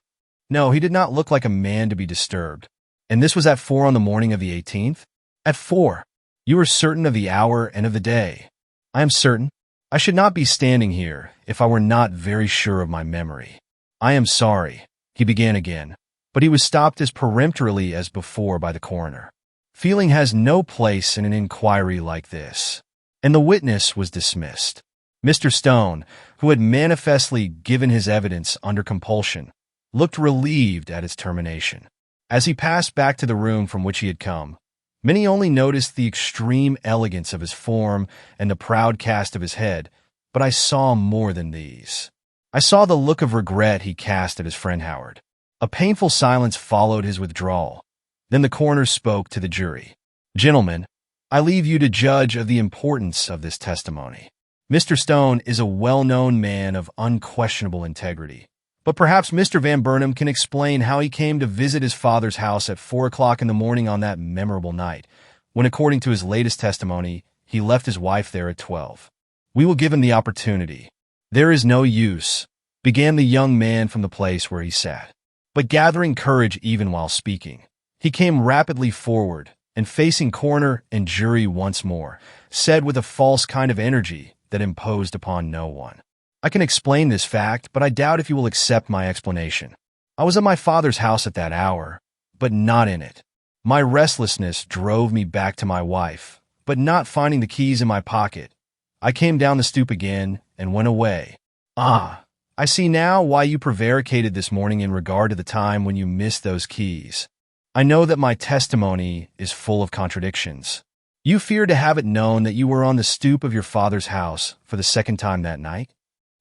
No, he did not look like a man to be disturbed. And this was at 4 on the morning of the 18th? At 4. You are certain of the hour and of the day? I am certain. I should not be standing here if I were not very sure of my memory. I am sorry, he began again, but he was stopped as peremptorily as before by the coroner. Feeling has no place in an inquiry like this. And the witness was dismissed. Mr. Stone, who had manifestly given his evidence under compulsion, looked relieved at its termination. As he passed back to the room from which he had come, many only noticed the extreme elegance of his form and the proud cast of his head, but I saw more than these. I saw the look of regret he cast at his friend Howard. A painful silence followed his withdrawal. Then the coroner spoke to the jury. Gentlemen, I leave you to judge of the importance of this testimony. Mr. Stone is a well-known man of unquestionable integrity, but perhaps Mr. Van Burnham can explain how he came to visit his father's house at 4 o'clock in the morning on that memorable night, when according to his latest testimony, he left his wife there at 12. We will give him the opportunity. There is no use, began the young man from the place where he sat. But gathering courage even while speaking, he came rapidly forward and, facing coroner and jury once more, said with a false kind of energy that imposed upon no one, I can explain this fact, but I doubt if you will accept my explanation. I was at my father's house at that hour, but not in it. My restlessness drove me back to my wife, but not finding the keys in my pocket, I came down the stoop again and went away. Ah, I see now why you prevaricated this morning in regard to the time when you missed those keys. I know that my testimony is full of contradictions. You feared to have it known that you were on the stoop of your father's house for the second time that night?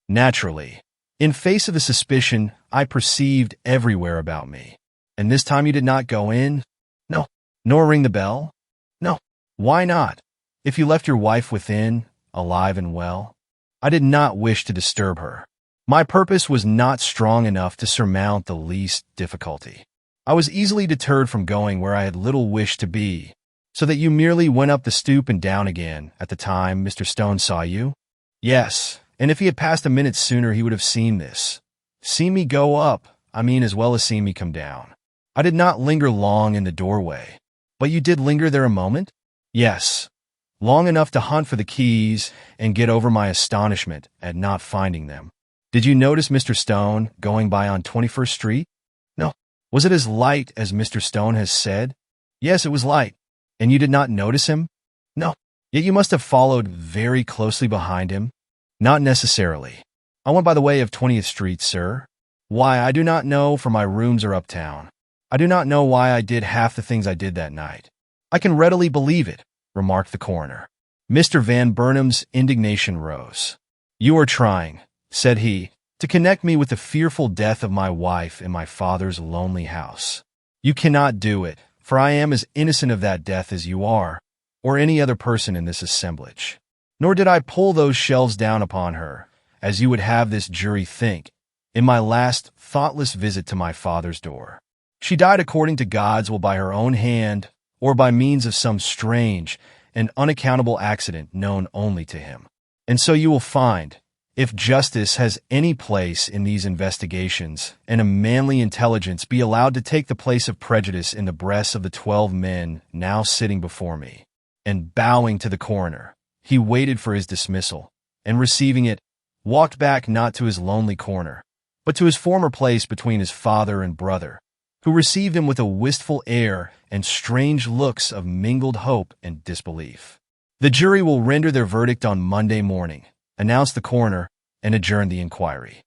Naturally. In face of the suspicion I perceived everywhere about me. And this time you did not go in? No. Nor ring the bell? No. Why not? If you left your wife within, alive and well, I did not wish to disturb her. My purpose was not strong enough to surmount the least difficulty. I was easily deterred from going where I had little wish to be, so that you merely went up the stoop and down again at the time Mr. Stone saw you? Yes, and if he had passed a minute sooner he would have seen this. Seen me go up, I mean, as well as seen me come down. I did not linger long in the doorway. But you did linger there a moment? Yes. Long enough to hunt for the keys and get over my astonishment at not finding them. Did you notice Mr. Stone going by on 21st Street? No. Was it as light as Mr. Stone has said? Yes, it was light. And you did not notice him? No. Yet you must have followed very closely behind him? Not necessarily. I went by the way of 20th Street, sir. Why, I do not know, for my rooms are uptown. I do not know why I did half the things I did that night. I can readily believe it, remarked the coroner. Mr. Van Burnham's indignation rose. You are trying, said he, to connect me with the fearful death of my wife in my father's lonely house. You cannot do it, for I am as innocent of that death as you are, or any other person in this assemblage. Nor did I pull those shelves down upon her, as you would have this jury think, in my last thoughtless visit to my father's door. She died according to God's will by her own hand, or by means of some strange and unaccountable accident known only to him. And so you will find, if justice has any place in these investigations, and a manly intelligence be allowed to take the place of prejudice in the breasts of the 12 men now sitting before me. And bowing to the coroner, he waited for his dismissal, and receiving it, walked back not to his lonely corner, but to his former place between his father and brother, who received him with a wistful air and strange looks of mingled hope and disbelief. The jury will render their verdict on Monday morning, announced the coroner, and adjourned the inquiry.